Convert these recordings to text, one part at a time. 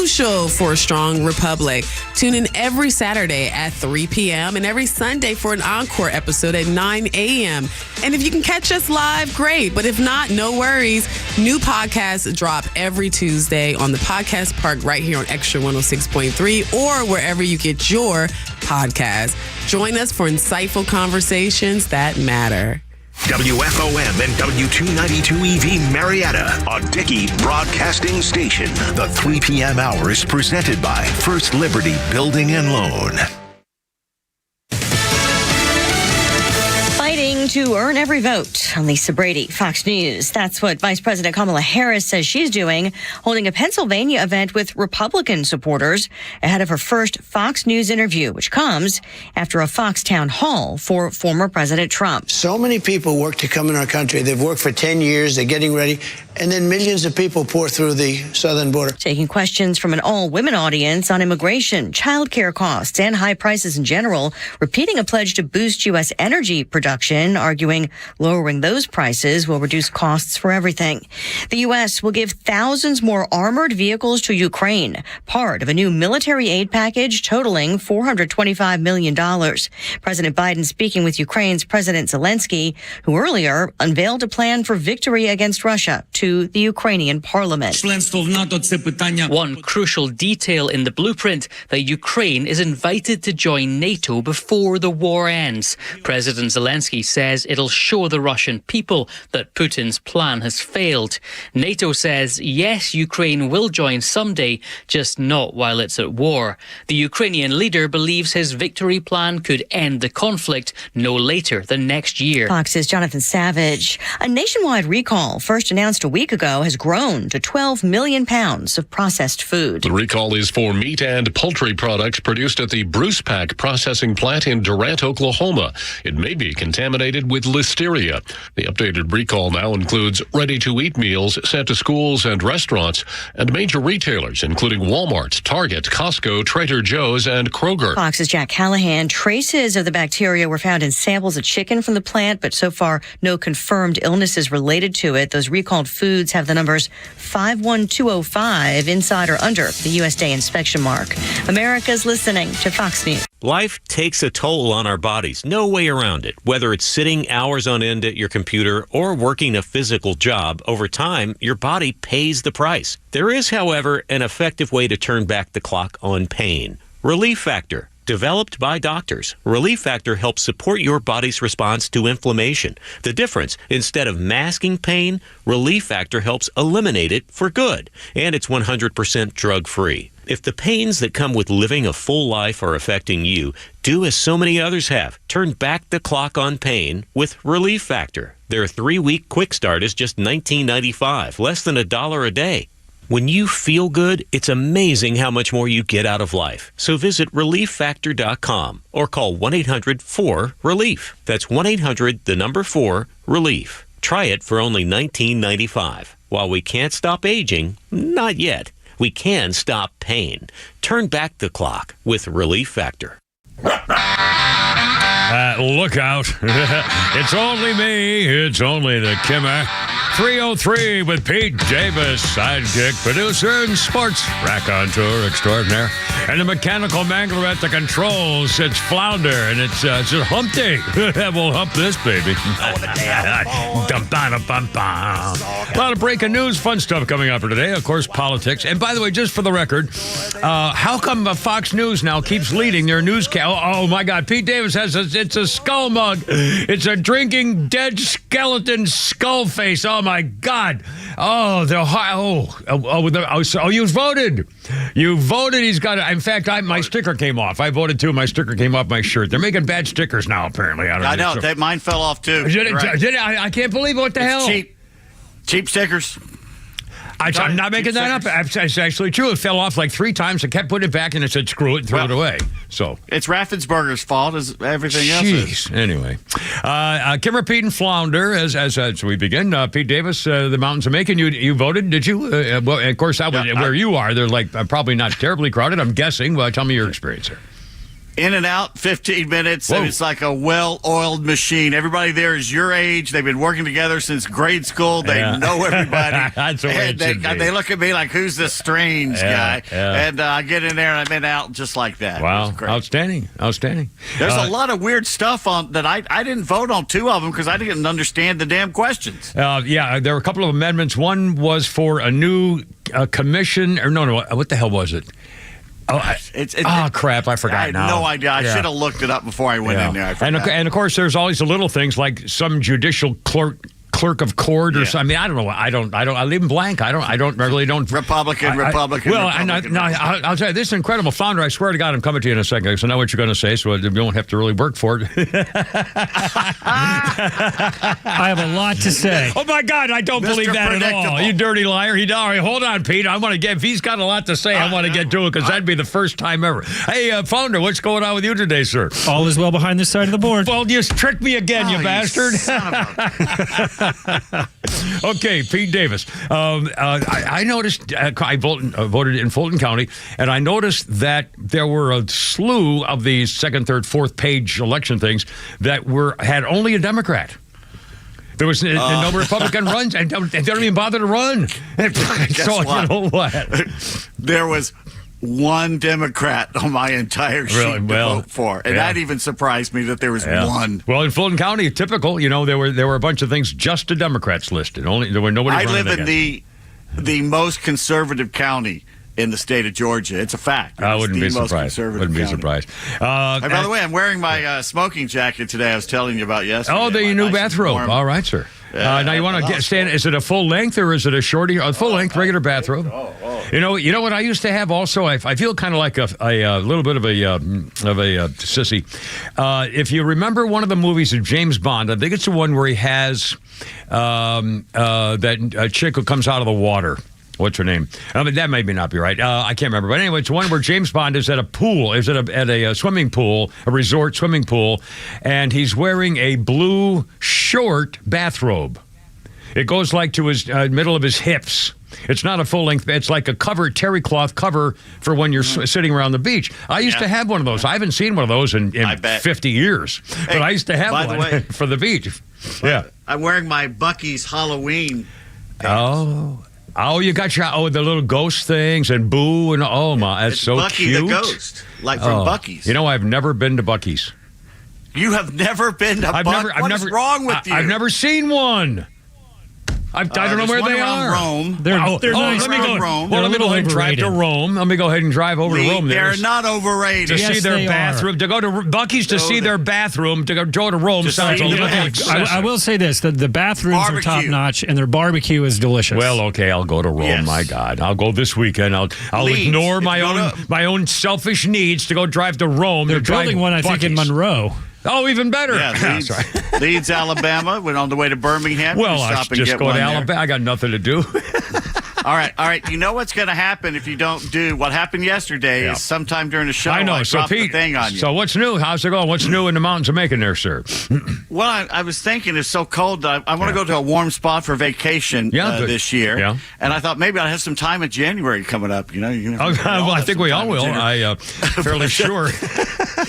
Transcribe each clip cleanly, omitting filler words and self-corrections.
crucial for a strong republic. Tune in every Saturday at 3 p.m. and every Sunday for an encore episode at 9 a.m. And if you can catch us live, great. But if not, no worries. New podcasts drop every Tuesday on the Podcast Park right here on XTRA 106.3 or wherever you get your podcasts. Join us for insightful conversations that matter. WFOM and W292EV Marietta, a Dickey Broadcasting Station. The 3 p.m. hour is presented by First Liberty Building and Loan. Fighting to earn every vote. I'm Lisa Brady, Fox News. That's what Vice President Kamala Harris says she's doing, holding a Pennsylvania event with Republican supporters ahead of her first Fox News interview, which comes after a Fox town hall for former President Trump. So many people work to come in our country. They've worked for 10 years. They're getting ready. And then millions of people pour through the southern border. Taking questions from an all-women audience on immigration, childcare costs, and high prices in general, repeating a pledge to boost U.S. energy production, arguing lowering those prices will reduce costs for everything. The U.S. will give thousands more armored vehicles to Ukraine, part of a new military aid package totaling $425 million. President Biden speaking with Ukraine's President Zelensky, who earlier unveiled a plan for victory against Russia to the Ukrainian parliament. One crucial detail in the blueprint, that Ukraine is invited to join NATO before the war ends. President Zelensky says it'll show the Russian people that Putin's plan has failed. NATO says, yes, Ukraine will join someday, just not while it's at war. The Ukrainian leader believes his victory plan could end the conflict no later than next year. Fox's Jonathan Savage. A nationwide recall, first announced a week ago, has grown to 12 million pounds of processed food. The recall is for meat and poultry products produced at the Bruce Pack processing plant in Durant, Oklahoma. It may be contaminated with listeria. The updated recall now includes ready-to-eat meals sent to schools and restaurants and major retailers, including Walmart, Target, Costco, Trader Joe's, and Kroger. Fox's Jack Callahan. Traces of the bacteria were found in samples of chicken from the plant, but so far no confirmed illnesses related to it. Those recalled foods have the numbers 51205 inside or under the USDA inspection mark. America's listening to Fox News. Life takes a toll on our bodies. No way around it. Whether it's sitting hours on end at your computer or working a physical job, over time, your body pays the price. There is, however, an effective way to turn back the clock on pain. Relief Factor. Developed by doctors, Relief Factor helps support your body's response to inflammation. The difference, instead of masking pain, Relief Factor helps eliminate it for good. And it's 100% drug-free. If the pains that come with living a full life are affecting you, do as so many others have. Turn back the clock on pain with Relief Factor. Their 3-week quick start is just $19.95, less than $1 a day. When you feel good, it's amazing how much more you get out of life. So visit ReliefFactor.com or call 1-800-4-RELIEF. That's 1-800-4-RELIEF. Try it for only $19.95. While we can't stop aging, not yet, we can stop pain. Turn back the clock with Relief Factor. Look out. It's only me. It's only the Kimmer. 303 with Pete Davis, sidekick, producer, and sports raconteur extraordinaire. And the mechanical mangler at the controls, it's Flounder, and it's a hump day. We'll hump this, baby. A lot of breaking news, fun stuff coming up for today. Of course, politics. And by the way, just for the record, how come Fox News now keeps leading their newscast? Oh, my God. Pete Davis has it's a skull mug. It's a drinking dead skeleton skull face. Oh, my God. Oh, you voted. You voted. He's got it. In fact, my sticker came off. I voted too. My sticker came off my shirt. They're making bad stickers now, apparently. I know. Mine fell off too. I can't believe it. What the hell? Cheap stickers. I'm not making that up. It's actually true. It fell off like 3 times. I kept putting it back, and it said, screw it, and throw it away. So it's Raffensperger's fault, as everything else is. Anyway. Kimmer, Pete, and Flounder, as we begin. Pete Davis, the Mountains of Macon, you voted, did you? Well, of course, where you are, they're like probably not terribly crowded, I'm guessing. Well, tell me your experience here. In and out, 15 minutes, Whoa. and it's like a well-oiled machine. Everybody there is your age. They've been working together since grade school. They know everybody. That's the way it should be. They look at me like, who's this strange guy? Yeah. And I get in there, and I'm in and out just like that. Wow, It was great. outstanding. There's a lot of weird stuff on that. I didn't vote on 2 of them because I didn't understand the damn questions. Yeah, there were a couple of amendments. One was for a new commission, or no, what the hell was it? Crap, I forgot I had now. no idea. I should have looked it up before I went in there. I forgot. And of course, there's always the little things like some judicial clerk of court or something. I mean, I don't know. I leave them blank. I really don't. Republican. I'll tell you, this is incredible. Flounder, I swear to God, I'm coming to you in a second. So I know what you're going to say, so you don't have to really work for it. I have a lot to say. Oh, my God, I don't believe that at all. You dirty liar. Hold on, Pete. I want to get, if he's got a lot to say, I want to get to it because that'd be the first time ever. Hey, Flounder, what's going on with you today, sir? All is well behind this side of the board. Well, you tricked me again, you bastard. Okay, Pete Davis. I noticed I voted in Fulton County, and I noticed that there were a slew of these second, third, fourth page election things that had only a Democrat. There was no Republican runs, and they don't even bother to run. So what? you know what? There was one Democrat on my entire sheet to vote for, and that even surprised me that there was one. Well, in Fulton County, typical. You know, there were a bunch of things just to Democrats listed. There were nobody. I live in against. the most conservative county in the state of Georgia. It's a fact. I wouldn't be surprised. By the way, I'm wearing my smoking jacket today. I was telling you about yesterday. Oh, the new bathrobe. All right, sir. Now you want to stand? Is it a full length or is it a shorty? A full length, regular bathrobe. You know what I used to have also. I feel kind of like a little bit of a sissy. If you remember one of the movies of James Bond, I think it's the one where he has that chick who comes out of the water. What's her name? I mean, that may not be right. I can't remember. But anyway, it's one where James Bond is at a pool, at a swimming pool, a resort swimming pool, and he's wearing a blue short bathrobe. It goes like to his middle of his hips. It's not a full length. It's like a terry cloth cover for when you're sitting around the beach. I used to have one of those. I haven't seen one of those in 50 years. But I used to have one for the beach. Yeah. I'm wearing my Buc-ee's Halloween pants. Oh, you got the little ghost things and Boo and that's it's so Bucky cute. The ghost, like from Buc-ee's. You know, I've never been to Buc-ee's. You have never been to Buc-ee's? What is wrong with you? I've never seen one. I don't know where they are. Rome. They're nice. Let me go. Rome. Well, let me go ahead and drive to Rome. Let me go ahead and drive over to Rome. They're not overrated. To see their bathroom. To go to Buc-ee's to see their bathroom. To go to Rome sounds a little excessive. I will say this: the bathrooms are top notch, and their barbecue is delicious. Well, okay, I'll go to Rome. Yes. My God, I'll go this weekend. I'll ignore my own selfish needs to go drive to Rome. They're building one, I think, in Monroe. Oh, even better. Yeah, Leeds, Alabama. Went on the way to Birmingham. Well, I should just go to Alabama. I got nothing to do. All right. You know what's going to happen if you don't do what happened yesterday is sometime during the show. I know. So, Pete, the thing on you. So what's new? How's it going? What's new in the mountains of Macon there, sir? Well, I was thinking it's so cold that I want to go to a warm spot for vacation this year. Yeah. And I thought maybe I'll have some time in January coming up. Well, I think we all will. I'm fairly sure.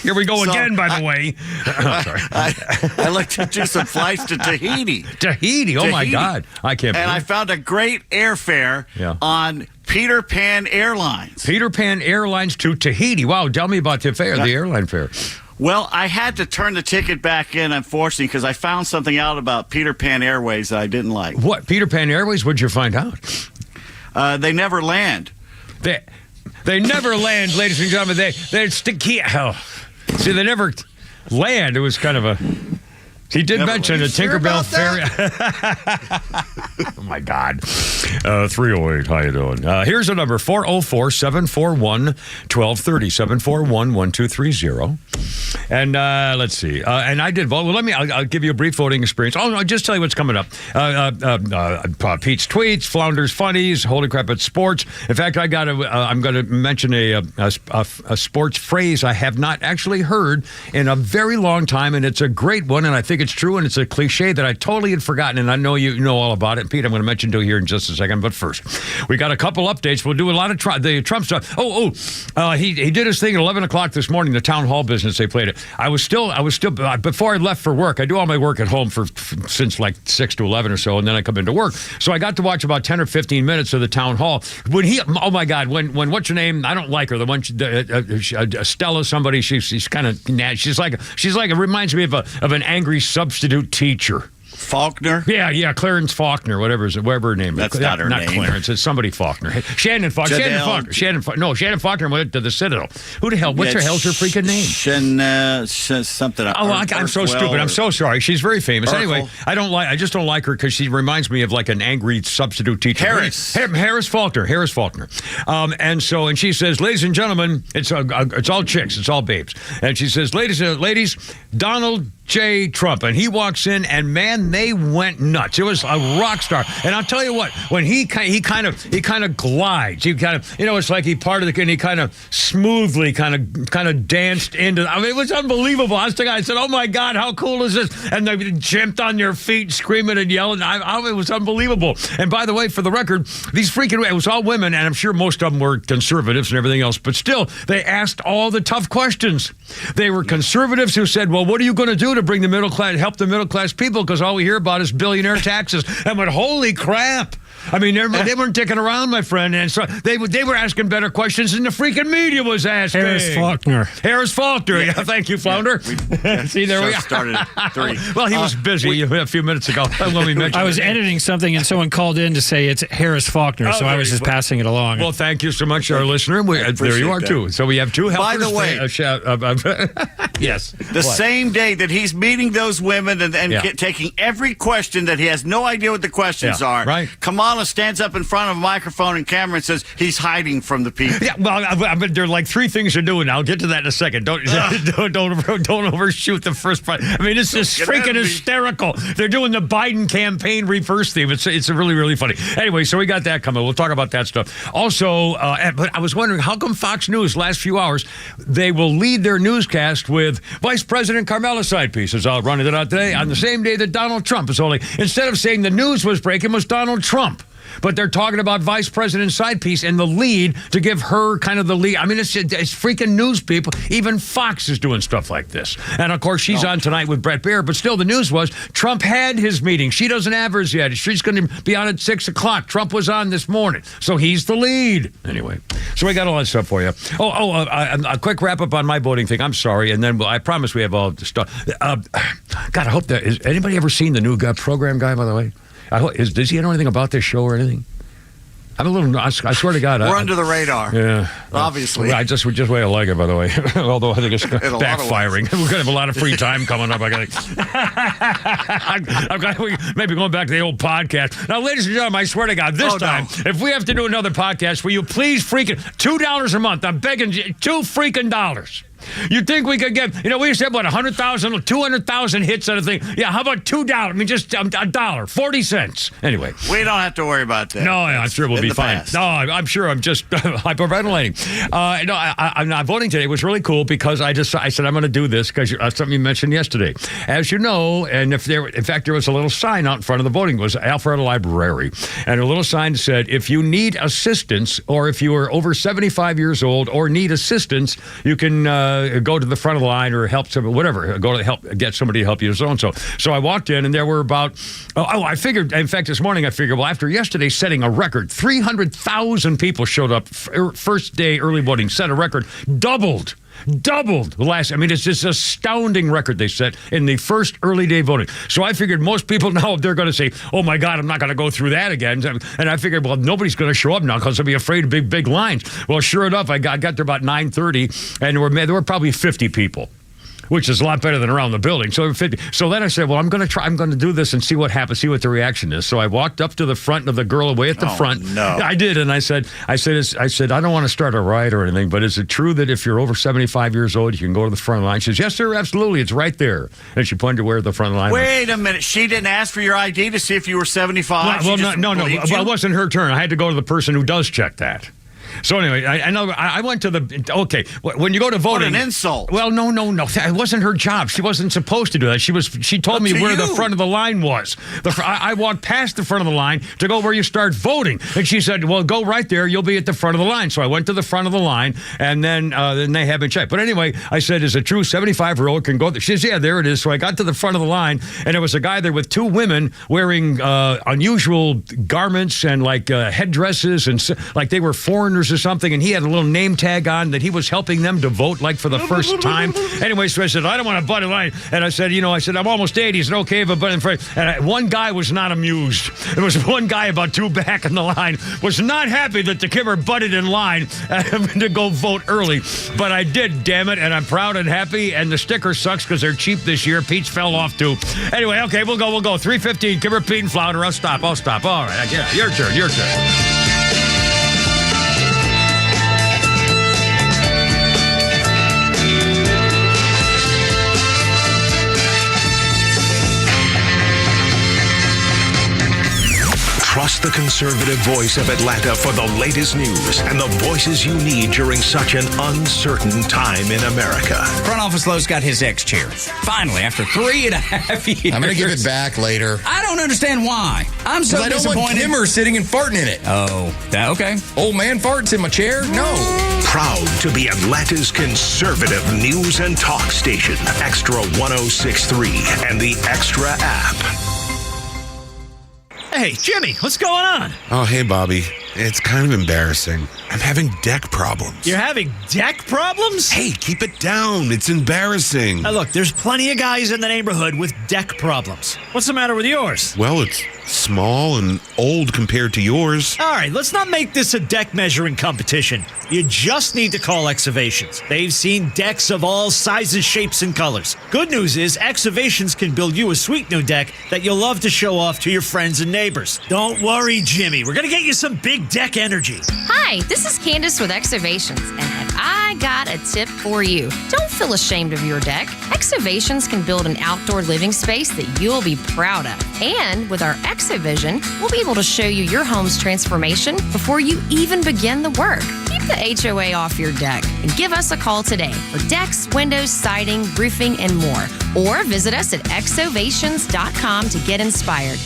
Here we go again, by the way. Sorry. I looked into some flights to Tahiti. Tahiti. Oh, my God. I can't believe it. And I found a great airfare on Peter Pan Airlines. Peter Pan Airlines to Tahiti. Wow. Tell me about the airline fare. Well, I had to turn the ticket back in, unfortunately, because I found something out about Peter Pan Airways that I didn't like. What? Peter Pan Airways? What'd you find out? They never land. They never land, ladies and gentlemen. They're sticky. See, they never land. It was kind of a... He did mention a Tinkerbell ferry. Oh, my God. 308, how you doing? Here's the number, 404-741-1230, 741-1230. And let's see. And I did vote. Well, I'll give you a brief voting experience. Oh, no, just tell you what's coming up. Pete's tweets, Flounder's funnies, holy crap, it's sports. In fact, I'm going to mention a sports phrase I have not actually heard in a very long time, and it's a great one, and I think think it's true, and it's a cliche that I totally had forgotten, and I know you know all about it. And Pete, I'm going to mention to you here in just a second. But first, we got a couple updates. We'll do a lot of the Trump stuff. He did his thing at 11 o'clock this morning, the town hall business. They played it. I was still before I left for work. I do all my work at home since like 6 to 11 or so, and then I come into work. So I got to watch about 10 or 15 minutes of the town hall. Oh my God, when what's her name? I don't like her. The one Stella, somebody. She's kind of she's like it reminds me of an angry substitute teacher. Faulkner? Yeah, Clarence Faulkner, whatever her name is. That's not her name. Not Clarence, it's somebody Faulkner. Shannon Faulkner. Shannon Faulkner went to the Citadel. Who the hell? What's her hell's her freaking name? Something. I'm so stupid. I'm so sorry. She's very famous. Urkel. Anyway, I just don't like her because she reminds me of like an angry substitute teacher. Harris Faulkner. And she says, ladies and gentlemen, it's all chicks, it's all babes. And she says, ladies, Donald J. Trump. And he walks in, and man, they went nuts. It was a rock star. And I'll tell you what, when he kind of glides. He kind of, it's like he parted and he kind of smoothly kind of danced into. I mean, it was unbelievable. I was the guy. I said, "Oh my God, how cool is this?" And they jumped on their feet, screaming and yelling. It was unbelievable. And by the way, for the record, it was all women, and I'm sure most of them were conservatives and everything else. But still, they asked all the tough questions. They were conservatives who said, "Well, what are you going to do to bring the middle class, help the middle class people?" Because all we hear about is billionaire taxes. And went, holy crap. I mean, they weren't dicking around, my friend. And so they were asking better questions than the freaking media was asking. Harris Faulkner. Yeah, thank you, Flounder. See, there we are. Started at 3. Well, he was busy a few minutes ago when we mentioned I was editing something, and someone called in to say it's Harris Faulkner, so I was just passing it along. Well, thank you so much, our listener. There you are, too. So we have 2 helpers. By the way, yes. The same day that he's meeting those women and taking every question that he has no idea what the questions are, right. Kamala stands up in front of a microphone and camera and says he's hiding from the people. Yeah, well, there are like 3 things to do, and I'll get to that in a second. Don't overshoot the first part. I mean, it's just freaking hysterical. They're doing the Biden campaign reverse theme. It's really, really funny. Anyway, so we got that coming. We'll talk about that stuff. Also, but I was wondering, how come Fox News, last few hours, they will lead their newscast with Vice President Carmela's side pieces. I'll run it out today on the same day that Donald Trump is holding. Instead of saying the news was breaking, was Donald Trump. But they're talking about Vice President's side piece and the lead to give her kind of the lead. I mean, it's freaking news, people. Even Fox is doing stuff like this. And, of course, she's on tonight with Brett Baer. But still, the news was Trump had his meeting. She doesn't have hers yet. She's going to be on at 6 o'clock. Trump was on this morning. So he's the lead. Anyway, so we got all that stuff for you. A quick wrap-up on my voting thing. I'm sorry. And then I promise we have all the stuff. God, I hope that... Has anybody ever seen the new program guy, by the way? Does he know anything about this show or anything? I'm a little. I swear to God, we're under the radar. Yeah, obviously. I just way I like it, by the way. Although I think it's backfiring. We're gonna have a lot of free time coming up. I'm maybe going back to the old podcast. Now, ladies and gentlemen, I swear to God, this time, if we have to do another podcast, will you please freaking $2 a month? I'm begging you, $2 freaking. You think we could get, we used to have, 100,000, 200,000 hits on a thing. Yeah, how about $2? I mean, just $1, 40 cents. Anyway. We don't have to worry about that. No, I'm sure we'll be fine. Past. No, I'm sure I'm just hyperventilating. I'm not voting today. It was really cool because I said I'm going to do this because something you mentioned yesterday. As you know, and in fact, there was a little sign out in front of the voting. It was Alpharetta Library. And a little sign said, if you need assistance or if you are over 75 years old or need assistance, you can go to the front of the line or help somebody, whatever, go to help, get somebody to help you, so-and-so. So I walked in, and there were about, I figured, in fact, this morning I figured, well, after yesterday setting a record, 300,000 people showed up, first day early voting, set a record, doubled the last. I mean, it's just an astounding record they set in the first early day voting. So I figured most people now, they're going to say, oh my God, I'm not going to go through that again. And I figured, well, nobody's going to show up now because they'll be afraid of big lines. Well, sure enough, I got there about 9:30, and there were probably 50 people, which is a lot better than around the building. So then I said, well, I'm going to do this and see what happens, see what the reaction is. So I walked up to the front of the girl away at the front. No. I did, and I said, I don't want to start a riot or anything, but is it true that if you're over 75 years old, you can go to the front line? She says, yes, sir, absolutely. It's right there. And she pointed to where the front line was. Wait a minute. She didn't ask for your ID to see if you were 75? No. Well, it wasn't her turn. I had to go to the person who does check that. So anyway, I know I went to when you go to voting. What an insult. Well, no. It wasn't her job. She wasn't supposed to do that. She told me where the front of the line was. I walked past the front of the line to go where you start voting. And she said, well, go right there. You'll be at the front of the line. So I went to the front of the line, and then they had me checked. But anyway, I said, is a true 75-year-old can go there? She says, yeah, there it is. So I got to the front of the line, and there was a guy there with two women wearing unusual garments and headdresses, and like they were foreigners or something, and he had a little name tag on that he was helping them to vote for the first time. Anyway, so I said, I don't want to butt in line. And I said, I'm almost 80. He said, okay, but butt in front. And one guy was not amused. There was one guy about two back in the line was not happy that the Kimmer butted in line to go vote early. But I did, damn it, and I'm proud and happy, and the sticker sucks because they're cheap this year. Pete's fell off too. Anyway, okay, we'll go. 3:15, Kimmer, Pete, and Flounder. I'll stop. All right, yeah, your turn. Trust the conservative voice of Atlanta for the latest news and the voices you need during such an uncertain time in America. Front Office Lowe's got his X chair. Finally, after 3.5 years. I'm going to give it back later. I don't understand why. I'm so disappointed. I don't want Kimmer sitting and farting in it. Oh, okay. Old man farts in my chair? No. Proud to be Atlanta's conservative news and talk station. XTRA 106.3 and the XTRA app. Hey, Jimmy, what's going on? Oh, hey, Bobby. It's kind of embarrassing. I'm having deck problems. You're having deck problems? Hey, keep it down. It's embarrassing. Now, look, there's plenty of guys in the neighborhood with deck problems. What's the matter with yours? Well, it's small and old compared to yours. All right, let's not make this a deck measuring competition. You just need to call Excavations. They've seen decks of all sizes, shapes, and colors. Good news is Excavations can build you a sweet new deck that you'll love to show off to your friends and neighbors. Don't worry, Jimmy. We're going to get you some big deck energy. Hi, this is Candace with Excavations, and have I got a tip for you. Don't feel ashamed of your deck. Excavations can build an outdoor living space that you'll be proud of. And with our Exavision, we'll be able to show you your home's transformation before you even begin the work. Keep the HOA off your deck and give us a call today for decks, windows, siding, roofing, and more. Or visit us at exovations.com to get inspired.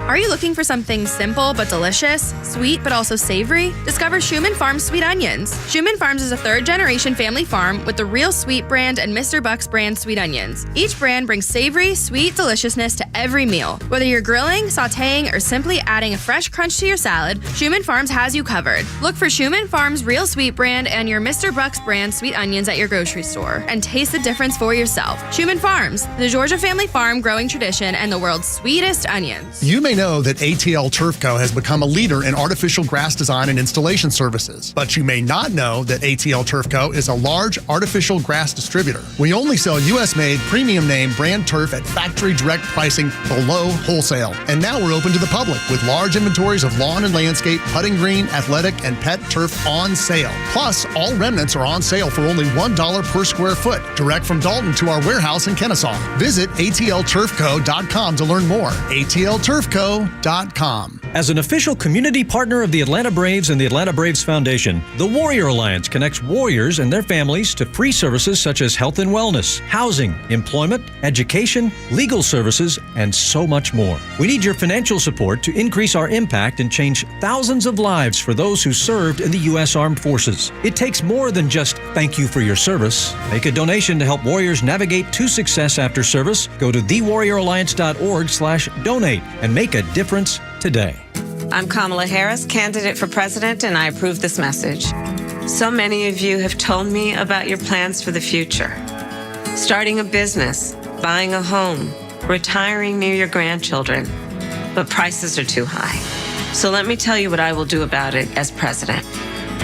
Are you looking for something simple but delicious, sweet but also savory? Discover Schumann Farms Sweet Onions. Schumann Farms is a third-generation family farm with the Real Sweet brand and Mr. Buck's brand sweet onions. Each brand brings savory, sweet deliciousness to every meal. Whether you're grilling, sautéing, or simply adding a fresh crunch to your salad, Schumann Farms has you covered. Look for Schumann Farms Real Sweet brand and your Mr. Buck's brand sweet onions at your grocery store and taste the difference for yourself. Schumann Farms, the Georgia family farm growing tradition and the world's sweetest onions. You may know that ATL Turf Co. has become a leader in artificial grass design and installation services, but you may not know that ATL Turf Co. is a large artificial grass distributor. We only sell U.S.-made, premium name brand turf at factory direct pricing below wholesale. And now we're open to the public with large inventories of lawn and landscape, putting green, athletic, and pet turf on sale. Plus, all remnants are on sale for only $1 per square foot, direct from Dalton to our warehouse in Kennesaw. Visit atlturfco.com to learn more. atlturfco.com. As an official community partner of the Atlanta Braves and the Atlanta Braves Foundation, the Warrior Alliance connects warriors and their families to free services such as health and wellness, housing, employment, education, legal services, and so much more. We need your financial support to increase our impact and change thousands of lives for those who served in the U.S. Armed Forces. It takes more than just thank you for your service. Make a donation to help warriors navigate to success after service. Go to thewarrioralliance.org/donate and make a difference today. I'm Kamala Harris, candidate for president, and I approve this message. So many of you have told me about your plans for the future. Starting a business, buying a home, retiring near your grandchildren. But prices are too high. So let me tell you what I will do about it as president.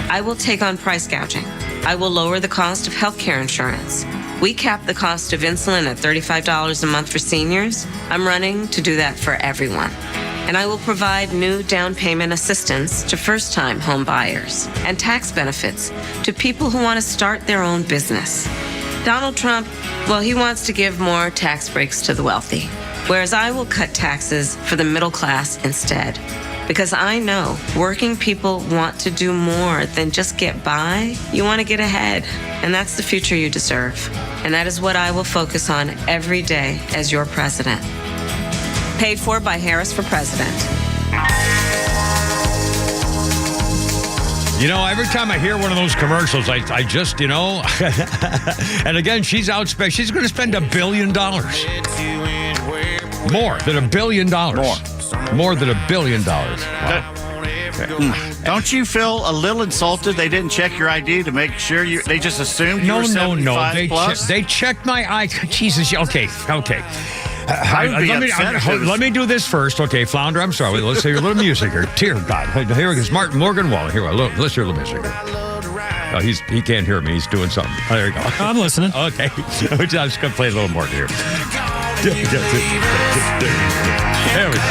I will take on price gouging. I will lower the cost of health care insurance. We cap the cost of insulin at $35 a month for seniors. I'm running to do that for everyone. And I will provide new down payment assistance to first-time home buyers and tax benefits to people who want to start their own business. Donald Trump, well, he wants to give more tax breaks to the wealthy, whereas I will cut taxes for the middle class instead. Because I know working people want to do more than just get by. You want to get ahead, and that's the future you deserve. And that is what I will focus on every day as your president. Paid for by Harris for President. You know, every time I hear one of those commercials, I just, you know, and again, she's going to spend $1 billion. More than $1 billion. More than $1 billion. Wow. Okay. Don't you feel a little insulted they didn't check your ID to make sure they just assumed you were 75 plus? They checked my ID. Jesus. Okay. Let me do this first. Okay, Flounder, I'm sorry. Let's hear a little music here. Dear God. Here is Morgan Wallen. Here, let's hear a little music here. He can't hear me. He's doing something. Oh, there you go. I'm listening. Okay. I'm just going to play a little more here. There we go.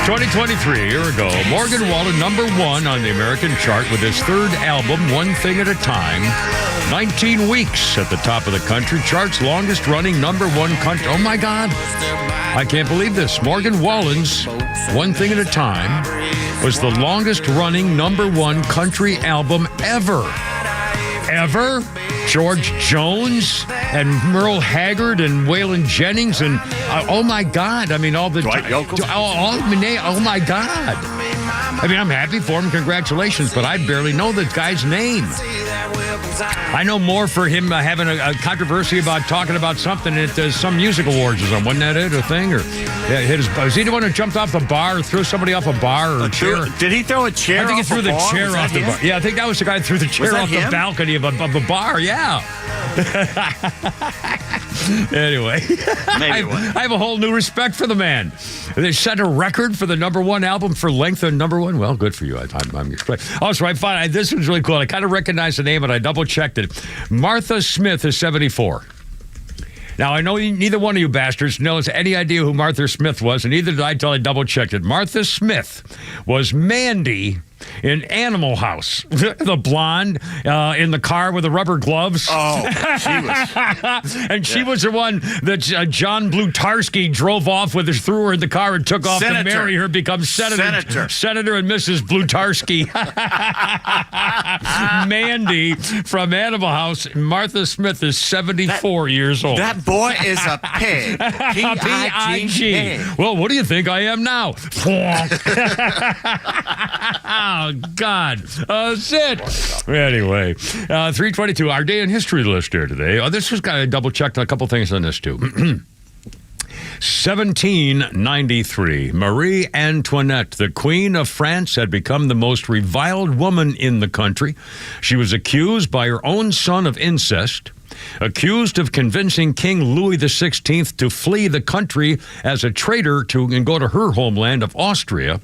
2023, a year ago, Morgan Wallen, #1 on the American chart with his third album, One Thing at a Time. 19 weeks at the top of the country chart's longest-running #1 country. Oh, my God. I can't believe this. Morgan Wallen's One Thing at a Time was the longest-running #1 country album ever. Ever? George Jones and Merle Haggard and Waylon Jennings and oh my God! I mean, all the Dwight Yoakam. Oh my God! I mean, I'm happy for him. Congratulations, but I barely know the guy's name. I know more for him having a controversy about talking about something at some music awards or something. Wasn't that it? A thing? Or was he the one who jumped off the bar or threw somebody off a bar or a chair? Did he throw a chair? I think he threw the chair off the bar. Yeah, I think that was the guy who threw the chair off the balcony of a bar. Yeah. Anyway, I have a whole new respect for the man. They set a record for the #1 album for length of #1. Well, good for you. I'm also, I find this was really cool. I kind of recognized the name, and I double-checked it. Martha Smith is 74. Now, I know neither one of you bastards knows any idea who Martha Smith was, and neither did I until I double-checked it. Martha Smith was Mandy in Animal House. The blonde in the car with the rubber gloves. Oh, she was. And she was the one that John Blutarski drove off with her, threw her in the car and took off to marry her, become Senator and Mrs. Blutarski. Mandy from Animal House. Martha Smith is 74 years old. That boy is a pig. P-I-G. Well, what do you think I am now? Oh, God. That's it. Anyway, 322, our day in history list here today. Oh, this was kind of double-checked a couple things on this, too. 1793, Marie Antoinette, the Queen of France, had become the most reviled woman in the country. She was accused by her own son of incest, accused of convincing King Louis XVI to flee the country as a traitor and go to her homeland of Austria.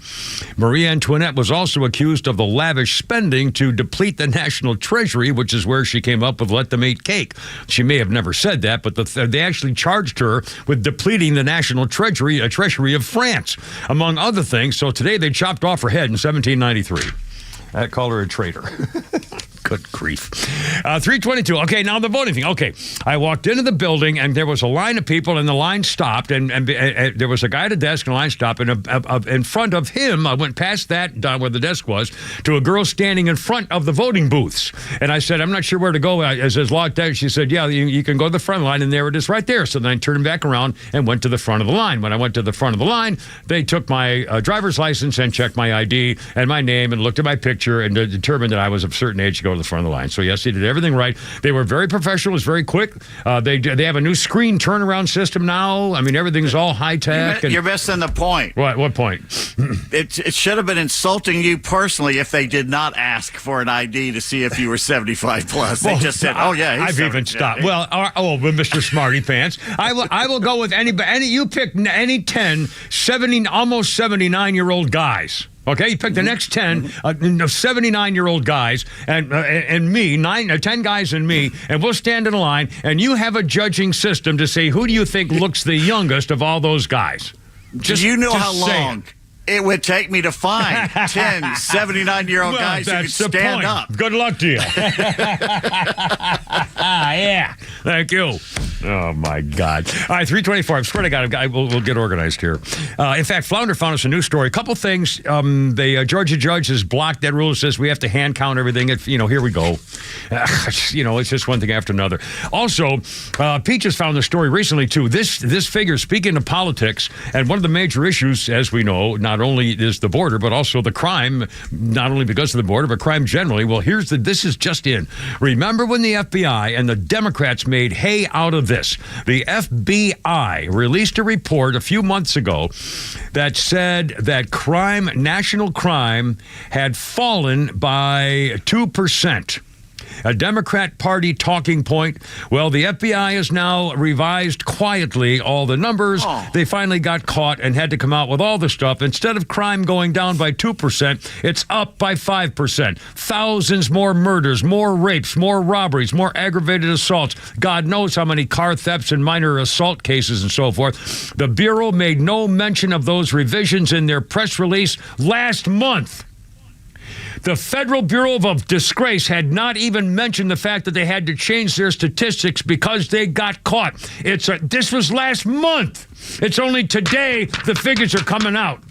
Marie Antoinette was also accused of the lavish spending to deplete the national treasury, which is where she came up with let them eat cake. She may have never said that, but they actually charged her with depleting the national treasury of France, among other things. So today they chopped off her head in 1793. I call her a traitor. Good grief. 322. Okay, now the voting thing. Okay, I walked into the building, and there was a line of people, and the line stopped, and there was a guy at a desk, and the line stopped, and in front of him, I went past that, down where the desk was, to a girl standing in front of the voting booths. And I said, I'm not sure where to go. As locked out, she said, yeah, you can go to the front of the line, and there it is right there. So then I turned back around and went to the front of the line. When I went to the front of the line, they took my driver's license and checked my ID and my name and looked at my picture and determined that I was of a certain age to go to the front of the line. So yes, they did everything right. They were very professional. It was very quick. They have a new screen turnaround system now. I mean, everything's all high tech. You're missing the point. What point? It should have been insulting you personally if they did not ask for an ID to see if you were 75 plus. They just said, "Oh yeah, I've even stopped." Yeah. Well, Mr. Smarty Pants, I will go with any. You pick any 10 almost 79-year-old guys. Okay, you pick the next 10 79-year-old guys and me, 10 guys and me, and we'll stand in a line, and you have a judging system to say, who do you think looks the youngest of all those guys? Do you know how long it would take me to find 10 79-year-old guys who could stand up? Good luck to you. Yeah, thank you. Oh, my God. All right, 324. I swear to God, we'll get organized here. In fact, Flounder found us a news story. A couple things. The Georgia judge has blocked that rule. Says we have to hand count everything. Here we go. It's just one thing after another. Also, Peaches found the story recently, too. This figure, speaking of politics, and one of the major issues, as we know, not only is the border, but also the crime, not only because of the border, but crime generally. Well, this is just in. Remember when the FBI and the Democrats made hay out of this? The FBI released a report a few months ago that said that national crime had fallen by 2%. A Democrat Party talking point. Well, the FBI has now revised quietly all the numbers. Oh. They finally got caught and had to come out with all the stuff. Instead of crime going down by 2%, it's up by 5%. Thousands more murders, more rapes, more robberies, more aggravated assaults. God knows how many car thefts and minor assault cases and so forth. The Bureau made no mention of those revisions in their press release last month. The Federal Bureau of Disgrace had not even mentioned the fact that they had to change their statistics because they got caught. This was last month. It's only today the figures are coming out.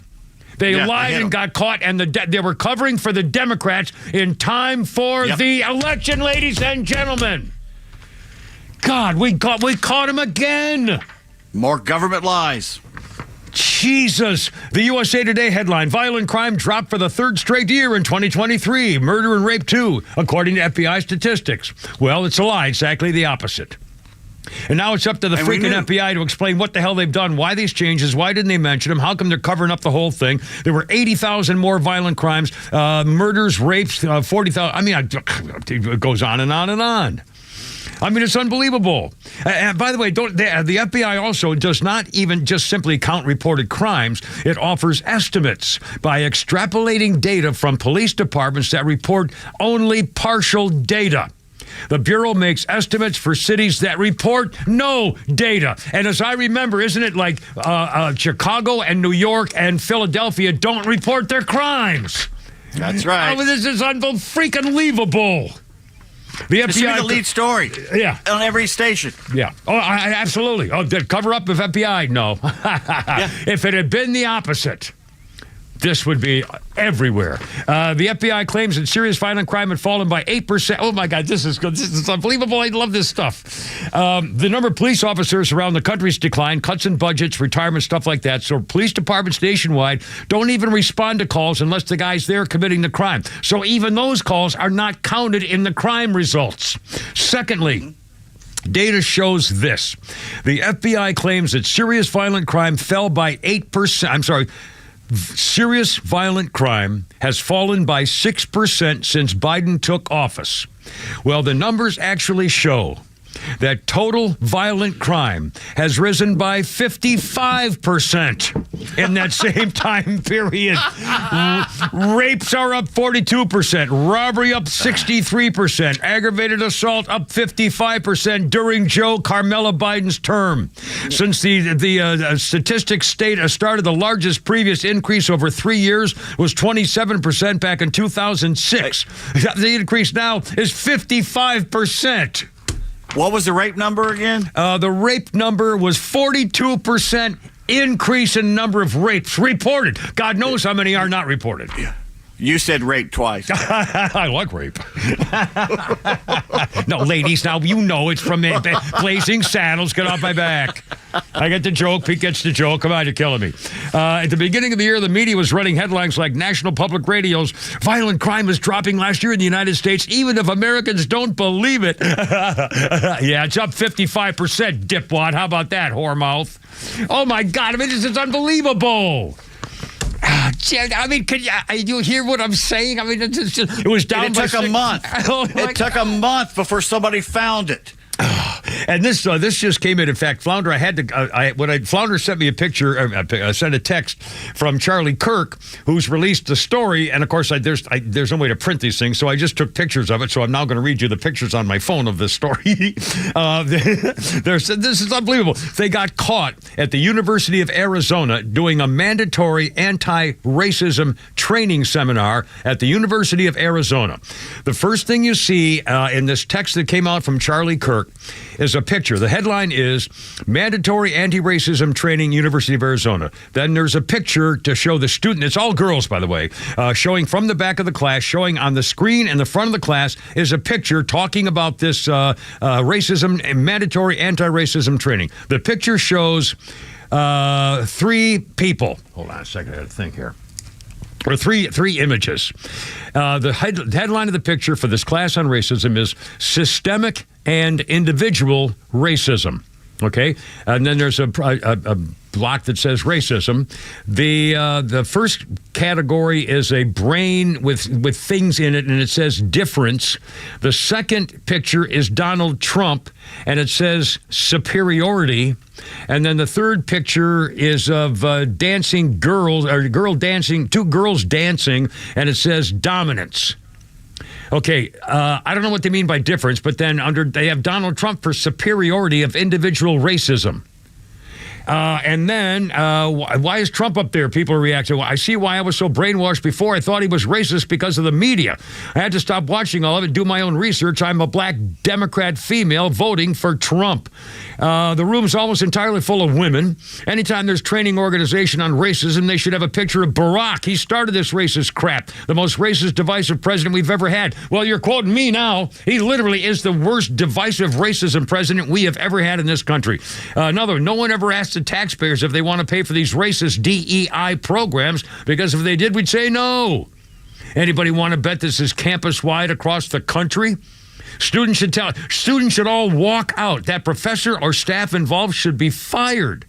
They lied and got caught, and they were covering for the Democrats in time for the election, ladies and gentlemen. God, we caught them again. More government lies. Jesus. The USA Today headline, violent crime dropped for the third straight year in 2023. Murder and rape, too, according to FBI statistics. Well, it's a lie. Exactly the opposite. And now it's up to the freaking FBI to explain what the hell they've done, why these changes, why didn't they mention them, how come they're covering up the whole thing. There were 80,000 more violent crimes, murders, rapes, 40,000. I mean, it goes on and on and on. I mean, it's unbelievable. And by the way, the FBI also does not even just simply count reported crimes. It offers estimates by extrapolating data from police departments that report only partial data. The Bureau makes estimates for cities that report no data. And as I remember, isn't it like Chicago and New York and Philadelphia don't report their crimes? That's right. Oh, this is unbelievable. The FBI, this should be the lead story. Yeah. On every station. Yeah. Oh, absolutely. Oh, did cover up of FBI? No. If it had been the opposite, this would be everywhere. The FBI claims that serious violent crime had fallen by 8%. Oh, my God, this is good. This is unbelievable. I love this stuff. The number of police officers around the country's declined, cuts in budgets, retirement, stuff like that. So police departments nationwide don't even respond to calls unless the guy's there committing the crime. So even those calls are not counted in the crime results. Secondly, data shows this. The FBI claims that serious violent crime fell by 8%. Serious violent crime has fallen by 6% since Biden took office. Well, the numbers actually show that total violent crime has risen by 55% in that same time period. Rapes are up 42%, robbery up 63%, aggravated assault up 55% during Joe Carmela Biden's term. Since the statistics started, the largest previous increase over 3 years was 27% back in 2006. The increase now is 55%. What was the rape number again? The rape number was 42% increase in number of rapes reported. God knows how many are not reported. Yeah. You said rape twice. I like rape. No, ladies, now you know it's from Blazing Saddles. Get off my back. I get the joke. Pete gets the joke. Come on, you're killing me. At the beginning of the year, the media was running headlines like National Public Radio's violent crime is dropping last year in the United States, even if Americans don't believe it. Yeah, it's up 55%, dipwad. How about that, whoremouth? Oh, my God. I mean, this is unbelievable. I mean, can you hear what I'm saying? I mean, it was down by 6%. It took a month. It took a month before somebody found it. And this just came in. In fact, Flounder, Flounder sent me a picture, sent a text from Charlie Kirk, who's released the story. And of course, there's no way to print these things, so I just took pictures of it. So I'm now going to read you the pictures on my phone of this story. This is unbelievable. They got caught at the University of Arizona doing a mandatory anti-racism training seminar at the University of Arizona. The first thing you see in this text that came out from Charlie Kirk is a picture. The headline is Mandatory Anti-Racism Training, University of Arizona. Then there's a picture to show the student. It's all girls, by the way, showing from the back of the class, showing on the screen in the front of the class is a picture talking about this racism and mandatory anti-racism training. The picture shows 3 people. Hold on a second, I got to think here. Or three images. The headline of the picture for this class on racism is Systemic and Individual Racism. Okay? And then there's a block that says racism. The first category is a brain with things in it, and it says difference. The second picture is Donald Trump, and it says superiority. And then the third picture is of dancing girls, or two girls dancing, and it says dominance. Okay, I don't know what they mean by difference, but then they have Donald Trump for superiority of individual racism. And then, why is Trump up there? People are reacting. Well, I see why I was so brainwashed before. I thought he was racist because of the media. I had to stop watching all of it, do my own research. I'm a black Democrat female voting for Trump. The room's almost entirely full of women. Anytime there's training organization on racism, they should have a picture of Barack. He started this racist crap, the most racist, divisive president we've ever had. Well, you're quoting me now. He literally is the worst divisive racism president we have ever had in this country. No one ever asked the taxpayers if they want to pay for these racist DEI programs, because if they did, we'd say no. Anybody want to bet this is campus-wide across the country? Students should all walk out. That professor or staff involved should be fired.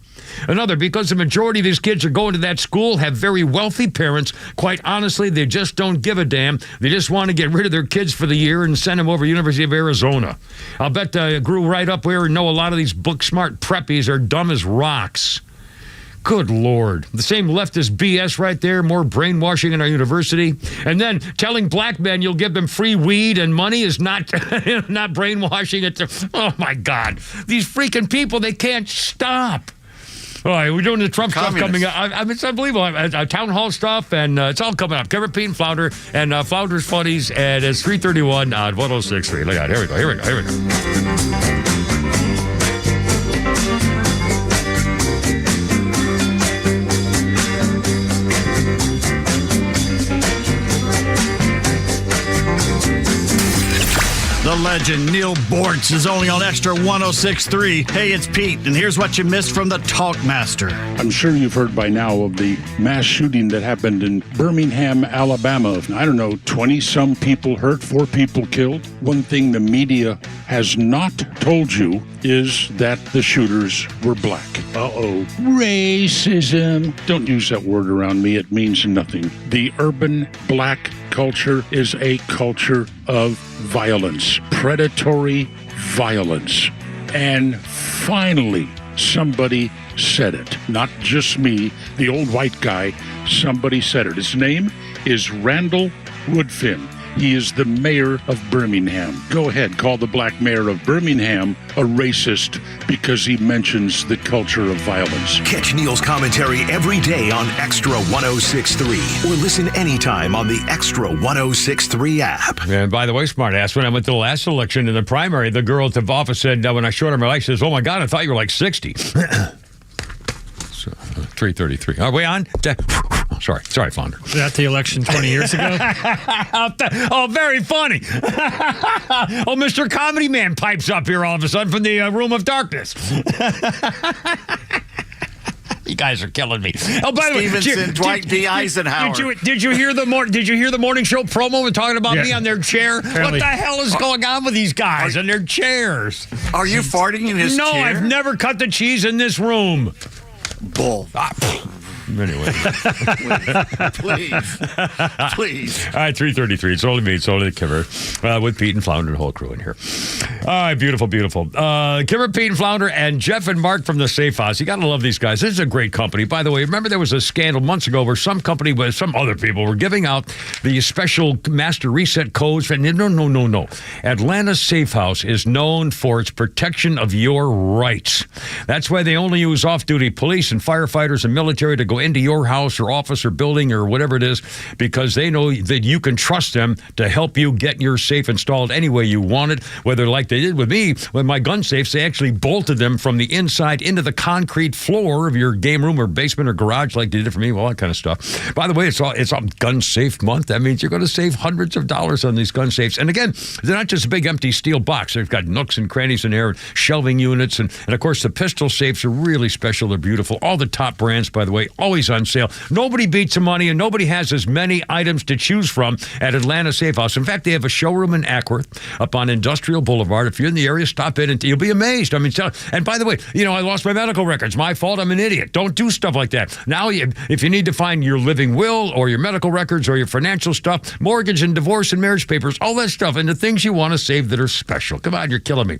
Another, because the majority of these kids are going to that school, have very wealthy parents. Quite honestly, they just don't give a damn. They just want to get rid of their kids for the year and send them over to University of Arizona. I'll bet I grew right up here and know a lot of these book-smart preppies are dumb as rocks. Good Lord. The same leftist BS right there, more brainwashing in our university. And then telling black men you'll give them free weed and money is not not brainwashing. Oh, my God. These freaking people, they can't stop. All right, we're doing the Trump stuff coming up. It's unbelievable. Town hall stuff, and it's all coming up. Kevin, Pete, and Flounder, and Flounder's Funnies, and it's 3:31 on 106.3. Look at it. Here we go. The legend Neil Bortz is only on XTRA 106.3. Hey, it's Pete, and here's what you missed from the Talkmaster. I'm sure you've heard by now of the mass shooting that happened in Birmingham, Alabama. I don't know, 20-some people hurt, 4 people killed. One thing the media has not told you is that the shooters were black. Uh-oh. Racism. Don't use that word around me. It means nothing. The urban black culture is a culture of violence, predatory violence. And finally, somebody said it. Not just me, the old white guy. Somebody said it. His name is Randall Woodfin. He is the mayor of Birmingham. Go ahead, call the black mayor of Birmingham a racist because he mentions the culture of violence. Catch Neil's commentary every day on XTRA 106.3 or listen anytime on the XTRA 106.3 app. And by the way, smartass, when I went to the last election in the primary, the girl at the office said, when I showed her my life, she says, "Oh my God, I thought you were like 60. 3:33. Are we on? Sorry, Flounder. Was that the election 20 years ago? Oh, very funny. Mr. Comedy Man pipes up here all of a sudden from the room of darkness. You guys are killing me. Oh, by the way, Dwight D. Eisenhower. Did you hear the morning show promo when talking about me on their chair? Apparently. What the hell is going on with these guys and their chairs? Are you farting in his chair? No, I've never cut the cheese in this room. Bull. Anyway. Please. All right, 3:33. It's only me. It's only the Kimmer with Pete and Flounder and the whole crew in here. All right, beautiful. Kimmer, Pete and Flounder, and Jeff and Mark from the Safe House. You got to love these guys. This is a great company. By the way, remember there was a scandal months ago where some company with some other people were giving out the special master reset codes. No. Atlanta Safe House is known for its protection of your rights. That's why they only use off-duty police and firefighters and military to go go into your house or office or building or whatever it is, because they know that you can trust them to help you get your safe installed any way you want it, whether like they did with me with my gun safes, they actually bolted them from the inside into the concrete floor of your game room or basement or garage like they did for me, all that kind of stuff. By the way, it's all gun safe month. That means you're going to save hundreds of dollars on these gun safes. And again, they're not just a big empty steel box. They've got nooks and crannies in there, and shelving units, and of course the pistol safes are really special. They're beautiful. All the top brands, by the way, always on sale. Nobody beats the money, and nobody has as many items to choose from at Atlanta Safe House. In fact, they have a showroom in Ackworth up on Industrial Boulevard. If you're in the area, stop in and you'll be amazed. I mean, and by the way, I lost my medical records. My fault. I'm an idiot. Don't do stuff like that. Now, if you need to find your living will or your medical records or your financial stuff, mortgage and divorce and marriage papers, all that stuff, and the things you want to save that are special. Come on, you're killing me.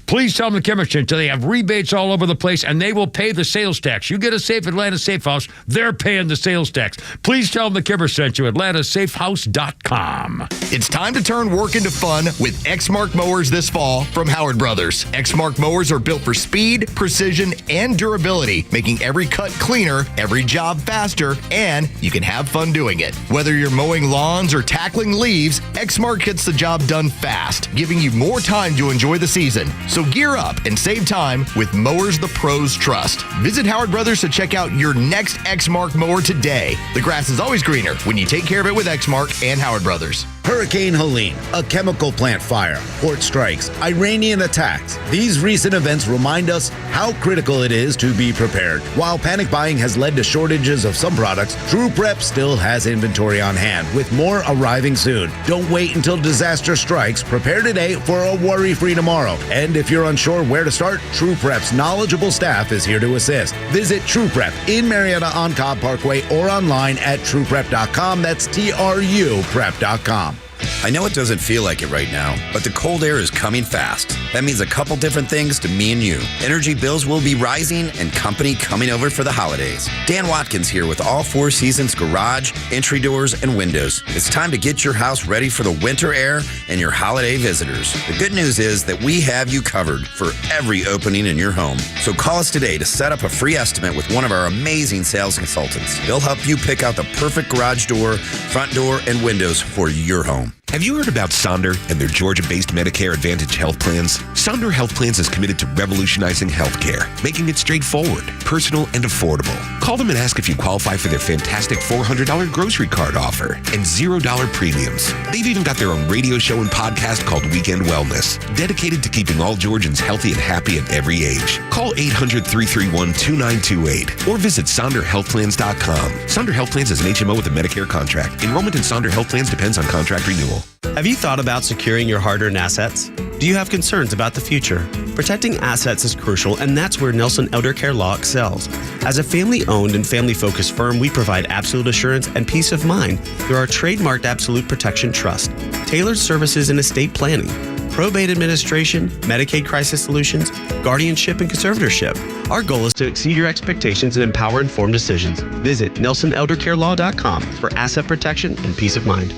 Please tell them the chemistry until they have rebates all over the place, and they will pay the sales tax. You get a safe Atlanta Safe House, they're paying the sales tax. Please tell them the Kimmer sent you. AtlantaSafeHouse.com. It's time to turn work into fun with Exmark mowers this fall from Howard Brothers. Exmark mowers are built for speed, precision, and durability, making every cut cleaner, every job faster, and you can have fun doing it. Whether you're mowing lawns or tackling leaves, Exmark gets the job done fast, giving you more time to enjoy the season. So gear up and save time with mowers the pros trust. Visit Howard Brothers to check out your next Exmark mower today. The grass is always greener when you take care of it with Exmark and Howard Brothers. Hurricane Helene, a chemical plant fire, port strikes, Iranian attacks. These recent events remind us how critical it is to be prepared. While panic buying has led to shortages of some products, True Prep still has inventory on hand, with more arriving soon. Don't wait until disaster strikes. Prepare today for a worry-free tomorrow. And if you're unsure where to start, True Prep's knowledgeable staff is here to assist. Visit True Prep in Marietta on Cobb Parkway or online at trueprep.com. That's TRUprep.com. I know it doesn't feel like it right now, but the cold air is coming fast. That means a couple different things to me and you. Energy bills will be rising and company coming over for the holidays. Dan Watkins here with all Four Seasons garage, entry doors, and windows. It's time to get your house ready for the winter air and your holiday visitors. The good news is that we have you covered for every opening in your home. So call us today to set up a free estimate with one of our amazing sales consultants. They'll help you pick out the perfect garage door, front door, and windows for your home. Have you heard about Sonder and their Georgia-based Medicare Advantage health plans? Sonder Health Plans is committed to revolutionizing healthcare, making it straightforward, personal, and affordable. Call them and ask if you qualify for their fantastic $400 grocery card offer and $0 premiums. They've even got their own radio show and podcast called Weekend Wellness, dedicated to keeping all Georgians healthy and happy at every age. Call 800-331-2928 or visit SonderHealthPlans.com. Sonder Health Plans is an HMO with a Medicare contract. Enrollment in Sonder Health Plans depends on contract renewal. Have you thought about securing your hard-earned assets? Do you have concerns about the future? Protecting assets is crucial, and that's where Nelson Elder Care Law excels. As a family-owned and family-focused firm, we provide absolute assurance and peace of mind through our trademarked Absolute Protection Trust, tailored services in estate planning, probate administration, Medicaid crisis solutions, guardianship, and conservatorship. Our goal is to exceed your expectations and empower informed decisions. Visit NelsonElderCareLaw.com for asset protection and peace of mind.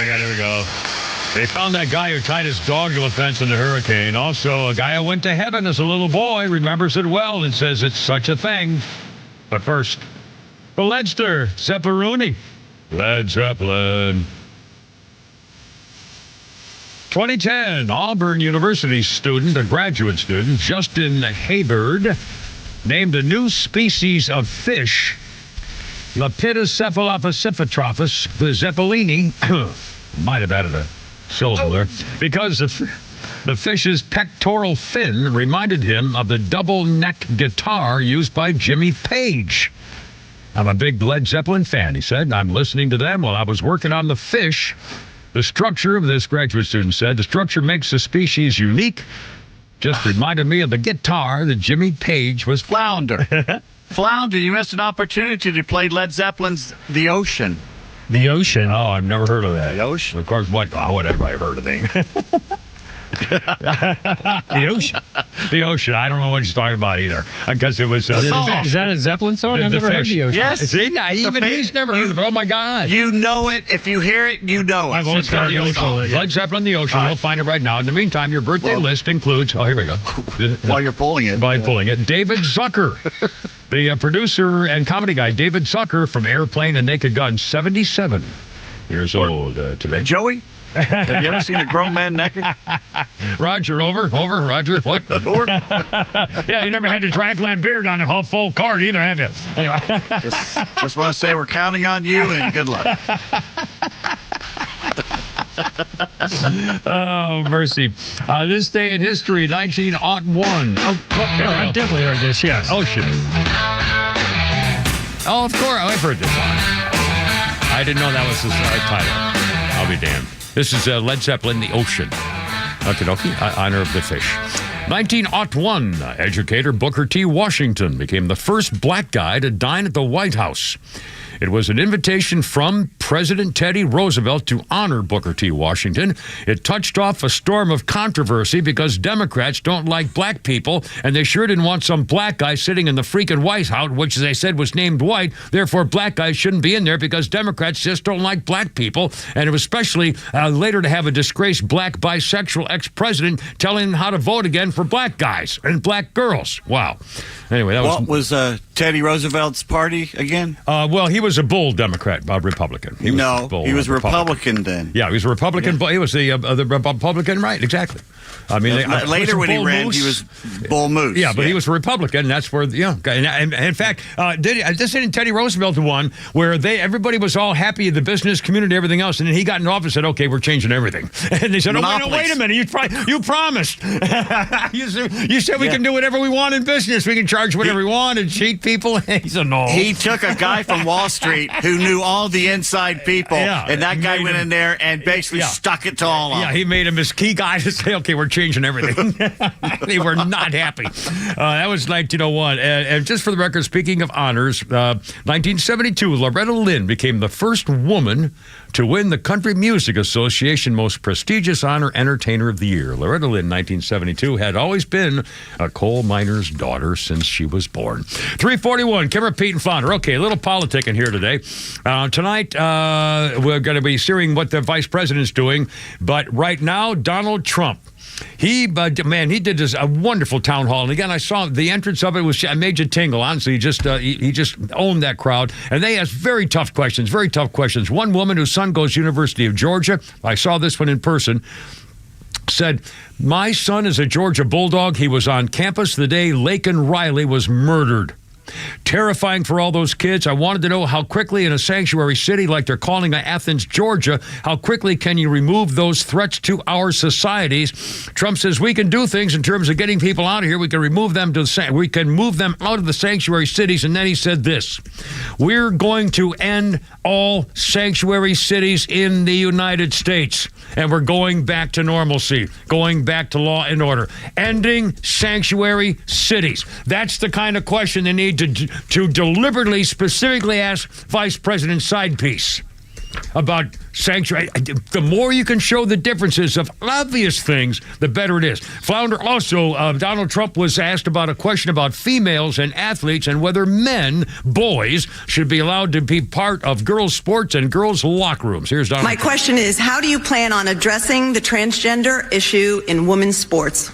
There we go. They found that guy who tied his dog to the fence in the hurricane. Also, a guy who went to heaven as a little boy remembers it well and says it's such a thing. But first, the Ledster, Zeppelini. Led Zeppelin. 2010, Auburn University student, a graduate student, Justin Hayward, named a new species of fish, Lepidoscephalopacifitropus, the Zeppelini. Might have added a syllable there, because the fish's pectoral fin reminded him of the double-neck guitar used by Jimmy Page. I'm a big Led Zeppelin fan, he said. I'm listening to them while I was working on the fish. The structure of this graduate student said, the structure makes the species unique. Just reminded me of the guitar that Jimmy Page was. Flounder. Flounder, you missed an opportunity to play Led Zeppelin's The Ocean. The Ocean? Oh, I've never heard of that. The Ocean? Of course, whatever, I've heard of things. The ocean. The ocean. I don't know what he's talking about either. I guess it was. Is that a Zeppelin song? I've never heard the ocean. Yes. See, even he's never heard of it. Oh, my God. You know it. If you hear it, you know it. Led Zeppelin, The Ocean. We'll find it right now. In the meantime, your birthday list includes. Oh, here we go. While you're pulling it. David Zucker. The producer and comedy guy, David Zucker from Airplane and Naked Gun, 77 years old today. Joey? Have you ever seen a grown man naked? Roger, over, Roger. What? Over? Yeah, you never had to drag beard on a whole full card either, have you? Anyway. Just want to say we're counting on you and good luck. Oh, mercy. This day in history, 1901. I definitely heard this, yes. Ocean. Oh, of course. I've heard this one. I didn't know that was his title. I'll be damned. This is Led Zeppelin, The Ocean. Okay. Honor of the fish. 1901, educator Booker T. Washington became the first black guy to dine at the White House. It was an invitation from President Teddy Roosevelt to honor Booker T. Washington. It touched off a storm of controversy because Democrats don't like black people, and they sure didn't want some black guy sitting in the freaking White House, which they said was named white. Therefore, black guys shouldn't be in there because Democrats just don't like black people. And it was especially later to have a disgraced black bisexual ex-president telling them how to vote again for black guys and black girls. Wow. Anyway, that was Teddy Roosevelt's party again? Well, he was a bull Democrat, Republican. He was Republican then. Yeah, he was a Republican. Yeah. He was the Republican, right? Exactly. I mean, later when he ran, he was Bull Moose. Yeah, but he was a Republican. That's where, and in fact, didn't Teddy Roosevelt the one where everybody was all happy, the business community, everything else, and then he got in office and said, "Okay, we're changing everything." And they said, "Oh, wait a minute, you promised. you said we can do whatever we want in business. We can charge whatever we want and cheat people." He said, "No." He took a guy from Wall Street who knew all the inside people, and that guy went in there and basically stuck it to all of them. Yeah, he made him his key guy to say, "Okay, we're changing everything." They were not happy. That was 1901. And just for the record, speaking of honors, 1972, Loretta Lynn became the first woman to win the Country Music Association most prestigious honor, Entertainer of the Year. Loretta Lynn, 1972, had always been a coal miner's daughter since she was born. 341, Kimmer, Pete, and Flounder. Okay, a little politicking here today. Tonight, we're going to be seeing what the vice president's doing. But right now, Donald Trump. He did this a wonderful town hall, and again, I saw the entrance of it I made you tingle. Honestly, he just owned that crowd, and they asked very tough questions. One woman whose son goes to University of Georgia, I saw this one in person, said, "My son is a Georgia Bulldog. He was on campus the day Laken Riley was murdered. Terrifying for all those kids. I wanted to know how quickly in a sanctuary city like they're calling Athens, Georgia, how quickly can you remove those threats to our societies?" Trump says we can do things in terms of getting people out of here. We can move them out of the sanctuary cities. And then he said this: "We're going to end all sanctuary cities in the United States, and we're going back to normalcy, going back to law and order, ending sanctuary cities." That's the kind of question they need to deliberately, specifically ask Vice President Sidepiece about sanctuary. The more you can show the differences of obvious things, the better it is. Flounder, also, Donald Trump was asked about a question about females and athletes and whether boys, should be allowed to be part of girls' sports and girls' locker rooms. Here's Donald My question is, how do you plan on addressing the transgender issue in women's sports?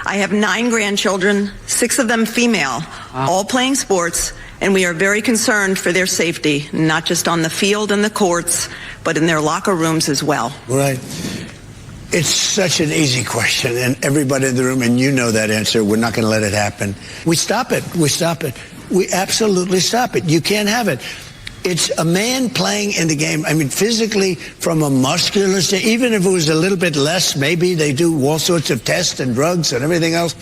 I have 9 grandchildren, 6 of them female, all playing sports, and we are very concerned for their safety, not just on the field and the courts, but in their locker rooms as well. Right. It's such an easy question, and everybody in the room, and you know that answer, we're not going to let it happen. We stop it. We absolutely stop it. You can't have it. It's a man playing in the game. I mean, physically, from a muscular state, even if it was a little bit less, maybe they do all sorts of tests and drugs and everything else.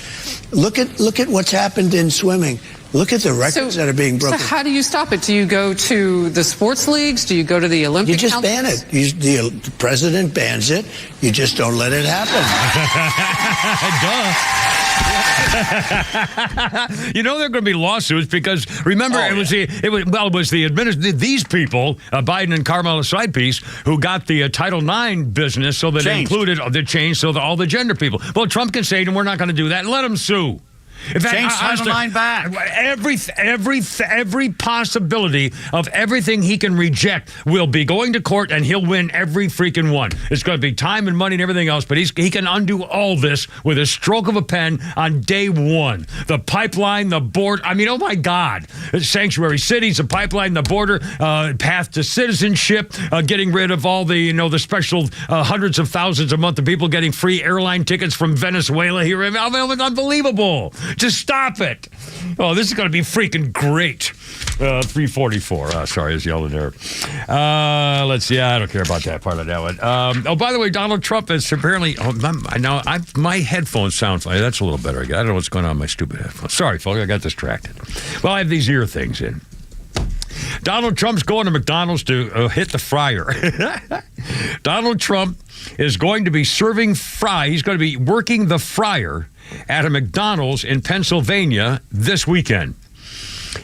Look at what's happened in swimming. Look at the records that are being broken. So how do you stop it? Do you go to the sports leagues? Do you go to the Olympic You just ban it. The president bans it. You just don't let it happen. Duh. You know there are going to be lawsuits because remember it was these people, Biden and Carmela Sidepiece, who got the Title IX business, so that it included the change, so that all the gender people. Well, Trump can say, we're not going to do that. Let him sue. In fact, change Title IX back. Every possibility of everything he can reject will be going to court, and he'll win every freaking one. It's going to be time and money and everything else, but he can undo all this with a stroke of a pen on day one. The pipeline, the border. I mean, oh my God! Sanctuary cities, the pipeline, the border, path to citizenship, getting rid of all the the special hundreds of thousands a month of people getting free airline tickets from Venezuela here. I mean, it was unbelievable. Just stop it. Oh, this is going to be freaking great. 344. Sorry, I was yelling there. Let's see. I don't care about that part of that one. By the way, Donald Trump is apparently... my headphones sound funny. That's a little better. I don't know what's going on with my stupid headphones. Sorry, folks. I got distracted. Well, I have these ear things in. Donald Trump's going to McDonald's to hit the fryer. Donald Trump is going to be serving fries. He's going to be working the fryer at a McDonald's in Pennsylvania this weekend.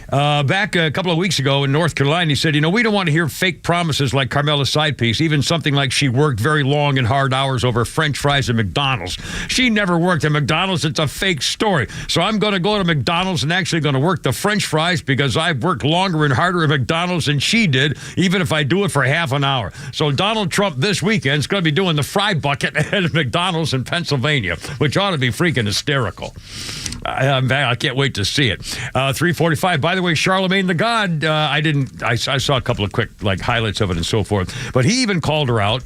Back a couple of weeks ago in North Carolina, he said, we don't want to hear fake promises like Carmela's Sidepiece, even something like she worked very long and hard hours over French fries at McDonald's. She never worked at McDonald's. It's a fake story. So I'm going to go to McDonald's and actually going to work the French fries because I've worked longer and harder at McDonald's than she did, even if I do it for half an hour. So Donald Trump this weekend is going to be doing the fry bucket at McDonald's in Pennsylvania, which ought to be freaking hysterical. I can't wait to see it. 345. By the way, Charlemagne the God, I saw a couple of quick highlights of it and so forth, but he even called her out.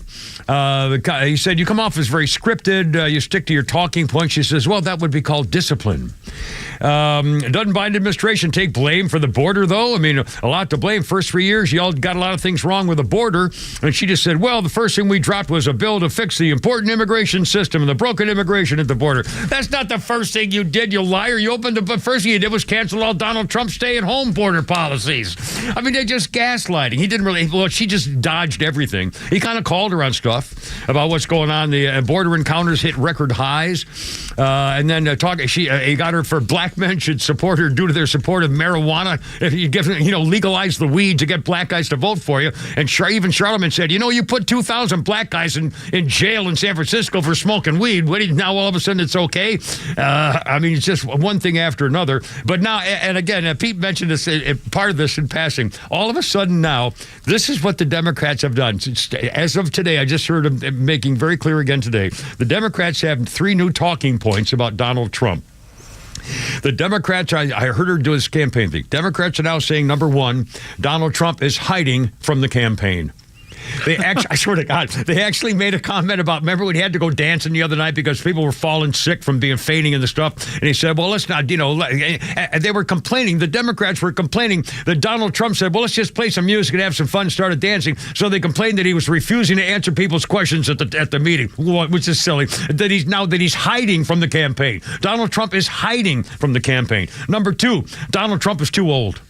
He said, you come off as very scripted. You stick to your talking points. She says, well, that would be called discipline. Doesn't Biden administration take blame for the border, though? I mean, a lot to blame. First 3 years, y'all got a lot of things wrong with the border. And she just said, well, the first thing we dropped was a bill to fix the important immigration system and the broken immigration at the border. That's not the first thing you did, you liar. You opened the first thing you did was cancel all Donald Trump's stay-at-home border policies. I mean, they're just gaslighting. He didn't really, she just dodged everything. He kind of called her on stuff about what's going on. The border encounters hit record highs. And then he got her for black men should support her due to their support of marijuana. If you give, legalize the weed to get black guys to vote for you. And even Charlemagne said, you put 2,000 black guys in jail in San Francisco for smoking weed. Now all of a sudden it's okay? I mean, it's just one thing after another. But now, and again, Pete mentioned this, part of this in passing. All of a sudden now, this is what the Democrats have done. As of today, I just heard them making very clear again today, the Democrats have 3 new talking points about Donald Trump. The Democrats, I heard her do this campaign thing. Democrats are now saying, number one, Donald Trump is hiding from the campaign. I swear to God, they actually made a comment about, remember when he had to go dancing the other night because people were falling sick from being fainting and the stuff? And he said, well, let's not, and they were complaining, the Democrats were complaining that Donald Trump said, well, let's just play some music and have some fun, started dancing. So they complained that he was refusing to answer people's questions at the meeting, which is silly, that he's hiding from the campaign. Donald Trump is hiding from the campaign. Number 2, Donald Trump is too old.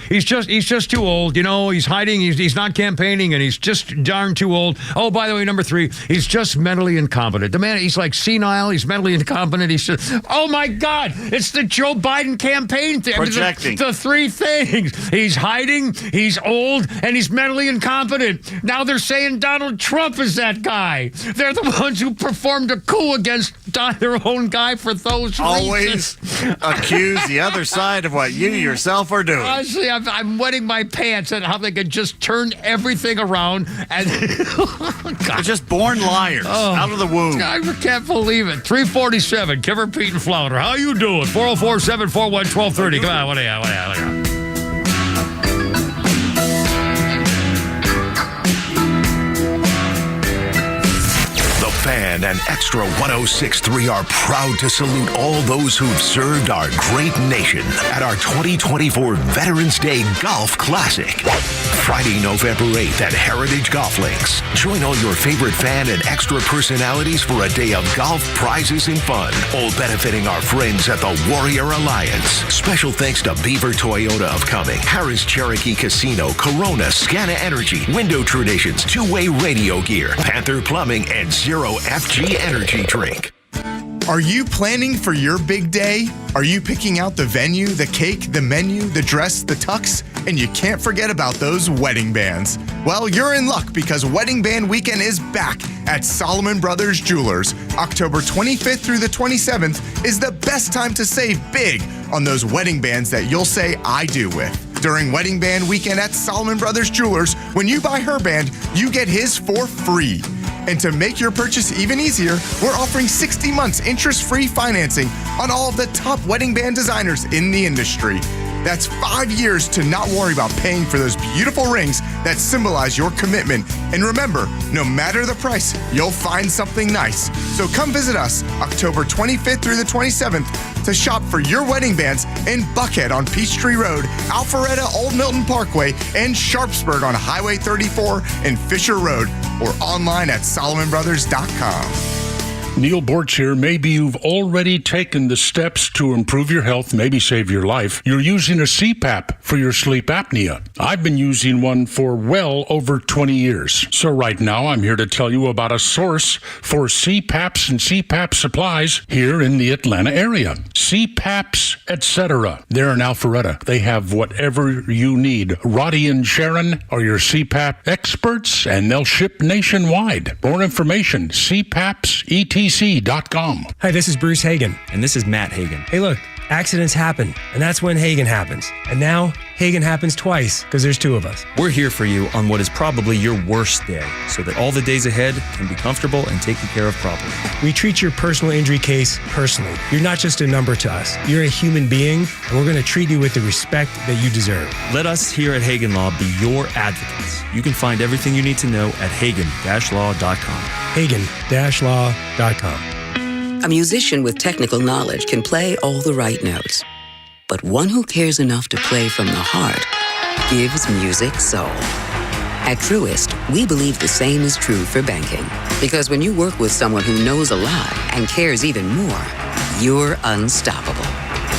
He's just too old, he's hiding, he's not campaigning, and he's just darn too old. Oh, by the way, number 3, he's just mentally incompetent. The man, he's like senile, he's mentally incompetent, he's just, oh my God, it's the Joe Biden campaign thing. Projecting. The 3 things. He's hiding, he's old, and he's mentally incompetent. Now they're saying Donald Trump is that guy. They're the ones who performed a coup against their own guy for those always reasons. Accuse the other side of what you yourself are doing. Honestly, I'm wetting my pants at how they could just turn everything around. And they're just born liars out of the womb. I can't believe it. 347, Kivver, Pete, and Flounder. How you doing? 404-741-1230. Come on, what do you? Fan and XTRA 106.3 are proud to salute all those who've served our great nation at our 2024 Veterans Day Golf Classic. Friday, November 8th at Heritage Golf Links. Join all your favorite fan and extra personalities for a day of golf, prizes, and fun, all benefiting our friends at the Warrior Alliance. Special thanks to Beaver Toyota of Cumming, Harris Cherokee Casino, Corona, Scana Energy, Window Traditions, Two-Way Radio Gear, Panther Plumbing, and Zero FG Energy Drink. Are you planning for your big day? Are you picking out the venue, the cake, the menu, the dress, the tux? And you can't forget about those wedding bands. Well, you're in luck because Wedding Band Weekend is back at Solomon Brothers Jewelers. October 25th through the 27th is the best time to save big on those wedding bands that you'll say I do with. During Wedding Band Weekend at Solomon Brothers Jewelers, when you buy her band, you get his for free. And to make your purchase even easier, we're offering 60 months interest-free financing on all of the top wedding band designers in the industry. That's 5 years to not worry about paying for those beautiful rings that symbolize your commitment. And remember, no matter the price, you'll find something nice. So come visit us October 25th through the 27th to shop for your wedding bands in Buckhead on Peachtree Road, Alpharetta Old Milton Parkway, and Sharpsburg on Highway 34 and Fisher Road, or online at SolomonBrothers.com. Neil Borch here. Maybe you've already taken the steps to improve your health, maybe save your life. You're using a CPAP for your sleep apnea. I've been using one for well over 20 years. So right now I'm here to tell you about a source for CPAPs and CPAP supplies here in the Atlanta area. CPAPs, etc. They're in Alpharetta. They have whatever you need. Roddy and Sharon are your CPAP experts, and they'll ship nationwide. More information, CPAPs.com. Hi, this is Bruce Hagen. And this is Matt Hagen. Hey, look, accidents happen, and that's when Hagen happens. And now, Hagen happens twice, because there's two of us. We're here for you on what is probably your worst day, so that all the days ahead can be comfortable and taken care of properly. We treat your personal injury case personally. You're not just a number to us. You're a human being, and we're going to treat you with the respect that you deserve. Let us here at Hagen Law be your advocates. You can find everything you need to know at Hagen-Law.com. Hagen-Law.com. A musician with technical knowledge can play all the right notes. But one who cares enough to play from the heart gives music soul. At Truist, we believe the same is true for banking. Because when you work with someone who knows a lot and cares even more, you're unstoppable.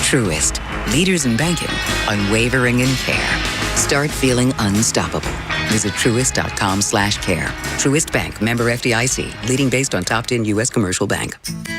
Truist, leaders in banking, unwavering in care. Start feeling unstoppable. Visit Truist.com/care. Truist Bank, member FDIC, leading based on top 10 U.S. commercial bank.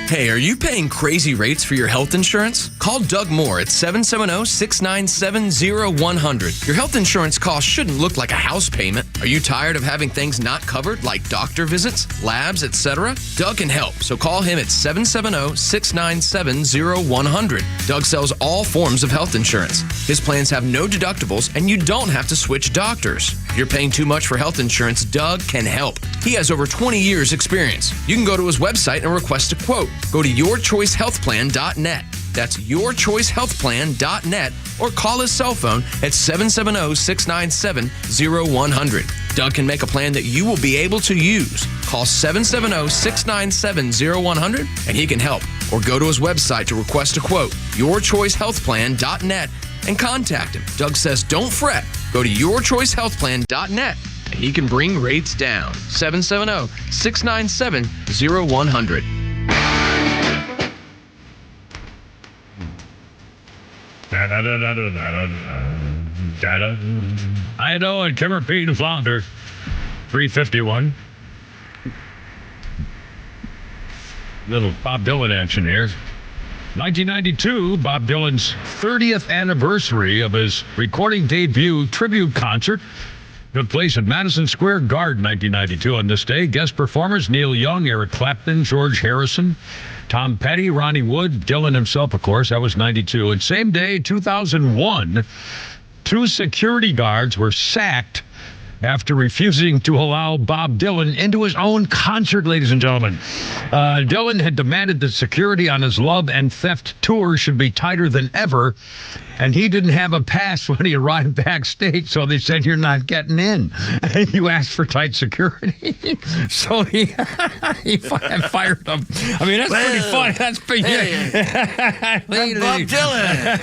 Hey, are you paying crazy rates for your health insurance? Call Doug Moore at 770-697-0100. Your health insurance costs shouldn't look like a house payment. Are you tired of having things not covered, like doctor visits, labs, etc.? Doug can help, so call him at 770-697-0100. Doug sells all forms of health insurance. His plans have no deductibles, and you don't have to switch doctors. If you're paying too much for health insurance, Doug can help. He has over 20 years experience. You can go to his website and request a quote. Go to yourchoicehealthplan.net. That's yourchoicehealthplan.net, or call his cell phone at 770-697-0100. Doug can make a plan that you will be able to use. Call 770-697-0100 and he can help. Or go to his website to request a quote, yourchoicehealthplan.net, and contact him. Doug says don't fret. Go to yourchoicehealthplan.net and he can bring rates down. 770-697-0100. Idaho and Kimmer, Pete, and Flounder. 351. Little Bob Dylan action here. 1992, Bob Dylan's 30th anniversary of his recording debut tribute concert took place at Madison Square Garden, 1992. On this day, guest performers Neil Young, Eric Clapton, George Harrison, Tom Petty, Ronnie Wood, Dylan himself, of course. That was 92. And same day, 2001, 2 security guards were sacked after refusing to allow Bob Dylan into his own concert, ladies and gentlemen. Dylan had demanded that security on his Love and Theft tour should be tighter than ever, and he didn't have a pass when he arrived backstage, so they said, you're not getting in. You asked for tight security. So he fired him. I mean, that's pretty funny. That's pretty... Hey, Bob Dylan.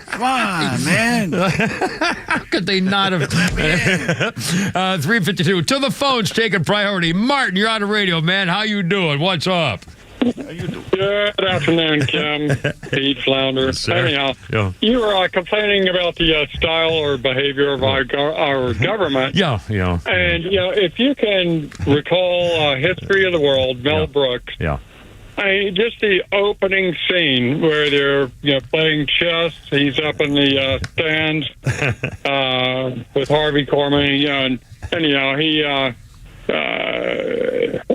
Come on, man. How could they not have... 352. To the phones, taking priority. Martin, you're on the radio, man. How you doing? What's up? Good afternoon, Kim, Pete, Flounder. Anyhow, you were complaining about the style or behavior of our government. Yeah. And, if you can recall History of the World, Mel Brooks. Yeah. Just the opening scene where they're playing chess. He's up in the stands with Harvey Korman, and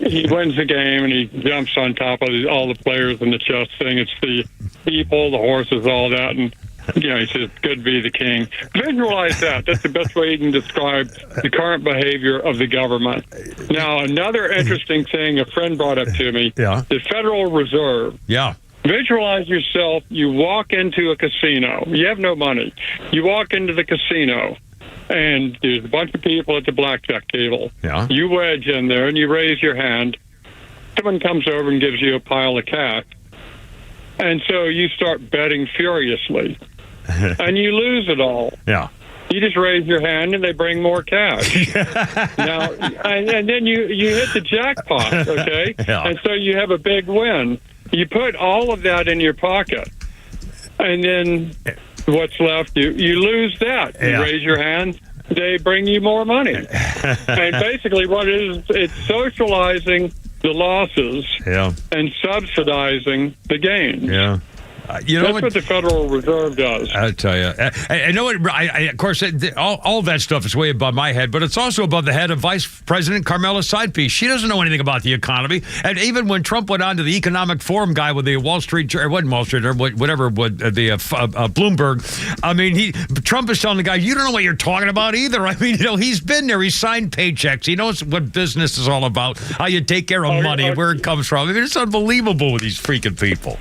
he wins the game and he jumps on top of all the players in the chess thing. It's the people, the horses, all that, and he says, "Good to be the king." Visualize that. That's the best way you can describe the current behavior of the government. Now, another interesting thing a friend brought up to me, the Federal Reserve. Yeah. Visualize yourself, you walk into a casino. You have no money. You walk into the casino, and there's a bunch of people at the blackjack table. Yeah. You wedge in there, and you raise your hand. Someone comes over and gives you a pile of cash. And so you start betting furiously. And you lose it all. Yeah. You just raise your hand and they bring more cash. Now, and then you hit the jackpot, okay? Yeah. And so you have a big win. You put all of that in your pocket. And then what's left, you lose that. You raise your hand, they bring you more money. And basically what it is, it's socializing the losses and subsidizing the gains. Yeah. That's what the Federal Reserve does. I tell you. I know it. Of course, all that stuff is way above my head, but it's also above the head of Vice President Carmela Sidepiece. She doesn't know anything about the economy. And even when Trump went on to the Economic Forum guy with the Wall Street, or wasn't Wall Street, or whatever, Bloomberg, I mean, Trump is telling the guy, you don't know what you're talking about either. I mean, he's been there. He's signed paychecks. He knows what business is all about, how you take care of money, where it comes from. I mean, it's unbelievable with these freaking people.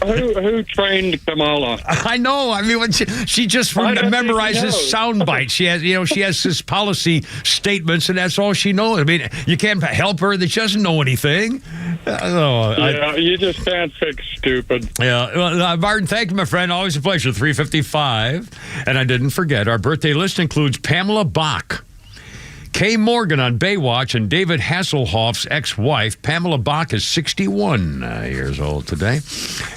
Who trained Kamala? I know. I mean, she just memorizes sound bites. She has, she has his policy statements, and that's all she knows. I mean, you can't help her that she doesn't know anything. You just can't fix stupid. Yeah. Well, Martin, thank you, my friend. Always a pleasure. 3:55. And I didn't forget, our birthday list includes Pamela Bach, Kay Morgan on Baywatch, and David Hasselhoff's ex-wife. Pamela Bach is 61 years old today.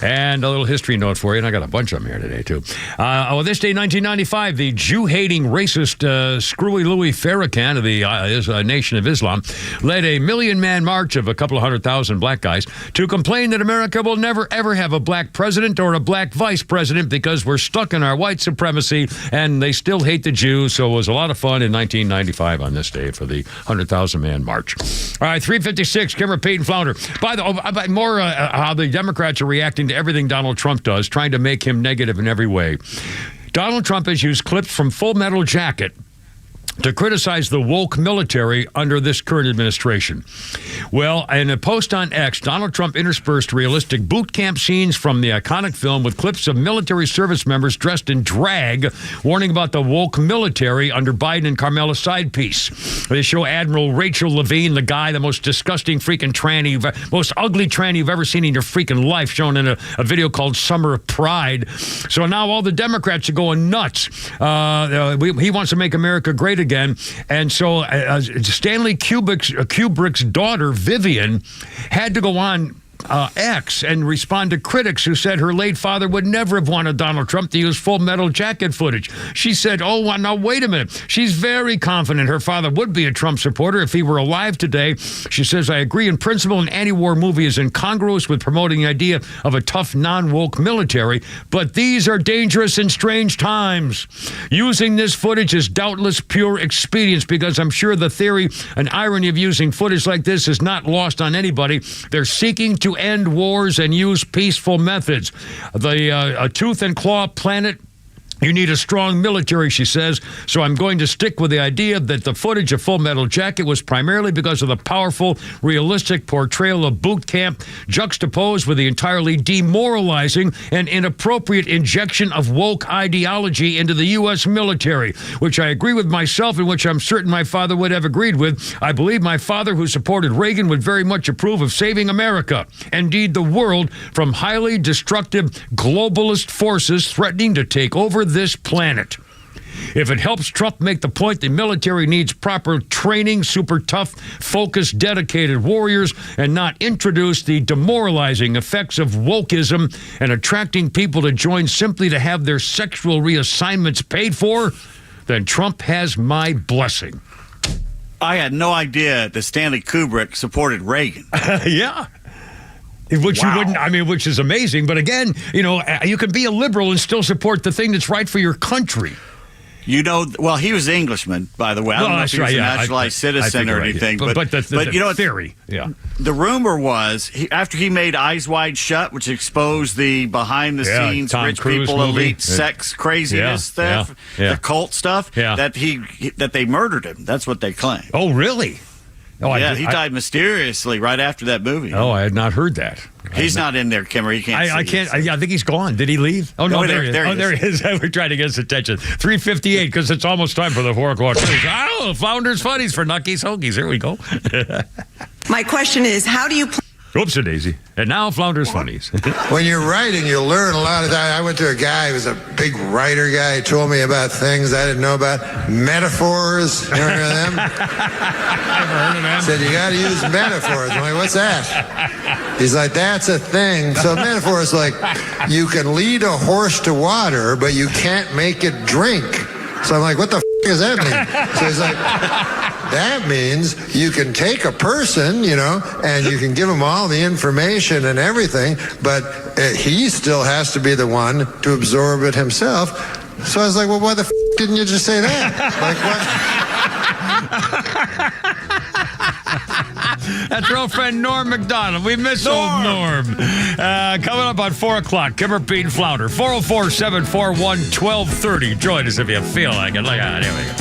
And a little history note for you, and I got a bunch of them here today, too. This day, 1995, the Jew-hating racist Screwy Louis Farrakhan of the Nation of Islam led a million-man march of a couple of 100,000 black guys to complain that America will never, ever have a black president or a black vice president because we're stuck in our white supremacy, and they still hate the Jews. So it was a lot of fun in 1995 on this day for the 100,000-man march. All right, 3:56, Kimmer, Peyton, Flounder. By the more how the Democrats are reacting to everything Donald Trump does, trying to make him negative in every way. Donald Trump has used clips from Full Metal Jacket to criticize the woke military under this current administration. Well, in a post on X, Donald Trump interspersed realistic boot camp scenes from the iconic film with clips of military service members dressed in drag, warning about the woke military under Biden and Carmela Sidepiece. They show Admiral Rachel Levine, the guy, the most disgusting freaking tranny, most ugly tranny you've ever seen in your freaking life, shown in a video called Summer of Pride. So now all the Democrats are going nuts. He wants to make America great again. And so Stanley Kubrick's daughter, Vivian, had to go on X and respond to critics who said her late father would never have wanted Donald Trump to use Full Metal Jacket footage. She said, oh, now wait a minute. She's very confident her father would be a Trump supporter if he were alive today. She says, I agree in principle an anti-war movie is incongruous with promoting the idea of a tough, non-woke military, but these are dangerous and strange times. Using this footage is doubtless pure expedience because I'm sure the theory and irony of using footage like this is not lost on anybody. They're seeking to end wars and use peaceful methods. A tooth and claw planet, you need a strong military, she says, so I'm going to stick with the idea that the footage of Full Metal Jacket was primarily because of the powerful, realistic portrayal of boot camp juxtaposed with the entirely demoralizing and inappropriate injection of woke ideology into the U.S. military, which I agree with myself and which I'm certain my father would have agreed with. I believe my father, who supported Reagan, would very much approve of saving America, indeed the world, from highly destructive globalist forces threatening to take over this planet. If it helps Trump make the point the military needs proper training, super tough, focused, dedicated warriors, and not introduce the demoralizing effects of wokeism and attracting people to join simply to have their sexual reassignments paid for, then Trump has my blessing. I had no idea that Stanley Kubrick supported Reagan. Yeah. Which you wouldn't, which is amazing. But again, you can be a liberal and still support the thing that's right for your country. He was an Englishman, by the way. I don't know if he was a naturalized citizen or anything. But the theory, The rumor was, after he made Eyes Wide Shut, which exposed the behind-the-scenes rich people, elite sex craziness stuff, the cult stuff, that they murdered him. That's what they claim. Oh, really? He died mysteriously right after that movie. Oh, I had not heard that. He's not in there, Kimmer. He can't see. I can't. I think he's gone. Did he leave? Oh, no, there he is. There he is. We're trying to get his attention. 3:58, because it's almost time for the 4 o'clock news. Flounders Funnies for Nuckies Hokies. Here we go. My question is, how do you... Oopsie daisy. And now Flounders Funnies. When you're writing, you learn a lot of that. I went to a guy who was a big writer guy. He told me about things I didn't know about. Metaphors. You ever heard of them? Never heard of them. Said, you got to use metaphors. I'm like, what's that? He's like, that's a thing. So metaphor is like, you can lead a horse to water, but you can't make it drink. So I'm like, what the does that mean? So he's like, that means you can take a person, and you can give him all the information and everything, but he still has to be the one to absorb it himself. So I was like, well, why the didn't you just say that? Like, what? That's our old friend Norm McDonald. We miss old Norm. Coming up on 4 o'clock, Kimmer, Pete, and Flounder. 404-741-1230. Join us if you feel like it. Look at it. Here we go.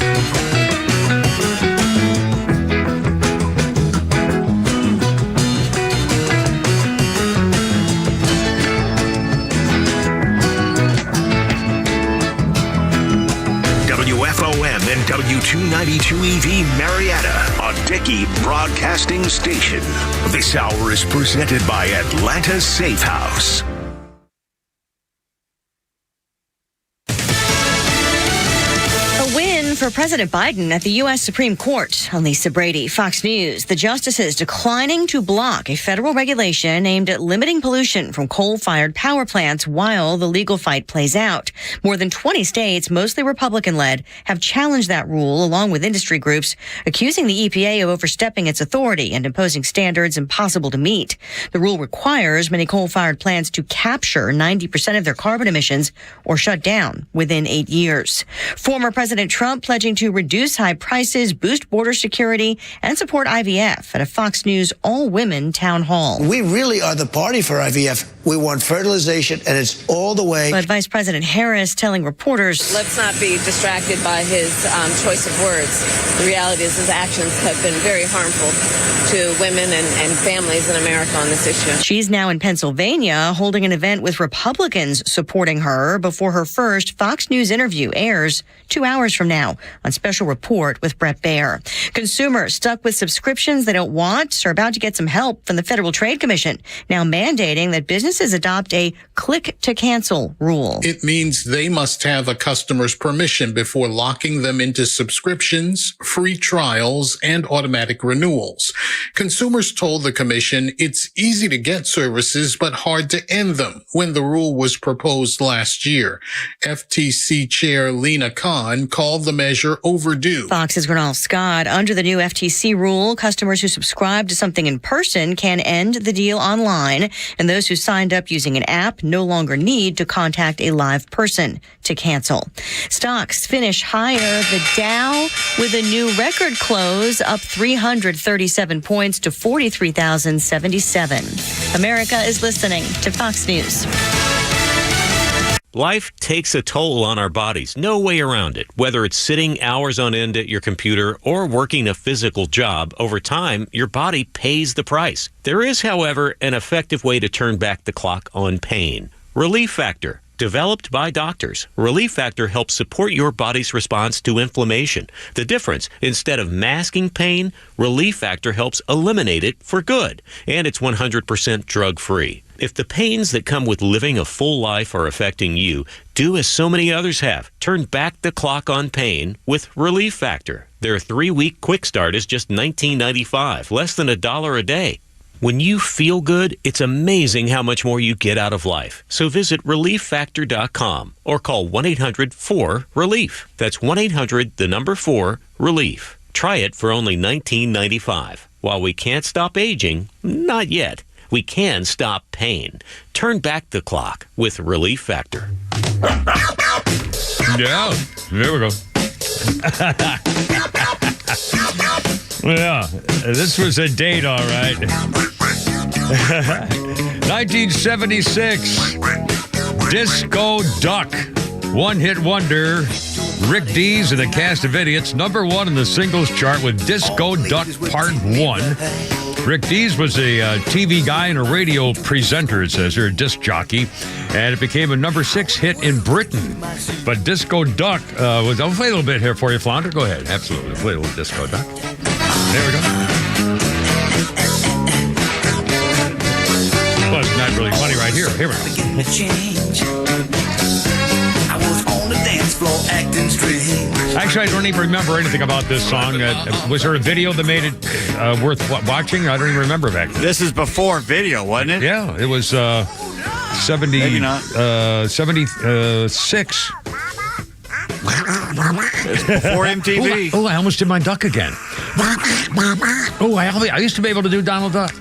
WFOM and W292EV Marietta, a Dickey Broadcasting Station. This hour is presented by Atlanta Safe House. A win for President Biden at the U.S. Supreme Court. On Lisa Brady, Fox News. The justices declining to block a federal regulation aimed at limiting pollution from coal-fired power plants while the legal fight plays out. More than 20 states, mostly Republican-led, have challenged that rule along with industry groups, accusing the EPA of overstepping its authority and imposing standards impossible to meet. The rule requires many coal-fired plants to capture 90% of their carbon emissions or shut down within 8 years. Former President Trump pledging to reduce high prices, boost border security, and support IVF at a Fox News all-women town hall. We really are the party for IVF. We want fertilization, and it's all the way. But Vice President Harris telling reporters, let's not be distracted by his choice of words. The reality is his actions have been very harmful to women and families in America on this issue. She's now in Pennsylvania holding an event with Republicans supporting her before her first Fox News interview airs 2 hours from now on Special Report with Brett Baer. Consumers stuck with subscriptions they don't want are about to get some help from the Federal Trade Commission, now mandating that businesses adopt a click-to-cancel rule. It means they must have a customer's permission before locking them into subscriptions, free trials, and automatic renewals. Consumers told the commission it's easy to get services but hard to end them when the rule was proposed last year. FTC Chair Lena Khan called the measure overdue. Fox's Gernal Scott. Under the new FTC rule, customers who subscribe to something in person can end the deal online, and those who signed up using an app no longer need to contact a live person to cancel. Stocks finish higher. The Dow with a new record close, up 337 points to 43,077. America is listening to Fox News. Life takes a toll on our bodies. No way around it. Whether it's sitting hours on end at your computer or working a physical job, over time, your body pays the price. There is, however, an effective way to turn back the clock on pain. Relief Factor. Developed by doctors, Relief Factor helps support your body's response to inflammation. The difference, instead of masking pain, Relief Factor helps eliminate it for good. And it's 100% drug-free. If the pains that come with living a full life are affecting you, do as so many others have. Turn back the clock on pain with Relief Factor. Their 3-week quick start is just $19.95, less than $1 a day. When you feel good, it's amazing how much more you get out of life. So visit ReliefFactor.com or call 1-800-4-RELIEF. That's 1-800-4-RELIEF. Try it for only $19.95. While we can't stop aging, not yet. we can stop pain. Turn back the clock with Relief Factor. Yeah, there we go. Yeah, this was a date, all right. 1976, Disco Duck, one-hit wonder. Rick Dees and the Cast of Idiots, number one in the singles chart with Disco Duck Part 1. Rick Dees was a TV guy and a radio presenter, it says here, a disc jockey, and it became a number 6 hit in Britain. But Disco Duck was... I'll play a little bit here for you, Flounder. Go ahead. Absolutely. Play a little Disco Duck. There we go. Well, it's not really funny right here. Here we go. I was on the dance floor acting strange. Actually, I don't even remember anything about this song. Was there a video that made it worth watching? I don't even remember back then. This is before video, wasn't it? Yeah, it was 70, Maybe not. 76. It's before MTV. Oh, I almost did my duck again. Oh, I used to be able to do Donald Duck.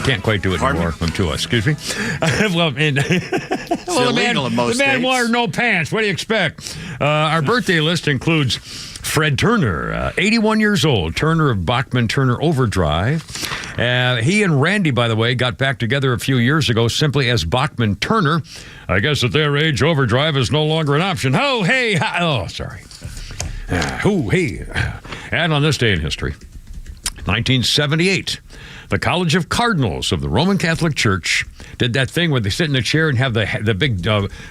Can't quite do it anymore. I'm too, excuse me. Well, the man wore no pants. What do you expect? Our birthday list includes Fred Turner, 81 years old, Turner of Bachman-Turner Overdrive. He and Randy, by the way, got back together a few years ago simply as Bachman-Turner. I guess at their age, Overdrive is no longer an option. Oh, hey, oh, sorry. Oh, hey. And on this day in history, 1978, the College of Cardinals of the Roman Catholic Church did that thing where they sit in the chair and have the big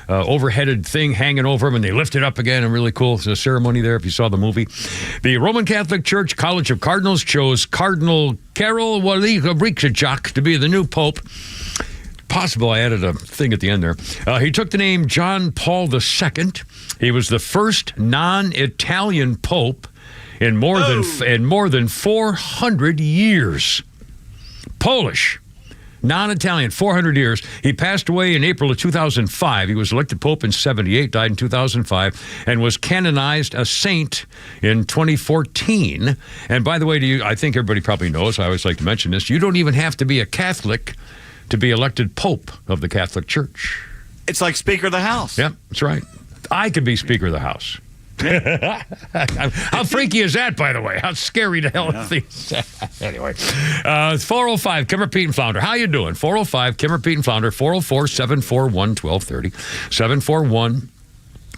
overheaded thing hanging over them, and they lift it up again, and really cool. It's a ceremony there if you saw the movie. The Roman Catholic Church College of Cardinals chose Cardinal Karol Wojtyła to be the new pope. Possible I added a thing at the end there. He took the name John Paul II. He was the first non-Italian pope in more than 400 years. Polish, non-Italian, 400 years. He passed away in April of 2005. He was elected pope in 78, died in 2005, and was canonized a saint in 2014. And by the way, I think everybody probably knows, I always like to mention this, you don't even have to be a Catholic to be elected pope of the Catholic Church. It's like Speaker of the House. Yep, that's right. I could be Speaker of the House. How freaky is that, by the way? How scary the hell is these? Anyway, 405, Kimmer, Pete, and Flounder. How you doing? 405, Kimmer, Pete, and Flounder, 404-741-1230,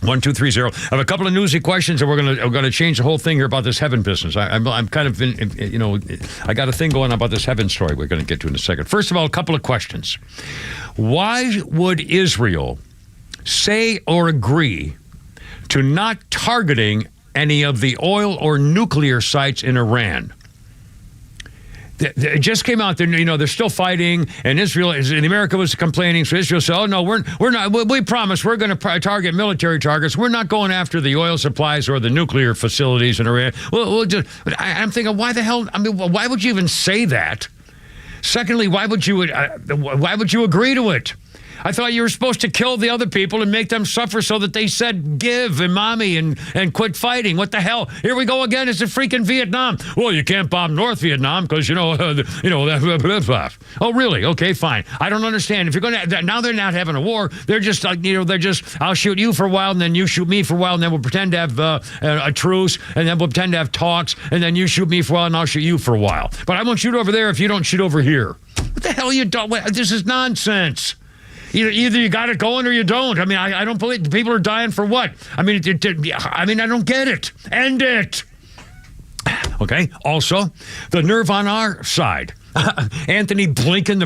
741-1230. I have a couple of newsy questions, and we're going to change the whole thing here about this heaven business. I'm kind of, I got a thing going on about this heaven story we're going to get to in a second. First of all, a couple of questions. Why would Israel say or agree to not targeting any of the oil or nuclear sites in Iran? It just came out there, they're still fighting, and America was complaining, so Israel said, oh, no, we're not, we promise we're going to target military targets. We're not going after the oil supplies or the nuclear facilities in Iran. I'm thinking, why the hell, why would you even say that? Secondly, why would you agree to it? I thought you were supposed to kill the other people and make them suffer so that they said give and mommy and quit fighting. What the hell? Here we go again. It's a freaking Vietnam. Well, you can't bomb North Vietnam because, Oh, really? Okay, fine. I don't understand. If you're going to, now they're not having a war. They're just, I'll shoot you for a while and then you shoot me for a while and then we'll pretend to have a truce and then we'll pretend to have talks and then you shoot me for a while and I'll shoot you for a while. But I won't shoot over there if you don't shoot over here. What the hell you don't? This is nonsense. Either you got it going or you don't. I don't believe people are dying for what? I don't get it. End it. Okay. Also, the nerve on our side. Anthony Blinken,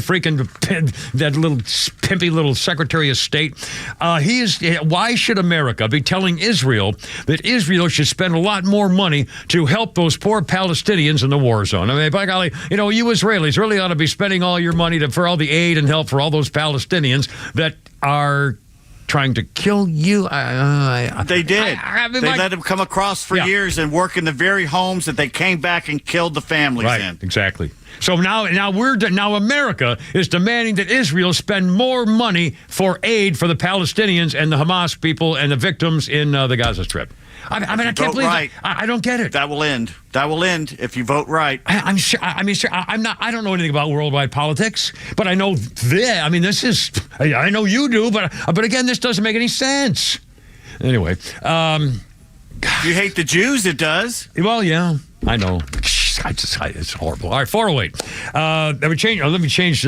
that little pimpy little Secretary of State. Why should America be telling Israel that Israel should spend a lot more money to help those poor Palestinians in the war zone? By golly, you Israelis really ought to be spending all your money for all the aid and help for all those Palestinians that are trying to kill you. They did. They let them come across for years and work in the very homes that they came back and killed the families in. Exactly. So now America is demanding that Israel spend more money for aid for the Palestinians and the Hamas people and the victims in the Gaza Strip. I mean, I can't believe it. I don't get it. That will end. That will end if you vote right. I'm sure. I mean, sure. I don't know anything about worldwide politics, but I know this. I mean, this is. I know you do, but again, this doesn't make any sense. Anyway, you hate the Jews. It does. Well, yeah, I know. It's horrible. All right, 408. Let me change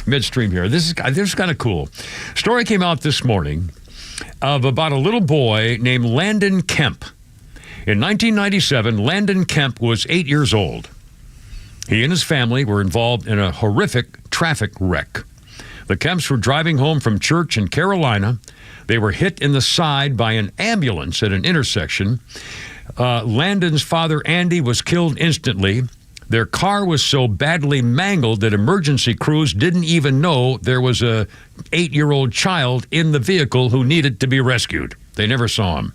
midstream here. This is kind of cool. Story came out this morning of about a little boy named Landon Kemp. In 1997, Landon Kemp was 8 years old. He and his family were involved in a horrific traffic wreck. The Kemps were driving home from church in Carolina. They were hit in the side by an ambulance at an intersection. Landon's father, Andy, was killed instantly. Their car was so badly mangled that emergency crews didn't even know there was a 8-year-old child in the vehicle who needed to be rescued. They never saw him.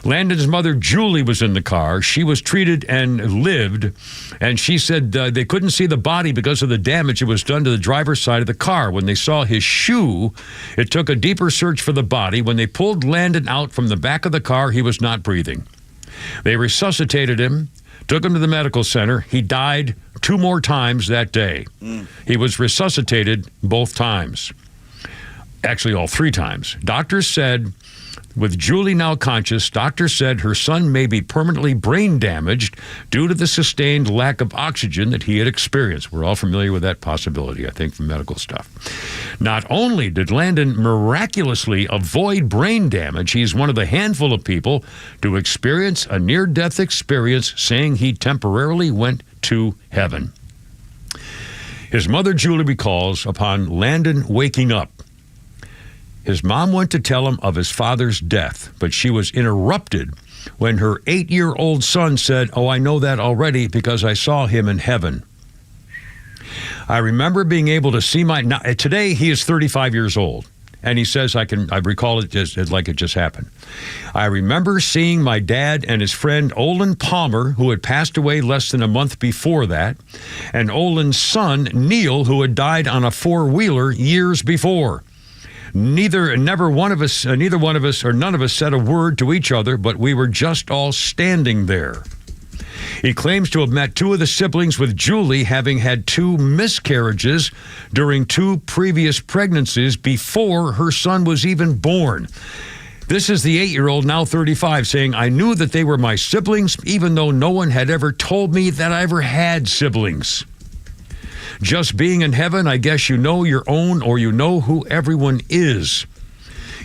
Landon's mother, Julie, was in the car. She was treated and lived, and she said they couldn't see the body because of the damage that was done to the driver's side of the car. When they saw his shoe, it took a deeper search for the body. When they pulled Landon out from the back of the car, he was not breathing. They resuscitated him, took him to the medical center. He died 2 more times that day. He was resuscitated both times. Actually, all 3 times. Doctors said, with Julie now conscious, doctors said her son may be permanently brain damaged due to the sustained lack of oxygen that he had experienced. We're all familiar with that possibility, I think, from medical stuff. Not only did Landon miraculously avoid brain damage, he's one of the handful of people to experience a near-death experience, saying he temporarily went to heaven. His mother, Julie, recalls upon Landon waking up, his mom went to tell him of his father's death, but she was interrupted when her 8-year-old son said, "Oh, I know that already because I saw him in heaven." I remember being able to see today he is 35 years old, and he says, I recall it just like it just happened. I remember seeing my dad and his friend Olin Palmer, who had passed away less than a month before that, and Olin's son, Neil, who had died on a 4-wheeler years before. Neither one of us or none of us said a word to each other, but we were just all standing there. He claims to have met 2 of the siblings, with Julie having had 2 miscarriages during 2 previous pregnancies before her son was even born. This is the 8-year-old, now 35, saying, "I knew that they were my siblings, even though no one had ever told me that I ever had siblings. Just being in heaven, I guess you know your own, or you know who everyone is."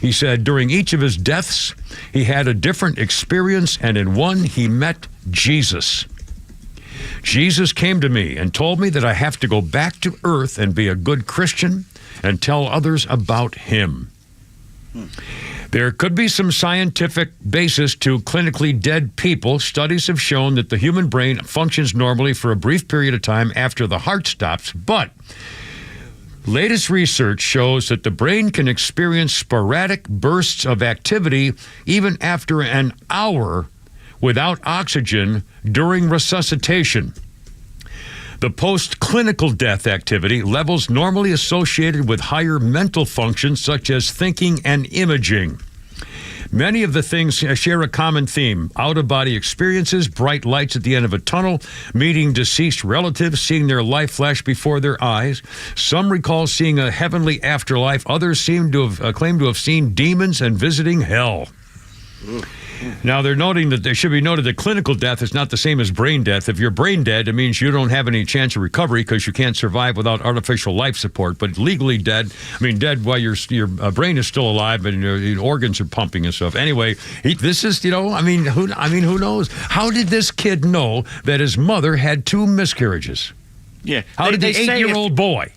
He said during each of his deaths, he had a different experience, and in one, he met Jesus. Jesus came to me and told me that I have to go back to earth and be a good Christian and tell others about him. There could be some scientific basis to clinically dead people. Studies have shown that the human brain functions normally for a brief period of time after the heart stops, but latest research shows that the brain can experience sporadic bursts of activity even after an hour without oxygen during resuscitation. The post-clinical death activity levels normally associated with higher mental functions such as thinking and imaging. Many of the things share a common theme: out-of-body experiences, bright lights at the end of a tunnel, meeting deceased relatives, seeing their life flash before their eyes. Some recall seeing a heavenly afterlife. Others seem to have claimed to have seen demons and visiting hell. Now, they're noting that there should be noted that clinical death is not the same as brain death. If you're brain dead, it means you don't have any chance of recovery because you can't survive without artificial life support. But legally dead, dead while your brain is still alive and your organs are pumping and stuff. Anyway, this is, who knows? How did this kid know that his mother had 2 miscarriages? Yeah. How did the 8-year-old boy?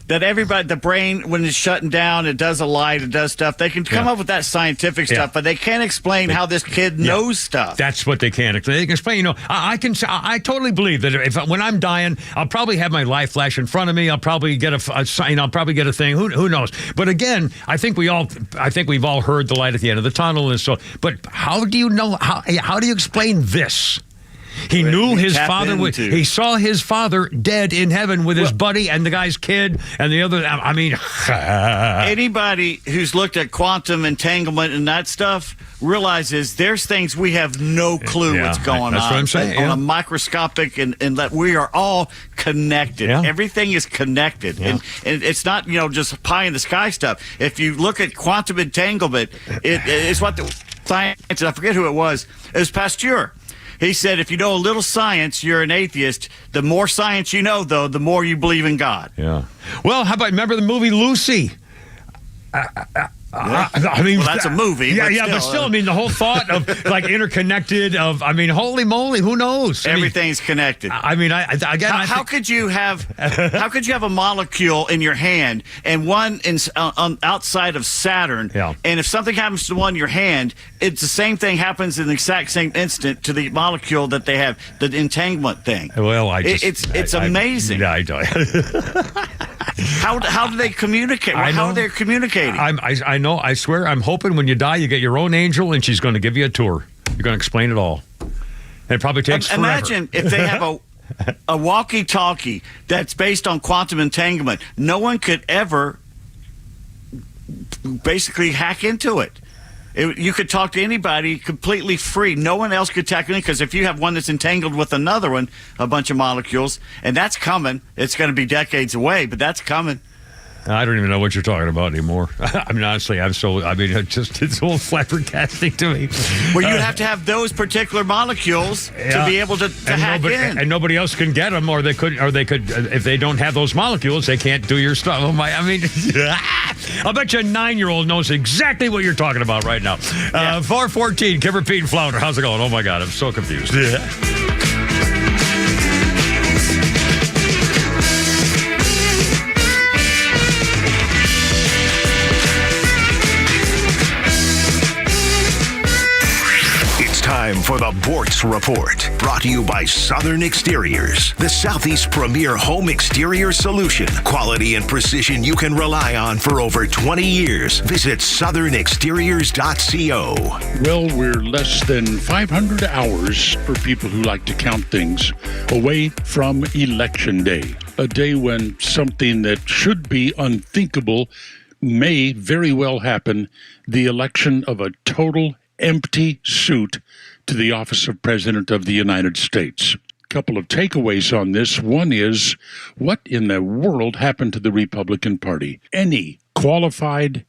That everybody, the brain, when it's shutting down, it does a light, it does stuff. They can come up with that scientific stuff, but they can't explain how this kid knows stuff. That's what they can't explain. They can explain, I totally believe that when I'm dying, I'll probably have my life flash in front of me. I'll probably get a sign. I'll probably get a thing. Who knows? But again, I think we've all heard the light at the end of the tunnel and so. But how do you know? How do you explain this? He knew his father. He saw his father dead in heaven with his buddy and the guy's kid and the other. I mean, anybody who's looked at quantum entanglement and that stuff realizes there's things we have no clue what's going on. That's what I'm saying. On a microscopic, and that we are all connected. Yeah. Everything is connected, and it's not just pie in the sky stuff. If you look at quantum entanglement, it's what the science. I forget who it was. It was Pasteur. He said, if you know a little science, you're an atheist. The more science you know, though, the more you believe in God. Yeah. Well, how about, remember the movie Lucy? I mean, well, that's a movie. But still, I mean, the whole thought of like interconnected. Holy moly, who knows? Everything's connected. I mean, how could you have a molecule in your hand and one outside of Saturn? Yeah. And if something happens to one in your hand, it's the same thing happens in the exact same instant to the molecule that they have, the entanglement thing. Well, it's amazing. I don't. How do they communicate? How are they communicating? I know. I swear. I'm hoping when you die, you get your own angel, and she's going to give you a tour. You're going to explain it all. And it probably takes forever. Imagine if they have a walkie-talkie that's based on quantum entanglement. No one could ever basically hack into it. You could talk to anybody completely free. No one else could tackle it, because if you have one that's entangled with another one, a bunch of molecules, and that's coming. It's going to be decades away, but that's coming. I don't even know what you're talking about anymore. I mean, honestly, it's all flabbergasting to me. Well, you have to have those particular molecules to be able to hack in. And nobody else can get them, or they could, if they don't have those molecules, they can't do your stuff. I'll bet you a 9-year-old knows exactly what you're talking about right now. 414, Kimber, Pete, and Flounder. How's it going? Oh, my God, I'm so confused. Time for the Bortz Report, brought to you by Southern Exteriors, the Southeast premier home exterior solution. Quality and precision you can rely on for over 20 years. Visit southernexteriors.co. Well, we're less than 500 hours for people who like to count things away from Election Day, a day when something that should be unthinkable may very well happen, the election of a total empty suit to the office of President of the United States. A couple of takeaways on this. One is, what in the world happened to the Republican Party? Any qualified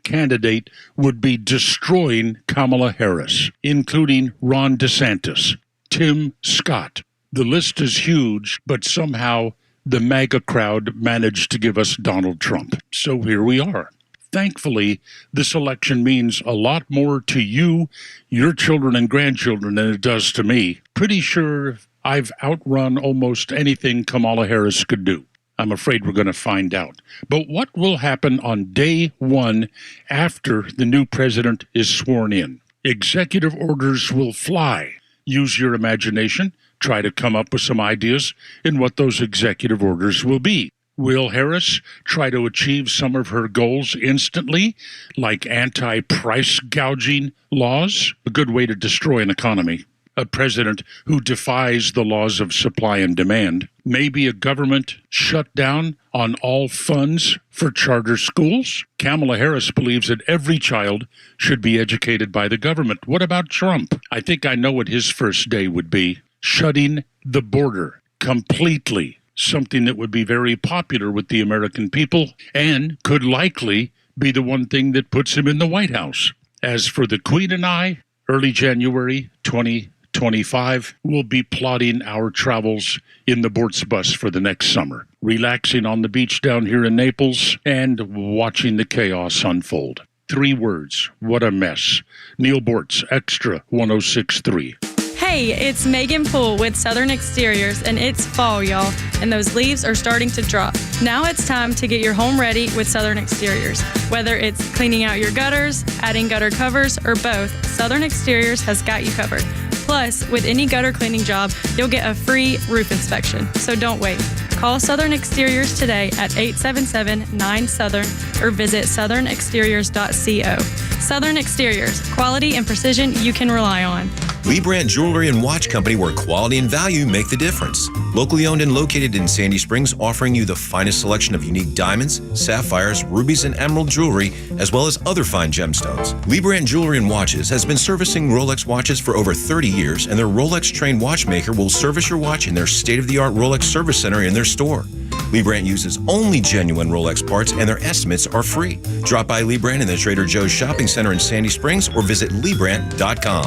candidate would be destroying Kamala Harris, including Ron DeSantis, Tim Scott. The list is huge, but somehow the MAGA crowd managed to give us Donald Trump. So here we are. Thankfully, this election means a lot more to you, your children and grandchildren than it does to me. Pretty sure I've outrun almost anything Kamala Harris could do. I'm afraid we're going to find out. But what will happen on day one after the new president is sworn in? Executive orders will fly. Use your imagination. Try to come up with some ideas in what those executive orders will be. Will Harris try to achieve some of her goals instantly, like anti-price gouging laws? A good way to destroy an economy. A president who defies the laws of supply and demand. Maybe a government shutdown on all funds for charter schools. Kamala Harris believes that every child should be educated by the government. What about Trump? I think I know what his first day would be. Shutting the border completely. Something that would be very popular with the American people and could likely be the one thing that puts him in the White House. As for the Queen and I, early January 2025, we'll be plotting our travels in the Bortz bus for the next summer, relaxing on the beach down here in Naples and watching the chaos unfold. 3 words, what a mess. Neil Bortz, XTRA 106.3. Hey, it's Megan Poole with Southern Exteriors, and it's fall, y'all, and those leaves are starting to drop. Now it's time to get your home ready with Southern Exteriors. Whether it's cleaning out your gutters, adding gutter covers, or both, Southern Exteriors has got you covered. Plus, with any gutter cleaning job, you'll get a free roof inspection, so don't wait. Call Southern Exteriors today at 877-9-SOUTHERN or visit southernexteriors.co. Southern Exteriors, quality and precision you can rely on. Lee Brandt Jewelry and Watch Company, where quality and value make the difference. Locally owned and located in Sandy Springs, offering you the finest selection of unique diamonds, sapphires, rubies, and emerald jewelry, as well as other fine gemstones. Lee Brandt Jewelry and Watches has been servicing Rolex watches for over 30 years, and their Rolex-trained watchmaker will service your watch in their state-of-the-art Rolex service center in their store. Lee Brandt uses only genuine Rolex parts, and their estimates are free. Drop by Lee Brandt in the Trader Joe's Shopping Center in Sandy Springs or visit LeeBrandt.com.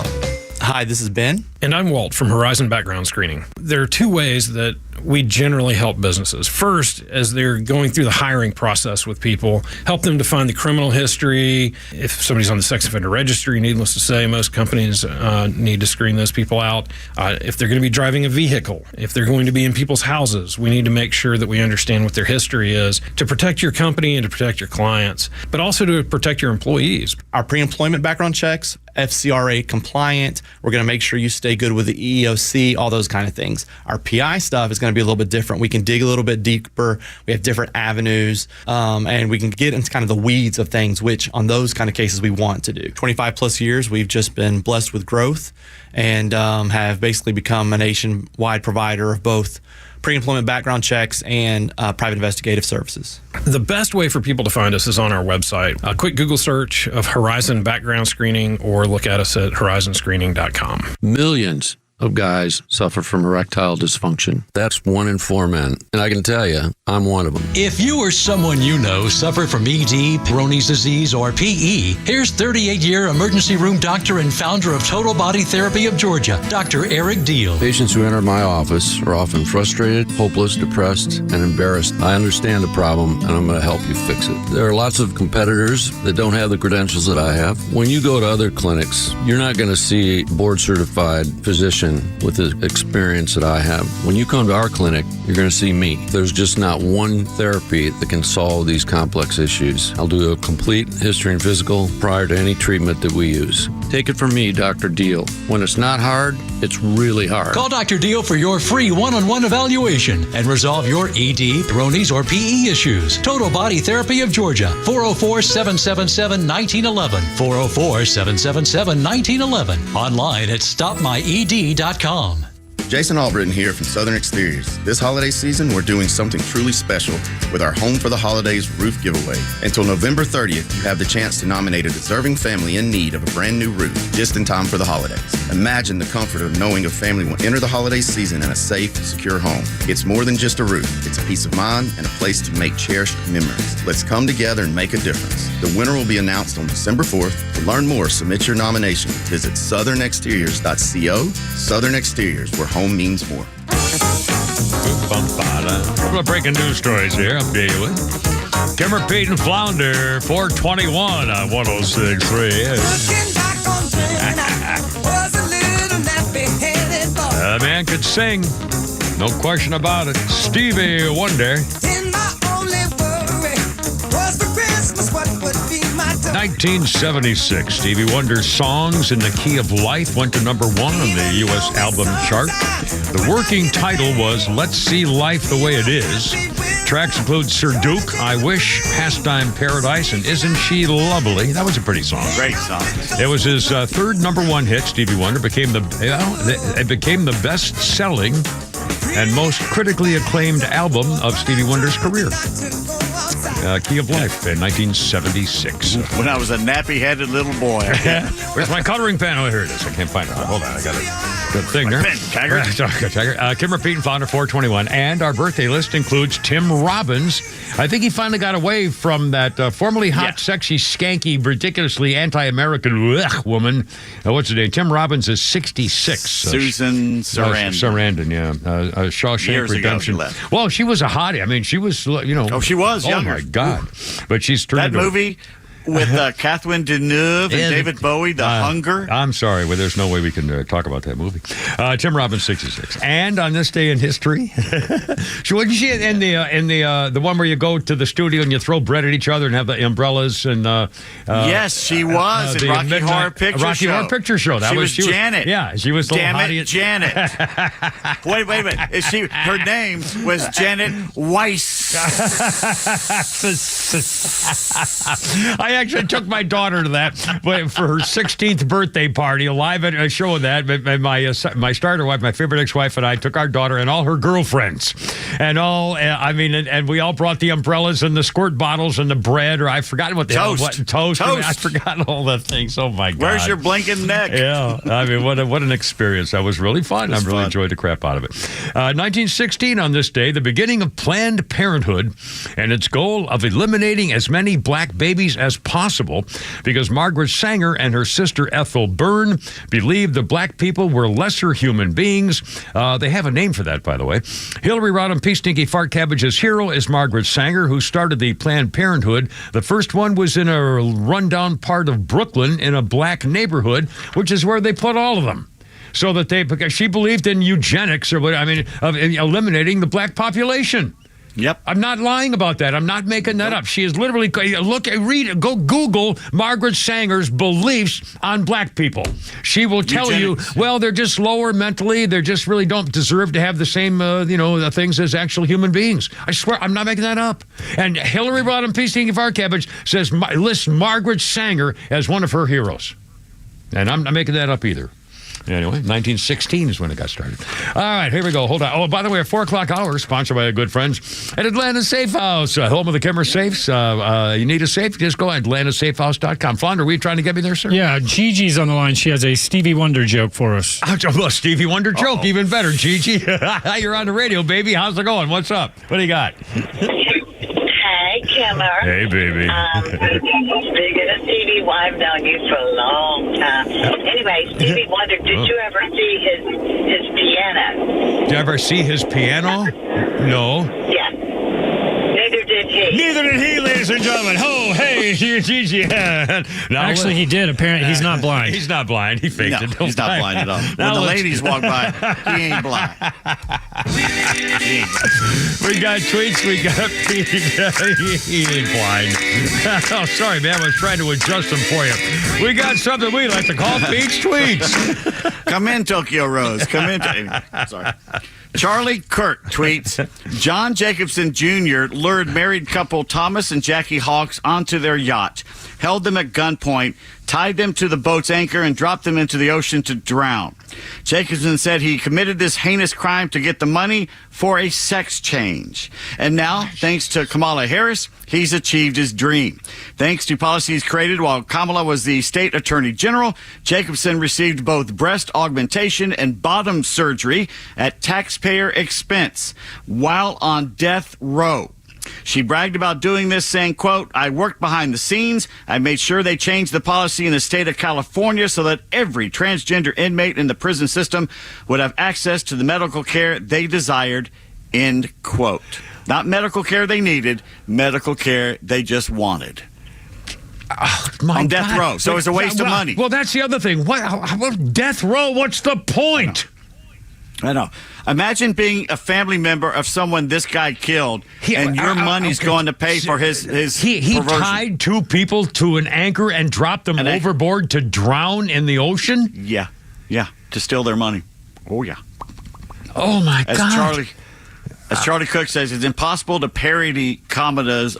Hi, this is Ben. And I'm Walt from Horizon Background Screening. There are two ways that we generally help businesses. First, as they're going through the hiring process with people, help them to find the criminal history. If somebody's on the sex offender registry, needless to say, most companies need to screen those people out. If they're going to be driving a vehicle, if they're going to be in people's houses, we need to make sure that we understand what their history is to protect your company and to protect your clients, but also to protect your employees. Our pre-employment background checks, FCRA compliant. We're going to make sure you stay good with the EEOC, all those kind of things. Our PI stuff is going to be a little bit different. We can dig a little bit deeper. We have different avenues, and we can get into kind of the weeds of things, which on those kind of cases we want to do. 25 plus years, we've just been blessed with growth and have basically become a nationwide provider of both pre-employment background checks and private investigative services. The best way for people to find us is on our website. A quick Google search of Horizon Background Screening or look at us at horizonscreening.com. Millions of guys suffer from erectile dysfunction. That's 1 in 4 men. And I can tell you, I'm one of them. If you or someone you know suffer from ED, Peyronie's disease, or PE, here's 38-year emergency room doctor and founder of Total Body Therapy of Georgia, Dr. Eric Deal. Patients who enter my office are often frustrated, hopeless, depressed, and embarrassed. I understand the problem, and I'm going to help you fix it. There are lots of competitors that don't have the credentials that I have. When you go to other clinics, you're not going to see a board-certified physician with the experience that I have. When you come to our clinic, you're going to see me. There's just not one therapy that can solve these complex issues. I'll do a complete history and physical prior to any treatment that we use. Take it from me, Dr. Deal. When it's not hard, it's really hard. Call Dr. Deal for your free one-on-one evaluation and resolve your ED, Peyronie's, or PE issues. Total Body Therapy of Georgia, 404-777-1911, 404-777-1911, online at stopmyed.com. Jason Albritton here from Southern Exteriors. This holiday season, we're doing something truly special with our Home for the Holidays roof giveaway. Until November 30th, you have the chance to nominate a deserving family in need of a brand new roof just in time for the holidays. Imagine the comfort of knowing a family will enter the holiday season in a safe, secure home. It's more than just a roof. It's a peace of mind and a place to make cherished memories. Let's come together and make a difference. The winner will be announced on December 4th. To learn more, submit your nomination. Visit southernexteriors.co. Southern Exteriors, where home means more. A couple of breaking news stories here. I'm dealing with Kimmer, Pete, and Flounder, 421 on 106.3. The man could sing, no question about it. Stevie Wonder. 1976, Stevie Wonder's Songs in the Key of Life went to number 1 on the U.S. album chart. The working title was Let's See Life the Way It Is. Tracks include Sir Duke, I Wish, Pastime Paradise, and Isn't She Lovely? That was a pretty song. Great song. It was his third number 1 hit. Stevie Wonder became the best-selling and most critically acclaimed album of Stevie Wonder's career. Key of Life in 1976. When I was a nappy-headed little boy. Where's my coloring pen? Oh, here it is. I can't find it. Hold on. I got it. Good thing there. Kimmer, Pete, and Flounder, 421. And our birthday list includes Tim Robbins. I think he finally got away from that formerly hot, sexy, skanky, ridiculously anti-American woman. What's her name? Tim Robbins is 66. Susan Sarandon. Sarandon, yeah. Shawshank Years Redemption. ago she left. Well, she was a hottie. I mean, she was, Oh, she was younger. Oh, my God. But she's turned that into movie with Catherine Deneuve and David Bowie, The Hunger. I'm sorry. Well, there's no way we can talk about that movie. Tim Robbins, 66. And on this day in history, wasn't she in the one where you go to the studio and you throw bread at each other and have the umbrellas and yes, she was in Rocky Horror Picture Show. Horror Picture Show. She was Janet. Yeah, she was the Damn little it, Janet. wait a minute. Her name was Janet Weiss. I actually took my daughter to that for her 16th birthday party, live at a show of that. My starter wife, my favorite ex-wife, and I took our daughter and all her girlfriends. And and we all brought the umbrellas and the squirt bottles and the bread, or I've forgotten what the hell. Toast. I've forgotten all the things. Oh, my God. Where's your blinking neck? Yeah. I mean, what an experience. That was really fun. I really enjoyed the crap out of it. 1916, on this day, the beginning of Planned Parenthood and its goal of eliminating as many black babies as possible because Margaret Sanger and her sister Ethel Byrne believed the black people were lesser human beings. They have a name for that, by the way. Hillary Rodham P. Stinky Fart Cabbage's hero is Margaret Sanger, who started the Planned Parenthood. The first one was in a rundown part of Brooklyn in a black neighborhood, which is where they put all of them. So that because she believed in eugenics of eliminating the black population. Yep. I'm not lying about that. I'm not making that up. She is literally, go Google Margaret Sanger's beliefs on black people. She will tell you, well, they're just lower mentally. They just really don't deserve to have the same, things as actual human beings. I swear, I'm not making that up. And Hillary Rodham P. Stinky Fart Cabbage lists Margaret Sanger as one of her heroes. And I'm not making that up either. Anyway, 1916 is when it got started. All right, here we go. Hold on. Oh, by the way, a 4 o'clock hour sponsored by our good friends at Atlanta Safe House, home of the Kimmer Safes. You need a safe? Just go at AtlantaSafeHouse.com. Flounder, are you trying to get me there, sir? Yeah, Gigi's on the line. She has a Stevie Wonder joke for us. A Stevie Wonder joke, even better, Gigi. You're on the radio, baby. How's it going? What's up? What do you got? Hey, Kimmer. Hey, baby. Speaking of Stevie, I've known you for a long time. Anyway, Stevie Wonder, did you ever see his piano? Did you ever see his piano? No. Yeah. Neither did he. Neither did he, ladies and gentlemen. Oh, hey, Gigi. Actually, he did. Apparently, he's not blind. He's not blind. He faked it. He's not blind at all. When the ladies walk by, he ain't blind. We got tweets. We got Pete. He ain't blind. Oh, sorry, man. I was trying to adjust them for you. We got something we like to call Pete's tweets. Come in, Tokyo Rose. Come in. Sorry. Charlie Kirk tweets, John Jacobson Jr. lured married couple Thomas and Jackie Hawks onto their yacht, held them at gunpoint, tied them to the boat's anchor, and dropped them into the ocean to drown. Jacobson said he committed this heinous crime to get the money for a sex change. And now, thanks to Kamala Harris, he's achieved his dream. Thanks to policies created while Kamala was the state attorney general, Jacobson received both breast augmentation and bottom surgery at taxpayer expense while on death row. She bragged about doing this, saying, quote, I worked behind the scenes. I made sure they changed the policy in the state of California so that every transgender inmate in the prison system would have access to the medical care they desired, end quote. Not medical care they needed, medical care they just wanted. On death row. So it's a waste of money. Well, that's the other thing. What death row? What's the point? I know. Imagine being a family member of someone this guy killed, and your money's going to pay for his He perversion. tied two people to an anchor and dropped them overboard to drown in the ocean? Yeah. To steal their money. Oh, yeah. Oh, my God. As Charlie Cook says, it's impossible to parody Kamala's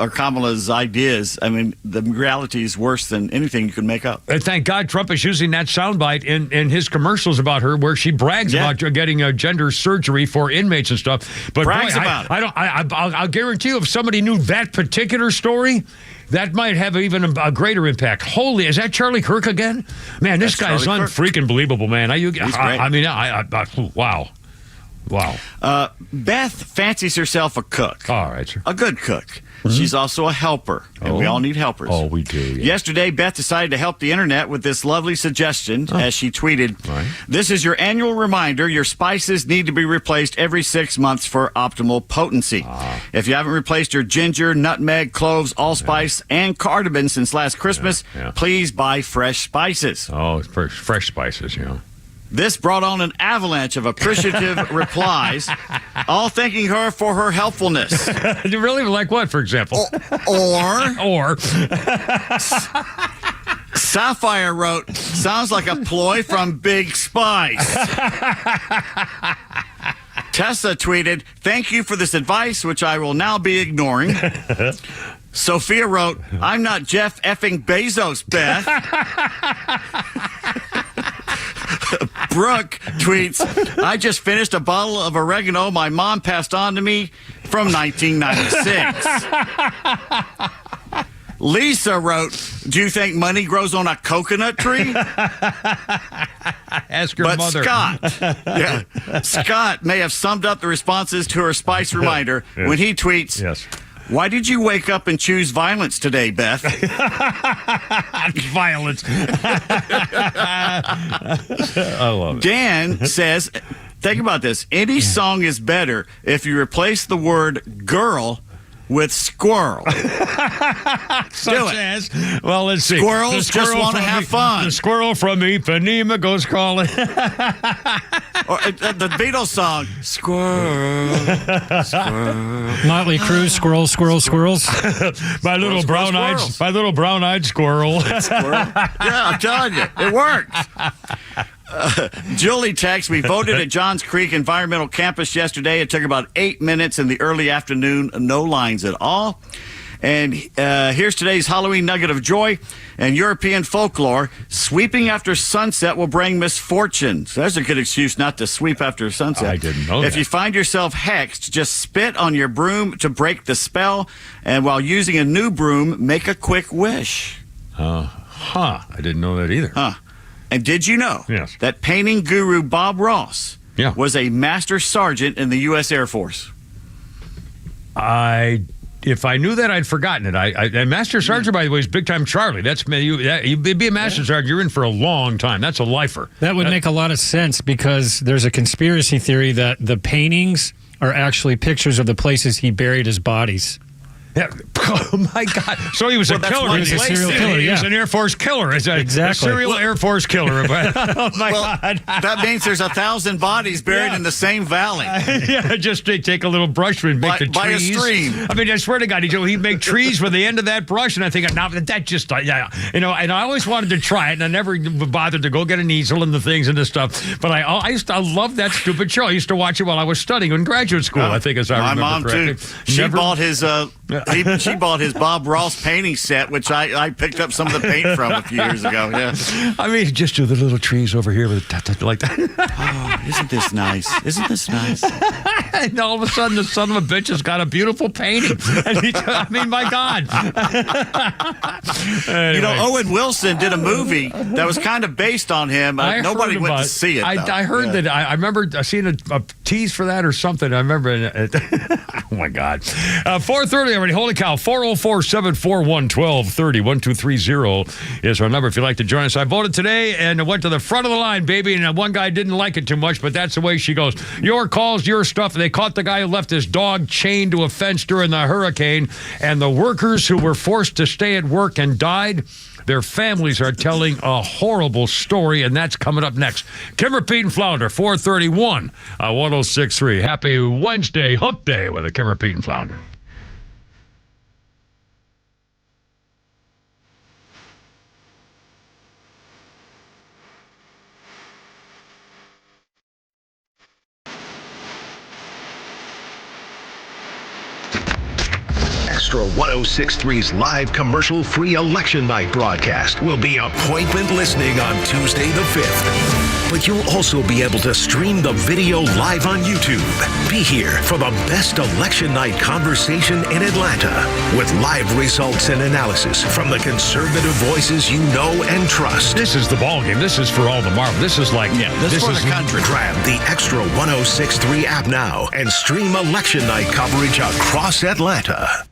ideas. I mean, the reality is worse than anything you can make up. And thank God Trump is using that soundbite in his commercials about her, where she brags about getting a gender surgery for inmates and stuff. But brags about it. I'll guarantee you, if somebody knew that particular story, that might have even a greater impact. Holy, is that Charlie Kirk again? Man, this guy is unfreaking believable, man. Wow. Wow. Beth fancies herself a cook. All right, sir. A good cook. Mm-hmm. She's also a helper, and we all need helpers. Oh, we do. Yeah. Yesterday, Beth decided to help the internet with this lovely suggestion as she tweeted, This is your annual reminder. Your spices need to be replaced every 6 months for optimal potency. If you haven't replaced your ginger, nutmeg, cloves, allspice, and cardamom since last Christmas, please buy fresh spices. Oh, fresh spices, This brought on an avalanche of appreciative replies, all thanking her for her helpfulness. Really? Like what, for example? Or Sapphire wrote, sounds like a ploy from Big Spice. Tessa tweeted, thank you for this advice, which I will now be ignoring. Sophia wrote, I'm not Jeff effing Bezos, Beth. Brooke tweets, I just finished a bottle of oregano my mom passed on to me from 1996. Lisa wrote, do you think money grows on a coconut tree? Ask your mother. Scott may have summed up the responses to her Spice reminder when he tweets, why did you wake up and choose violence today, Beth? Violence. I love it. Dan says, think about this. Any song is better if you replace the word girl with squirrel. Well, let's see. Squirrels just want to have fun. The squirrel from Ipanema goes crawling. Or the Beatles song, Squirrel, Squirrel. Motley Crue, Squirrel, Squirrel, Squirrels. My little brown-eyed squirrel. Squirrel. Yeah, I'm telling you, it works. Julie texts, we voted at Johns Creek Environmental Campus yesterday. It took about 8 minutes in the early afternoon, no lines at all. And here's today's Halloween nugget of joy. And European folklore, sweeping after sunset will bring misfortune. So there's a good excuse not to sweep after sunset. I didn't know that. If you find yourself hexed, just spit on your broom to break the spell. And while using a new broom, make a quick wish. I didn't know that either. And did you know that painting guru Bob Ross was a master sergeant in the U.S. Air Force? If I knew that, I'd forgotten it. And Master Sergeant, by the way, is Big Time Charlie. You'd be a Master Sergeant. You're in for a long time. That's a lifer. That would make a lot of sense because there's a conspiracy theory that the paintings are actually pictures of the places he buried his bodies. Yeah. Oh, my God. So he was a killer. He was a serial killer, He was an Air Force killer. A serial Air Force killer. Oh, my God. That means there's 1,000 bodies buried in the same valley. Just take a little brush and make the trees. By a stream. I mean, I swear to God, he'd make trees with the end of that brush, and I think, now that just, and I always wanted to try it, and I never bothered to go get an easel and the things and the stuff. But I used to love that stupid show. I used to watch it while I was studying in graduate school, I think, as I remember correctly. My mom, too. She bought his Bob Ross painting set, which I picked up some of the paint from a few years ago. Yeah, I mean, just do the little trees over here with like that. Oh, isn't this nice? Isn't this nice? And all of a sudden, the son of a bitch has got a beautiful painting. I mean, my God. Anyway. Owen Wilson did a movie that was kind of based on him. Nobody went to see it. I heard that. I remember seeing a tease for that or something. I remember it. Oh, my God. 4:30 already. Holy cow. 404-741-1230. 1230 is our number if you'd like to join us. I voted today and went to the front of the line, baby, and one guy didn't like it too much, but that's the way she goes. Your calls, your stuff. They caught the guy who left his dog chained to a fence during the hurricane, and the workers who were forced to stay at work and died, their families are telling a horrible story, and that's coming up next. Kimmer, Pete, and Flounder, 431 106.3. Happy Wednesday, Hump Day with a Kimmer, Pete, and Flounder. XTRA 106.3's live commercial-free election night broadcast will be appointment listening on Tuesday the 5th. But you'll also be able to stream the video live on YouTube. Be here for the best election night conversation in Atlanta with live results and analysis from the conservative voices you know and trust. This is the ballgame. This is for all the marble. This is like, this is for the country. Grab the XTRA 106.3 app now and stream election night coverage across Atlanta.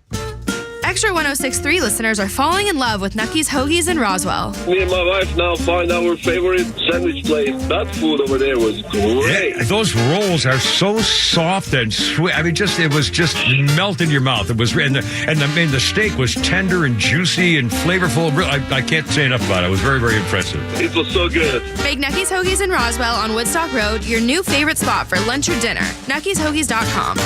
XTRA 106.3 listeners are falling in love with Nucky's Hoagies in Roswell. Me and my wife now find our favorite sandwich place. That food over there was great. Yeah, those rolls are so soft and sweet. I mean, it was just melt in your mouth. It was, and the steak was tender and juicy and flavorful. I can't say enough about it. It was very, very impressive. It was so good. Make Nucky's Hoagies in Roswell on Woodstock Road your new favorite spot for lunch or dinner. Nucky'sHoagies.com.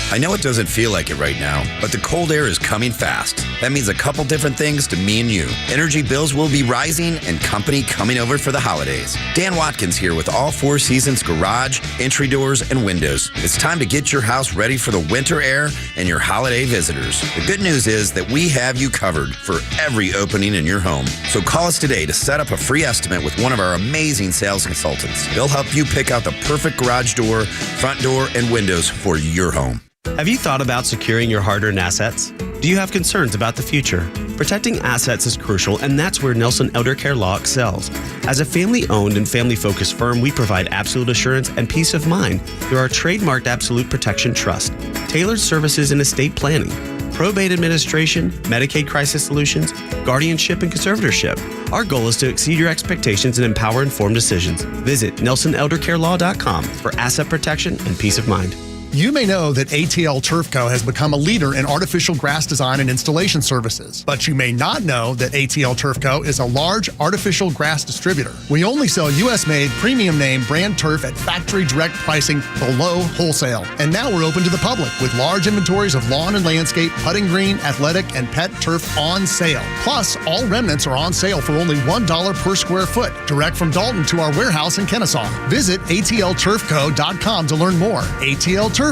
I know it doesn't feel like it right now, but the cold air is coming fast. That means a couple different things to me and you. Energy bills will be rising and company coming over for the holidays. Dan Watkins here with all Four Seasons garage, entry doors, and windows. It's time to get your house ready for the winter air and your holiday visitors. The good news is that we have you covered for every opening in your home. So call us today to set up a free estimate with one of our amazing sales consultants. They'll help you pick out the perfect garage door, front door, and windows for your home. Have you thought about securing your hard-earned assets? Do you have concerns about the future? Protecting assets is crucial, and that's where Nelson Elder Care Law excels. As a family-owned and family-focused firm, we provide absolute assurance and peace of mind through our trademarked Absolute Protection Trust, tailored services in estate planning, probate administration, Medicaid crisis solutions, guardianship, and conservatorship. Our goal is to exceed your expectations and empower informed decisions. Visit NelsonElderCareLaw.com for asset protection and peace of mind. You may know that ATL Turf Co. has become a leader in artificial grass design and installation services, but you may not know that ATL Turf Co. is a large artificial grass distributor. We only sell U.S.-made, premium name brand turf at factory direct pricing below wholesale. And now we're open to the public with large inventories of lawn and landscape, putting green, athletic, and pet turf on sale. Plus, all remnants are on sale for only $1 per square foot, direct from Dalton to our warehouse in Kennesaw. Visit atlturfco.com to learn more. atlturfco.com.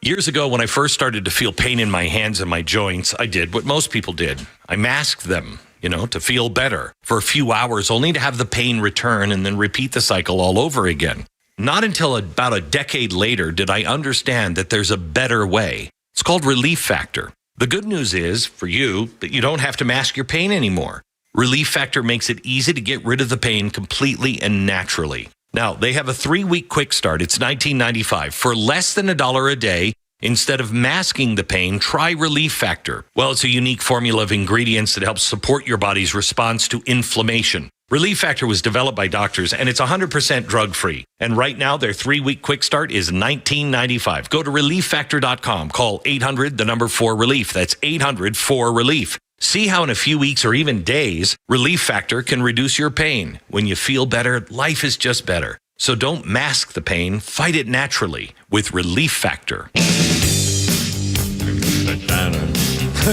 Years ago, when I first started to feel pain in my hands and my joints, I did what most people did. I masked them, to feel better for a few hours, only to have the pain return and then repeat the cycle all over again. Not until about a decade later did I understand that there's a better way. It's called Relief Factor. The good news is, for you, that you don't have to mask your pain anymore. Relief Factor makes it easy to get rid of the pain completely and naturally. Now, they have a 3-week quick start. It's $19.95 for less than $1 a day. Instead of masking the pain, try Relief Factor. Well, it's a unique formula of ingredients that helps support your body's response to inflammation. Relief Factor was developed by doctors, and it's 100% drug-free. And right now, their 3-week quick start is $19.95. Go to ReliefFactor.com. Call 800-4-RELIEF. That's 800-4-RELIEF. See how in a few weeks or even days, Relief Factor can reduce your pain. When you feel better, life is just better. So don't mask the pain. Fight it naturally with Relief Factor.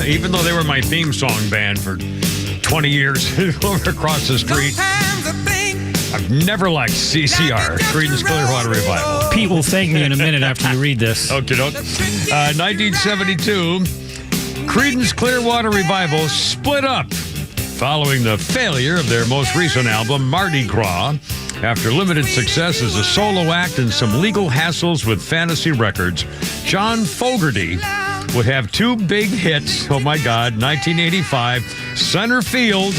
Even though they were my theme song band for 20 years over across the street, I've never liked CCR, Creedence Clearwater Revival. Pete will thank me in a minute after you read this. Okay, 1972, Creedence Clearwater Revival split up following the failure of their most recent album, Mardi Gras. After limited success as a solo act and some legal hassles with Fantasy Records, John Fogerty would have 2 big hits. Oh, my God. 1985, Center Field.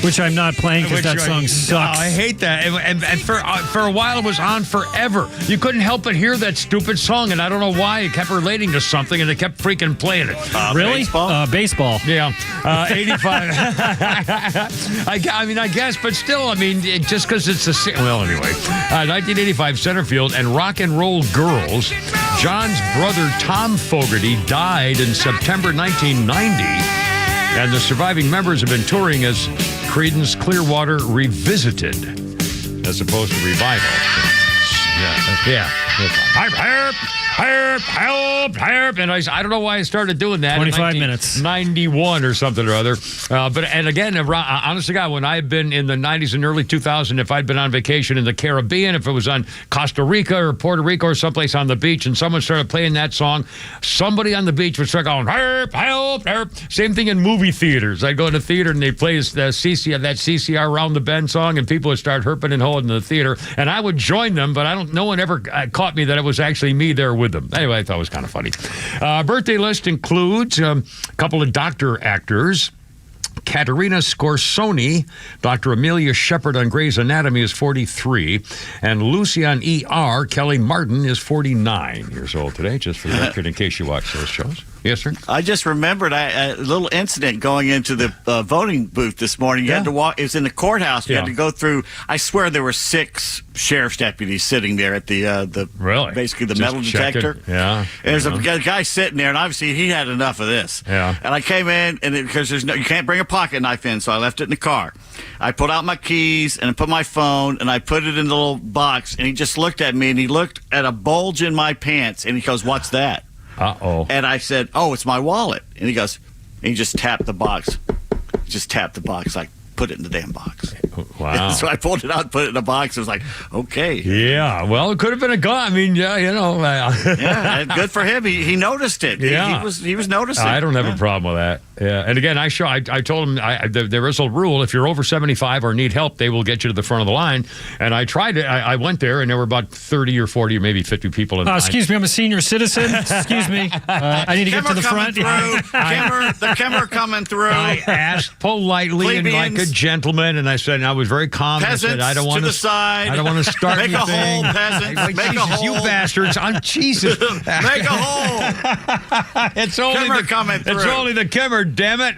Which I'm not playing because that song sucks. I hate that. And for a while, it was on forever. You couldn't help but hear that stupid song, and I don't know why. It kept relating to something, and they kept freaking playing it. Really? Baseball? Baseball. Yeah. 85. I guess, but still, just because it's a... Well, anyway. 1985, Center Field, and Rock and Roll Girls. John's brother, Tom Fogerty, died in September 1990, and the surviving members have been touring as Creedence Clearwater Revisited, as opposed to Revival. Yeah. Help. And I don't know why I started doing that. 25 minutes. 91 or something or other. And again, honest to God, when I had been in the 90s and early 2000s, if I'd been on vacation in the Caribbean, if it was on Costa Rica or Puerto Rico or someplace on the beach, and someone started playing that song, somebody on the beach would start going, help. Same thing in movie theaters. I'd go to the theater and they play that CCR Round the Bend song, and people would start herping and holding in the theater, and I would join them, but no one ever caught me that it was actually me there with them. Anyway, I thought it was kind of funny. Birthday list includes a couple of doctor actors. Katerina Scorsoni, Dr. Amelia Shepard on Grey's Anatomy is 43, and Lucy on ER, Kelly Martin, is 49 years old today, just for the record, in case you watch those shows. Yes, sir? I just remembered a little incident going into the voting booth this morning. You had to walk. It was in the courthouse. You had to go through. I swear there were 6 sheriff's deputies sitting there at the really? Basically the Just metal detector. Yeah. And there's a guy sitting there, and obviously he had enough of this. Yeah. And I came in, and because you can't bring a pocket knife in, so I left it in the car. I pulled out my keys and I put my phone, and I put it in the little box, and he just looked at me, and he looked at a bulge in my pants, and he goes, "What's that?" Uh-oh. And I said, "Oh, it's my wallet." And he goes, and he just tapped the box. Like, put it in the damn box. Wow. So I pulled it out, put it in a box. It was like, okay. Yeah. Well, it could have been a gun. I mean, yeah, Yeah, good for him. He noticed it. Yeah. He was noticing. I don't have a problem with that. Yeah. And again, I told him there is a rule. If you're over 75 or need help, they will get you to the front of the line. And I tried it. I went there, and there were about 30 or 40 or maybe 50 people in the line. Excuse me, I'm a senior citizen. Excuse me. I need to get to the front. The Kimmer coming through. I asked politely and like a gentleman, and I said, and I was very calm. Peasants, I said, I don't want to the side. I don't want to start Make anything. a hole, peasants. Like, Make Jesus, a hole. you bastards. I'm Jesus. Make a hole. It's only Kimmer coming through. It's only the Kimmer, damn it.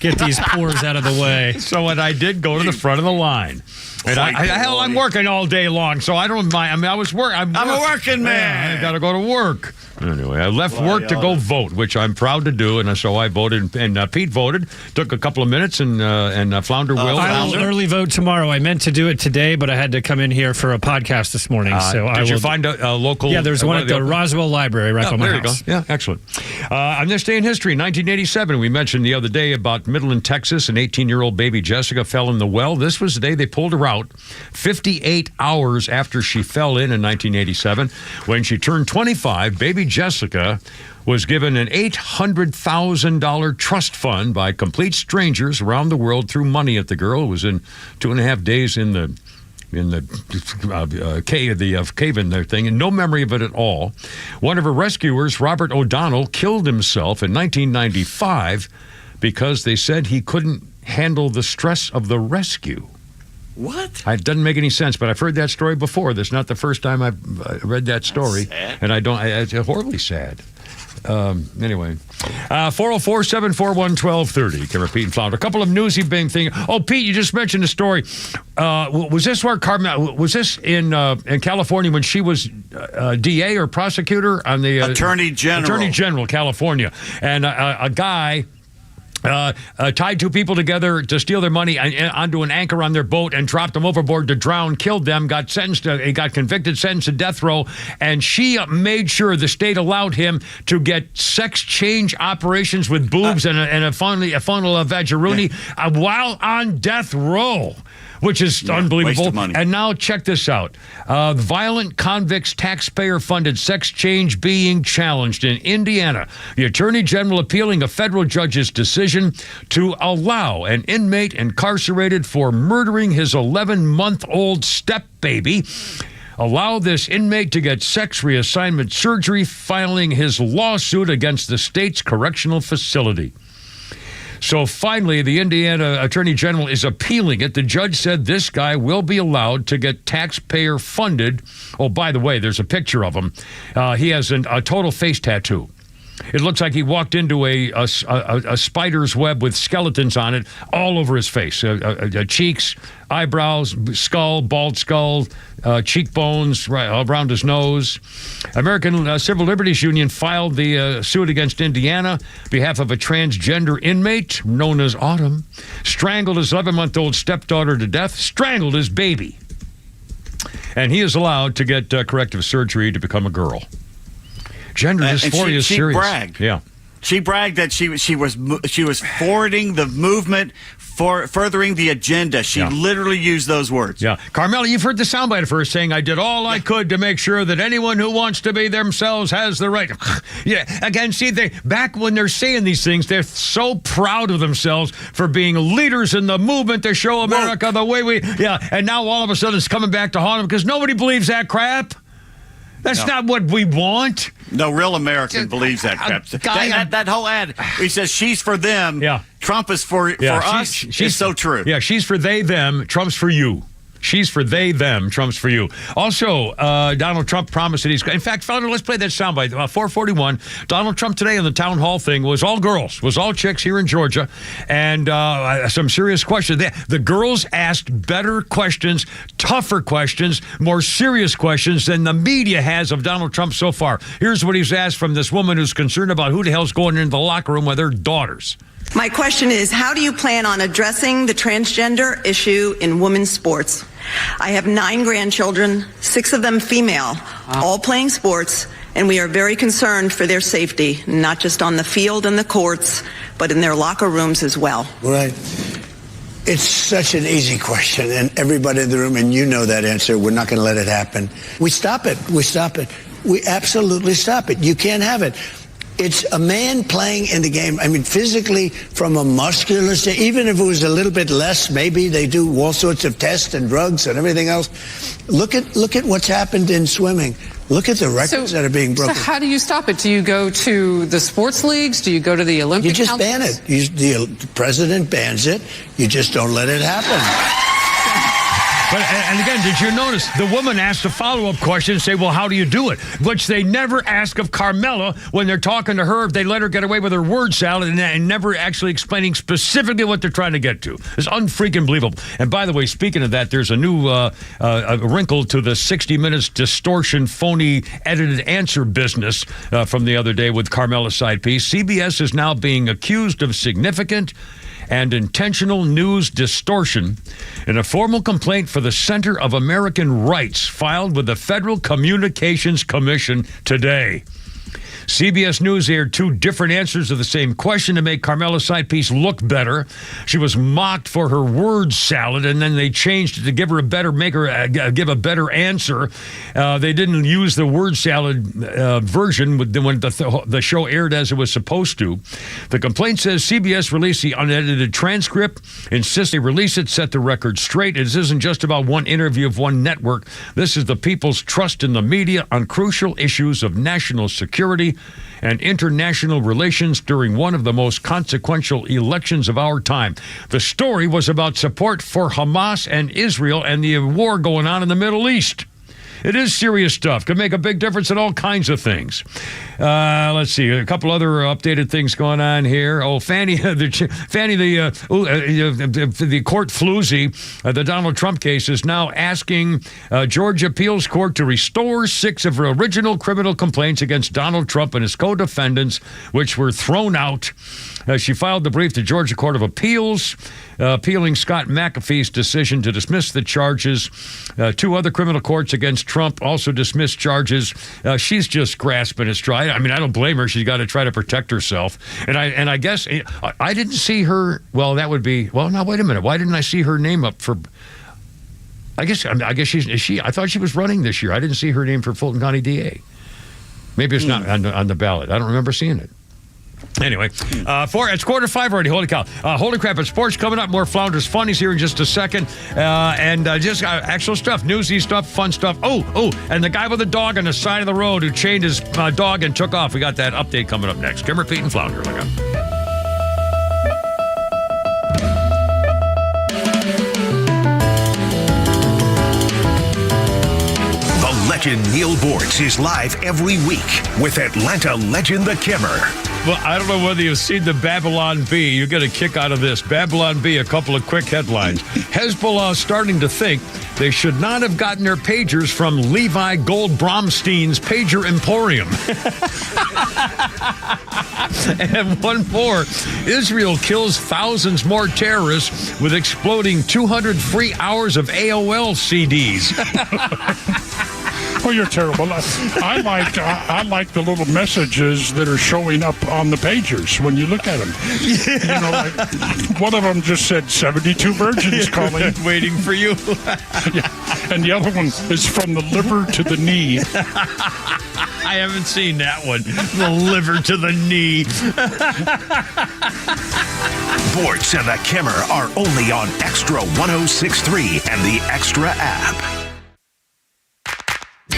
Get these pores out of the way. So what I did, go to the front of the line. And I'm working all day long, so I don't mind. I mean, I'm a working man. I got to go to work. Anyway, I left work to go vote, which I'm proud to do, and so I voted. And Pete voted. Took a couple of minutes, and Flounder will. I will early vote tomorrow. I meant to do it today, but I had to come in here for a podcast this morning. Did you find a local? Yeah, there's one at the Roswell Library right by my house. There you go. Yeah, excellent. On this day in history, 1987, we mentioned the other day about Midland, Texas. An 18-year-old baby Jessica fell in the well. This was the day they pulled her out, 58 hours after she fell in 1987. When she turned 25, baby Jessica was given an $800,000 trust fund by complete strangers around the world, threw money at the girl. It was in 2.5 days in the cave in their thing, and no memory of it at all. One of her rescuers, Robert O'Donnell, killed himself in 1995 because they said he couldn't handle the stress of the rescue. What? It doesn't make any sense, but I've heard that story before. That's not the first time I've read that story. That's sad. And it's horribly sad. Anyway, 404-741-1230. Can repeat and flounder. A couple of newsy big things. Oh, Pete, you just mentioned a story. Was this where Carmel? Was this in California when she was DA or prosecutor on the Attorney General? Attorney General, California, and a guy tied two people together to steal their money onto an anchor on their boat and dropped them overboard to drown, killed them, got convicted, sentenced to death row, and she made sure the state allowed him to get sex change operations with boobs and a funnel of vagina while on death row. Which is unbelievable. Waste of money. And now check this out. Violent convicts taxpayer-funded sex change being challenged in Indiana. The Attorney General appealing a federal judge's decision to allow an inmate incarcerated for murdering his 11-month-old step-baby. Allow this inmate to get sex reassignment surgery, filing his lawsuit against the state's correctional facility. So finally, the Indiana Attorney General is appealing it. The judge said this guy will be allowed to get taxpayer funded. Oh, by the way, there's a picture of him. He has a total face tattoo. It looks like he walked into a spider's web with skeletons on it all over his face. Cheeks, eyebrows, skull, bald skull, cheekbones right around his nose. American Civil Liberties Union filed the suit against Indiana on behalf of a transgender inmate known as Autumn. Strangled his 11-month-old stepdaughter to death. Strangled his baby. And he is allowed to get corrective surgery to become a girl. Gender dysphoria is serious. She bragged. Yeah. She bragged that she was forwarding the movement, furthering the agenda. She literally used those words. Yeah. Carmela, you've heard the soundbite of her saying, I did all I could to make sure that anyone who wants to be themselves has the right. Yeah. Again, see, back when they're saying these things, they're so proud of themselves for being leaders in the movement to show America the way we. Yeah. And now all of a sudden it's coming back to haunt them because nobody believes that crap. That's not what we want. No real American believes that crap. That whole ad, he says she's for them. Yeah. Trump is for us. She's so true. Yeah, she's for they, them. Trump's for you. She's for they, them. Trump's for you. Also, Donald Trump promised that he's... In fact, Founder, let's play that soundbite. 441. Donald Trump today on the town hall thing was all girls, was all chicks here in Georgia, and some serious questions. The girls asked better questions, tougher questions, more serious questions than the media has of Donald Trump so far. Here's what he's asked from this woman who's concerned about who the hell's going into the locker room with their daughters. My question is, how do you plan on addressing the transgender issue in women's sports? I have 9 grandchildren, 6 of them female, all playing sports, and we are very concerned for their safety, not just on the field and the courts, but in their locker rooms as well. Right. It's such an easy question, and everybody in the room, and you know that answer, we're not going to let it happen. We stop it. We stop it. We absolutely stop it. You can't have it. It's a man playing in the game. I mean, physically, from a muscular state, even if it was a little bit less, maybe they do all sorts of tests and drugs and everything else. Look at what's happened in swimming. Look at the records that are being broken. So how do you stop it? Do you go to the sports leagues? Do you go to the Olympic You just councils? ban it. The president bans it. You just don't let it happen. But, and again, did you notice the woman asked a follow-up question and say, well, how do you do it? Which they never ask of Carmela when they're talking to her. They let her get away with her word salad and never actually explaining specifically what they're trying to get to. It's unfreaking believable. And by the way, speaking of that, there's a new a wrinkle to the 60 Minutes distortion, phony, edited answer business from the other day with Carmela's side piece. CBS is now being accused of significant and intentional news distortion in a formal complaint for the Center of American Rights filed with the Federal Communications Commission today. CBS News aired two different answers to the same question to make Carmela's side piece look better. She was mocked for her word salad, and then they changed it to give her give a better answer. They didn't use the word salad version when the show aired as it was supposed to. The complaint says CBS released the unedited transcript, insists they release it, set the record straight. It isn't just about one interview of one network. This is the people's trust in the media on crucial issues of national security and international relations during one of the most consequential elections of our time. The story was about support for Hamas and Israel and the war going on in the Middle East. It is serious stuff. Could make a big difference in all kinds of things. Let's see. A couple other updated things going on here. Oh, the court floozy, the Donald Trump case, is now asking Georgia Appeals Court to restore 6 of her original criminal complaints against Donald Trump and his co-defendants, which were thrown out. She filed the brief to Georgia Court of Appeals, appealing Scott McAfee's decision to dismiss the charges. 2 other criminal courts against Trump also dismissed charges. She's just grasping at straw. I mean, I don't blame her. She's got to try to protect herself. And I guess I didn't see her. Well, that would be. Well, now wait a minute. Why didn't I see her name up for? I guess she. I thought she was running this year. I didn't see her name for Fulton County DA. Maybe it's not on the ballot. I don't remember seeing it. Anyway, it's 4:45 already. Holy cow. Holy crap. It's sports coming up. More Flounders Funnies here in just a second. And just actual stuff, newsy stuff, fun stuff. Oh, and the guy with the dog on the side of the road who chained his dog and took off. We got that update coming up next. Kimmer, Pete, and Flounder. Look up. Legend Neil Bortz is live every week with Atlanta legend The Kimmer. Well, I don't know whether you've seen the Babylon Bee. You get a kick out of this. Babylon Bee, a couple of quick headlines. Hezbollah starting to think they should not have gotten their pagers from Levi Gold Bromstein's Pager Emporium. And one more. Israel kills thousands more terrorists with exploding 200 free hours of AOL CDs. Oh, you're terrible. I like the little messages that are showing up on the pagers when you look at them. Yeah. You know, like one of them just said 72 virgins calling. Waiting for you. Yeah. And the other one is from the liver to the knee. I haven't seen that one. The liver to the knee. Bortz and The Kimmer are only on XTRA 106.3 and the XTRA app.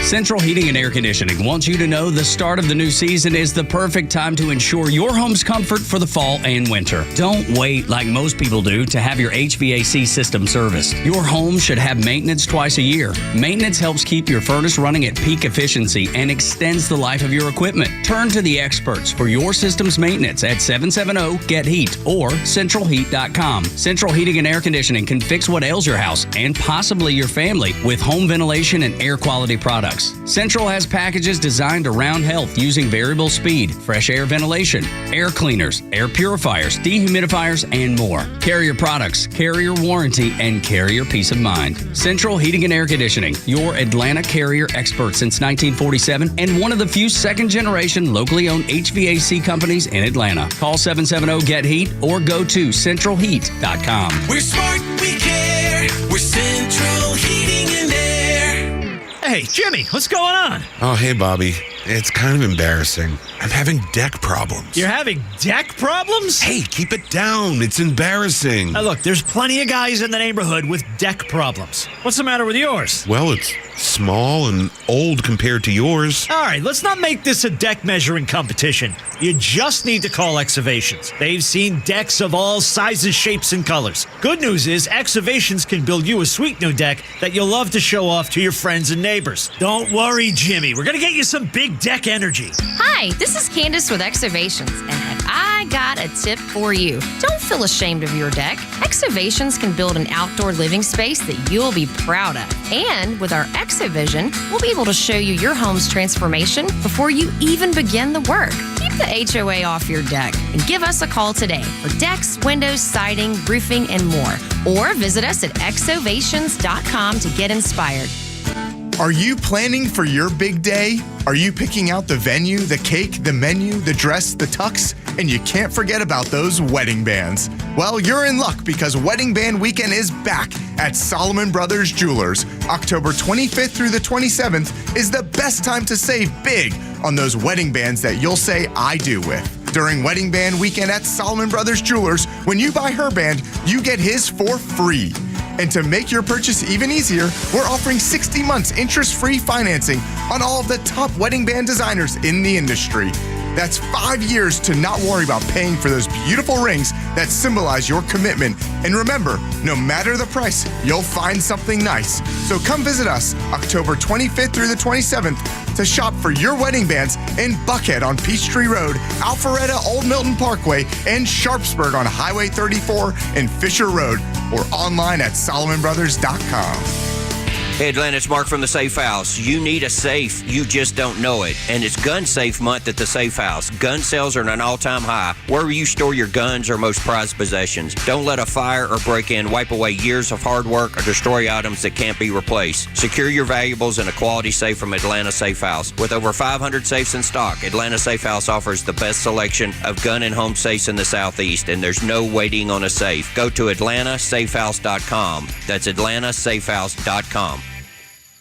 Central Heating and Air Conditioning wants you to know the start of the new season is the perfect time to ensure your home's comfort for the fall and winter. Don't wait like most people do to have your HVAC system serviced. Your home should have maintenance twice a year. Maintenance helps keep your furnace running at peak efficiency and extends the life of your equipment. Turn to the experts for your system's maintenance at 770-GET-HEAT or centralheat.com. Central Heating and Air Conditioning can fix what ails your house and possibly your family with home ventilation and air quality products. products. Central has packages designed around health using variable speed, fresh air ventilation, air cleaners, air purifiers, dehumidifiers, and more. Carrier products, carrier warranty, and carrier peace of mind. Central Heating and Air Conditioning, your Atlanta Carrier expert since 1947 and one of the few second-generation locally owned HVAC companies in Atlanta. Call 770-GET-HEAT or go to centralheat.com. We're smart, we care. We're Central Heating and Air. Hey, Jimmy, what's going on? Oh, hey, Bobby. It's kind of embarrassing. I'm having deck problems. You're having deck problems? Hey, keep it down. It's embarrassing. Look, there's plenty of guys in the neighborhood with deck problems. What's the matter with yours? Well, it's small and old compared to yours. All right, let's not make this a deck measuring competition. You just need to call Excavations. They've seen decks of all sizes, shapes, and colors. Good news is Excavations can build you a sweet new deck that you'll love to show off to your friends and neighbors. Don't worry, Jimmy. We're going to get you some big deck energy. Hi, this is Candace with Excavations, and have I got a tip for you. Don't feel ashamed of your deck. Excavations can build an outdoor living space that you'll be proud of. And with our Exavision, we'll be able to show you your home's transformation before you even begin the work. Keep the HOA off your deck and give us a call today for decks, windows, siding, roofing, and more. Or visit us at exovations.com to get inspired. Are you planning for your big day? Are you picking out the venue, the cake, the menu, the dress, the tux? And you can't forget about those wedding bands. Well, you're in luck because Wedding Band Weekend is back at Solomon Brothers Jewelers. October 25th through the 27th is the best time to save big on those wedding bands that you'll say I do with. During Wedding Band Weekend at Solomon Brothers Jewelers, when you buy her band, you get his for free. And to make your purchase even easier, we're offering 60 months interest-free financing on all of the top wedding band designers in the industry. That's 5 years to not worry about paying for those beautiful rings that symbolize your commitment. And remember, no matter the price, you'll find something nice. So come visit us October 25th through the 27th to shop for your wedding bands in Buckhead on Peachtree Road, Alpharetta Old Milton Parkway, and Sharpsburg on Highway 34 and Fisher Road, or online at SolomonBrothers.com. Hey, Atlanta, it's Mark from the Safe House. You need a safe, you just don't know it. And it's Gun Safe Month at the Safe House. Gun sales are at an all-time high. Wherever you store your guns or most prized possessions, don't let a fire or break-in wipe away years of hard work or destroy items that can't be replaced. Secure your valuables in a quality safe from Atlanta Safe House. With over 500 safes in stock, Atlanta Safe House offers the best selection of gun and home safes in the Southeast, and there's no waiting on a safe. Go to atlantasafehouse.com. That's atlantasafehouse.com.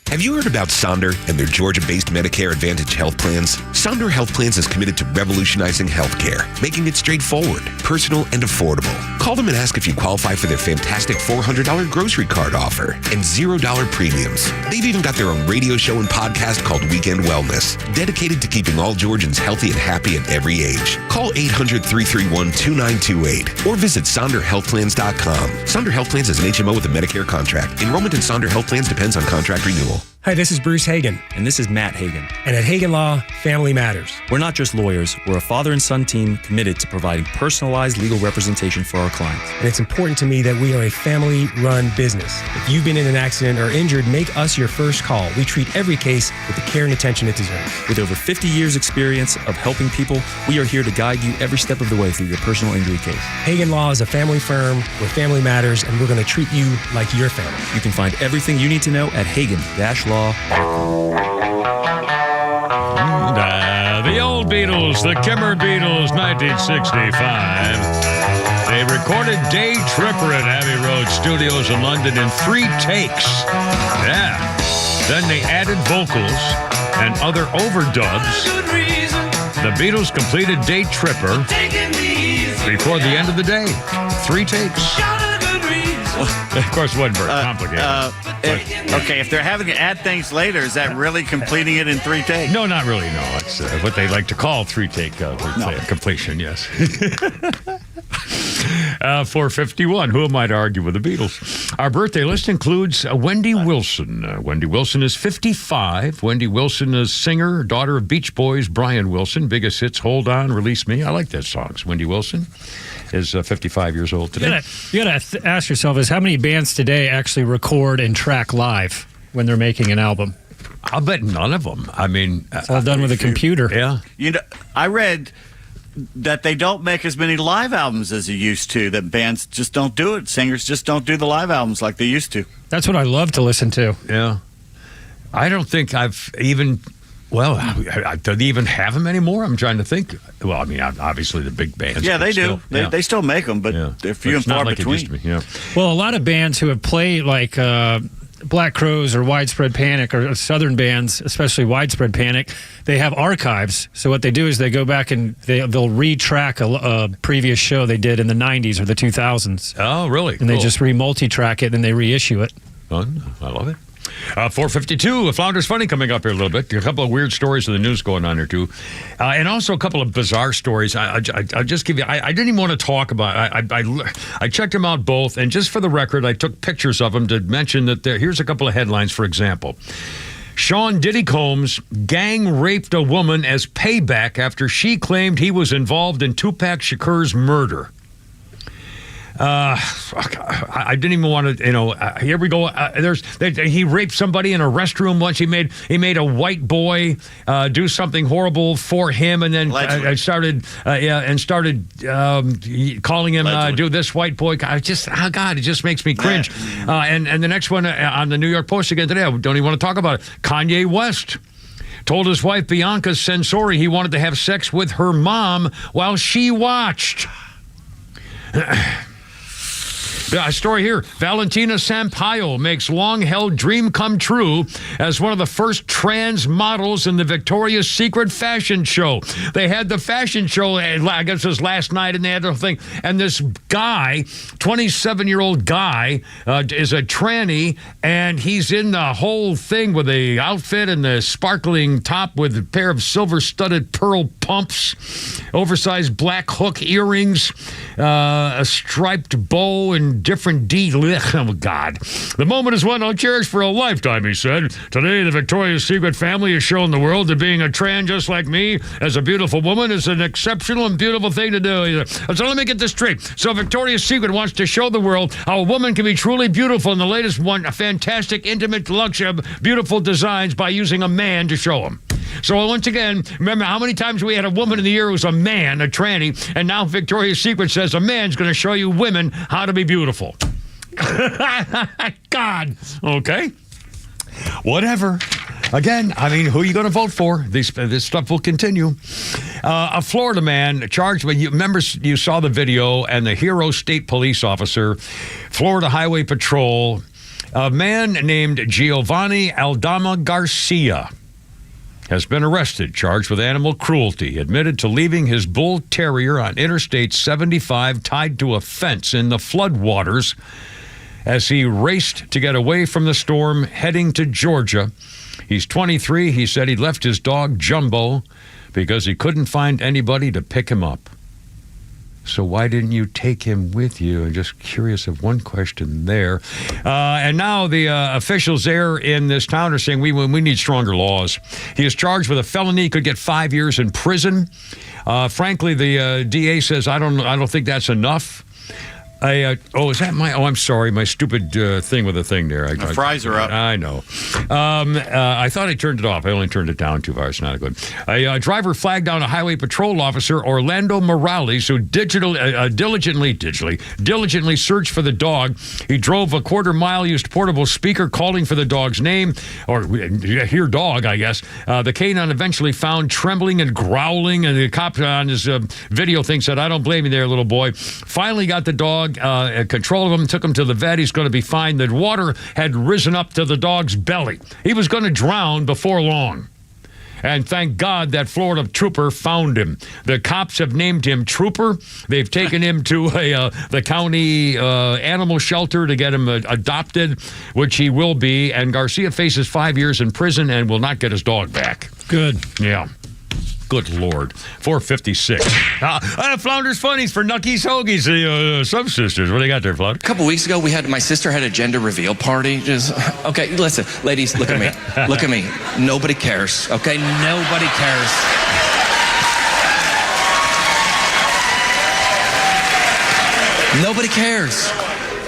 Have you heard about Sonder and their Georgia-based Medicare Advantage health plans? Sonder Health Plans is committed to revolutionizing healthcare, making it straightforward, personal, and affordable. Call them and ask if you qualify for their fantastic $400 grocery card offer and $0 premiums. They've even got their own radio show and podcast called Weekend Wellness, dedicated to keeping all Georgians healthy and happy at every age. Call 800-331-2928 or visit SonderHealthPlans.com. Sonder Health Plans is an HMO with a Medicare contract. Enrollment in Sonder Health Plans depends on contract renewal. Hi, this is Bruce Hagen. And this is Matt Hagen. And at Hagen Law, family matters. We're not just lawyers. We're a father and son team committed to providing personalized legal representation for our clients. And it's important to me that we are a family-run business. If you've been in an accident or injured, make us your first call. We treat every case with the care and attention it deserves. With over 50 years experience of helping people, we are here to guide you every step of the way through your personal injury case. Hagen Law is a family firm where family matters, and we're going to treat you like your family. You can find everything you need to know at Hagen-Law. The old Beatles, the Kimmer Beatles, 1965. They recorded Day Tripper at Abbey Road Studios in London in 3 takes. Yeah. Then they added vocals and other overdubs. The Beatles completed Day Tripper before the end of the day. 3 takes. Of course, it wasn't very complicated. Okay, if they're having to add things later, is that really completing it in 3 takes? No, not really, no. It's what they like to call 3-take completion, yes. 451. Who am I to argue with the Beatles? Our birthday list includes Wendy Wilson. Wendy Wilson is 55. Wendy Wilson is singer, daughter of Beach Boys, Brian Wilson. Biggest hits, Hold On, Release Me. I like that song. Wendy Wilson is 55 years old today. You gotta ask yourself is how many bands today actually record and track live when they're making an album? I'll bet none of them. I mean, it's all done with a computer. Yeah. You know, I read that they don't make as many live albums as they used to, that bands just don't do it. Singers just don't do the live albums like they used to. That's what I love to listen to. Yeah. I don't think I've even... Well, I don't even have them anymore. I'm trying to think. Well, I mean, obviously the big bands. Yeah, they do. Still, They still make them, but they're few and far between. Well, a lot of bands who have played like Black Crowes or Widespread Panic or Southern bands, especially Widespread Panic, they have archives. So what they do is they go back and they'll retrack a previous show they did in the 90s or the 2000s. Oh, really? And they just re-multi-track it and they reissue it. Fun. I love it. 4:52, Flounder's Funny coming up here a little bit. A couple of weird stories in the news going on here, too. And also a couple of bizarre stories. I'll just give you, I didn't even want to talk about, I checked them out both, and just for the record, I took pictures of them to mention that here's a couple of headlines, for example. Sean Diddy Combs gang raped a woman as payback after she claimed he was involved in Tupac Shakur's murder. I didn't even want to, here we go. He raped somebody in a restroom once. He made a white boy do something horrible for him, and then started calling him do this white boy. It just makes me cringe. And the next one on the New York Post again today, I don't even want to talk about it. Kanye West told his wife Bianca Censori he wanted to have sex with her mom while she watched. A story here. Valentina Sampaio makes long-held dream come true as one of the first trans models in the Victoria's Secret fashion show. They had the fashion show, I guess it was last night, and they had the whole thing. And this guy, 27-year-old guy, is a tranny, and he's in the whole thing with the outfit and the sparkling top with a pair of silver-studded pearl pumps, oversized black hook earrings, a striped bow, and different oh, God. The moment is one I'll cherish for a lifetime, he said. Today, the Victoria's Secret family has shown the world that being a trans just like me as a beautiful woman is an exceptional and beautiful thing to do. So let me get this straight. So Victoria's Secret wants to show the world how a woman can be truly beautiful in the latest one, fantastic, intimate, luxury, beautiful designs by using a man to show them. So once again, remember how many times we had a woman in the year who was a man, a tranny, and now Victoria's Secret says a man's going to show you women how to be beautiful. God. Okay. Whatever. Again, I mean, who are you going to vote for? This stuff will continue. A Florida man charged with, you saw the video, and the hero state police officer, Florida Highway Patrol, a man named Giovanni Aldama Garcia has been arrested, charged with animal cruelty, admitted to leaving his bull terrier on Interstate 75 tied to a fence in the floodwaters as he raced to get away from the storm heading to Georgia. He's 23. He said he left his dog, Jumbo, because he couldn't find anybody to pick him up. So why didn't you take him with you? I'm just curious of one question there. And now the officials there in this town are saying we need stronger laws. He is charged with a felony, could get 5 years in prison. Frankly, the DA says I don't think that's enough. Is that I'm sorry, my stupid thing with the thing there. The fries are up. I know. I thought I turned it off. I only turned it down 2 hours. Not good. A driver flagged down a highway patrol officer, Orlando Morales, who diligently searched for the dog. He drove a quarter mile, used portable speaker calling for the dog's name, or hear dog, I guess. The canine eventually found trembling and growling, and the cop on his video thing said, "I don't blame you there, little boy." Finally got the dog. Control of him, took him to the vet. He's going to be fine. The water had risen up to the dog's belly. He was going to drown before long. And thank God that Florida trooper found him. The cops have named him Trooper. They've taken him to the county animal shelter to get him adopted, which he will be. And Garcia faces 5 years in prison and will not get his dog back. Good. Yeah. Good Lord. 456. Flounder's Funnies for Nucky's Hoagies, the Subsisters. What do you got there, Flounder? A couple weeks ago, my sister had a gender reveal party. Okay, listen, ladies, look at me. Look at me. Nobody cares, okay? Nobody cares. Nobody cares.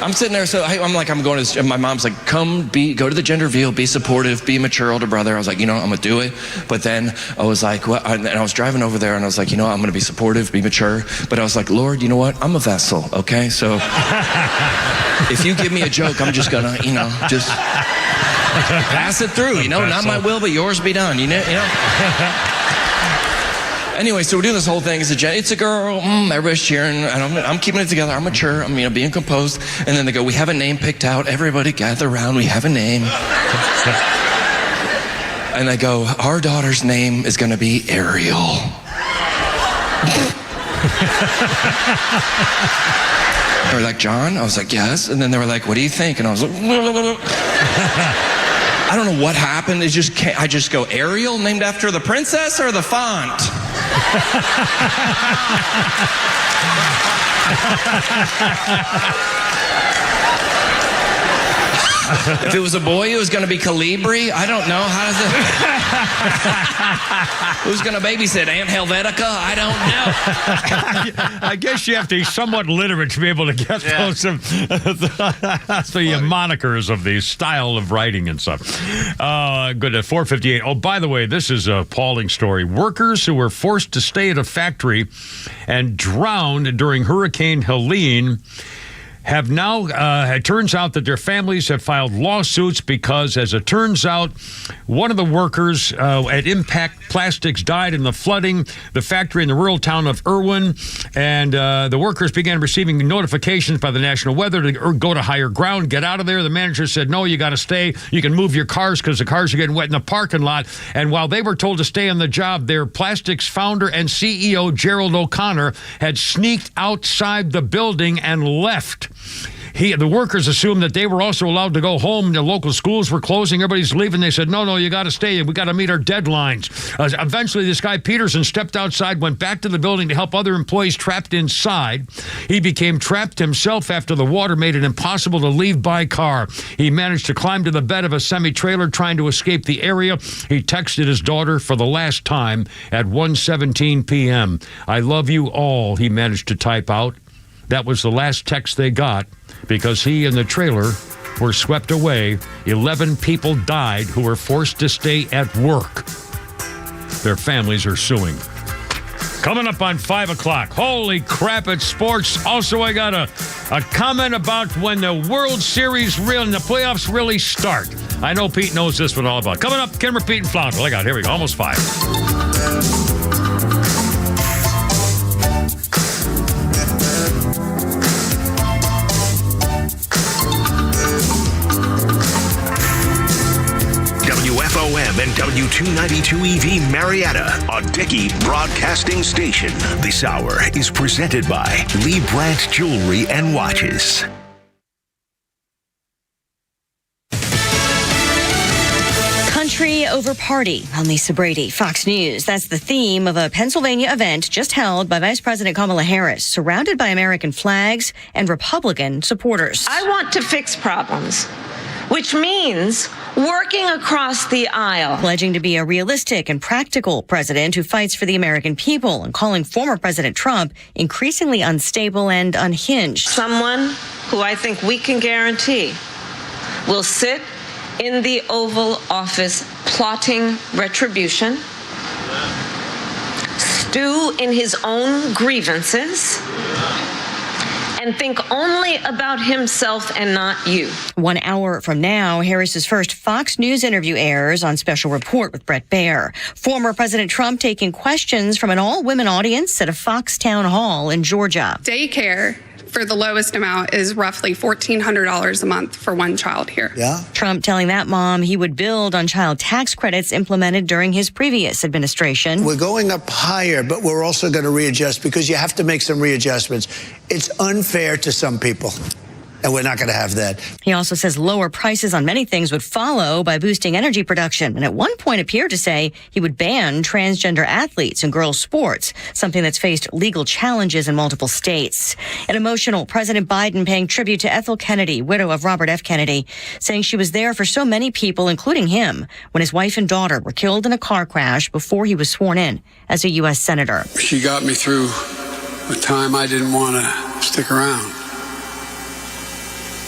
I'm sitting there, so I'm going to, my mom's like, go to the gender reveal, be supportive, be a mature older brother. I was like, I'm going to do it. But then I was like, what? And I was driving over there and I was like, I'm going to be supportive, be mature. But I was like, Lord, you know what? I'm a vessel, okay? So if you give me a joke, I'm just going to, just pass it through, not my will, but yours be done, Anyway, so we're doing this whole thing. It's a girl. Everybody's cheering. And I'm keeping it together. I'm mature. I'm being composed. And then they go, we have a name picked out. Everybody gather around. We have a name. And they go, our daughter's name is going to be Ariel. They were like, John? I was like, yes. And then they were like, what do you think? And I was like, I don't know what happened. I just go, Ariel, named after the princess or the font? If it was a boy, it was going to be Calibri. I don't know. How does it... Who's going to babysit? Aunt Helvetica? I don't know. I guess you have to be somewhat literate to be able to get those the monikers of the style of writing and stuff. Good at 4:58. Oh, by the way, this is a appalling story. Workers who were forced to stay at a factory and drowned during Hurricane Helene have now, it turns out that their families have filed lawsuits because, as it turns out, one of the workers at Impact Plastics died in the flooding, the factory in the rural town of Irwin, and the workers began receiving notifications by the National Weather to go to higher ground, get out of there. The manager said, no, you got to stay. You can move your cars because the cars are getting wet in the parking lot. And while they were told to stay on the job, their plastics founder and CEO, Gerald O'Connor, had sneaked outside the building and left. The workers assumed that they were also allowed to go home. The local schools were closing. Everybody's leaving. They said, no, you got to stay. We got to meet our deadlines. Eventually, this guy, Peterson, stepped outside, went back to the building to help other employees trapped inside. He became trapped himself after the water made it impossible to leave by car. He managed to climb to the bed of a semi-trailer trying to escape the area. He texted his daughter for the last time at 1:17 p.m. I love you all, he managed to type out. That was the last text they got because he and the trailer were swept away. 11 people died who were forced to stay at work. Their families are suing. Coming up on 5 o'clock. Holy crap, it's sports. Also, I got a comment about when the World Series and the playoffs really start. I know Pete knows this one all about. Coming up, Kimmer, Pete, and Flounder. Look out, here we go, almost 5. WFOM and W292EV Marietta, a Dickey broadcasting station. This hour is presented by Lee Brandt Jewelry and Watches. Country over party. I'm Lisa Brady, Fox News. That's the theme of a Pennsylvania event just held by Vice President Kamala Harris, surrounded by American flags and Republican supporters. I want to fix problems, which means working across the aisle. Pledging to be a realistic and practical president who fights for the American people and calling former President Trump increasingly unstable and unhinged. Someone who I think we can guarantee will sit in the Oval Office plotting retribution, stew in his own grievances, and think only about himself and not you. 1 hour from now, Harris's first Fox News interview airs on Special Report with Bret Baier. Former President Trump taking questions from an all-women audience at a Fox town hall in Georgia. Daycare for the lowest amount is roughly $1,400 a month for one child here. Yeah. Trump telling that mom he would build on child tax credits implemented during his previous administration. We're going up higher, but we're also going to readjust because you have to make some readjustments. It's unfair to some people, and we're not going to have that. He also says lower prices on many things would follow by boosting energy production, and at one point appeared to say he would ban transgender athletes in girls' sports, something that's faced legal challenges in multiple states. An emotional President Biden paying tribute to Ethel Kennedy, widow of Robert F. Kennedy, saying she was there for so many people, including him, when his wife and daughter were killed in a car crash before he was sworn in as a U.S. Senator. She got me through a time I didn't want to stick around.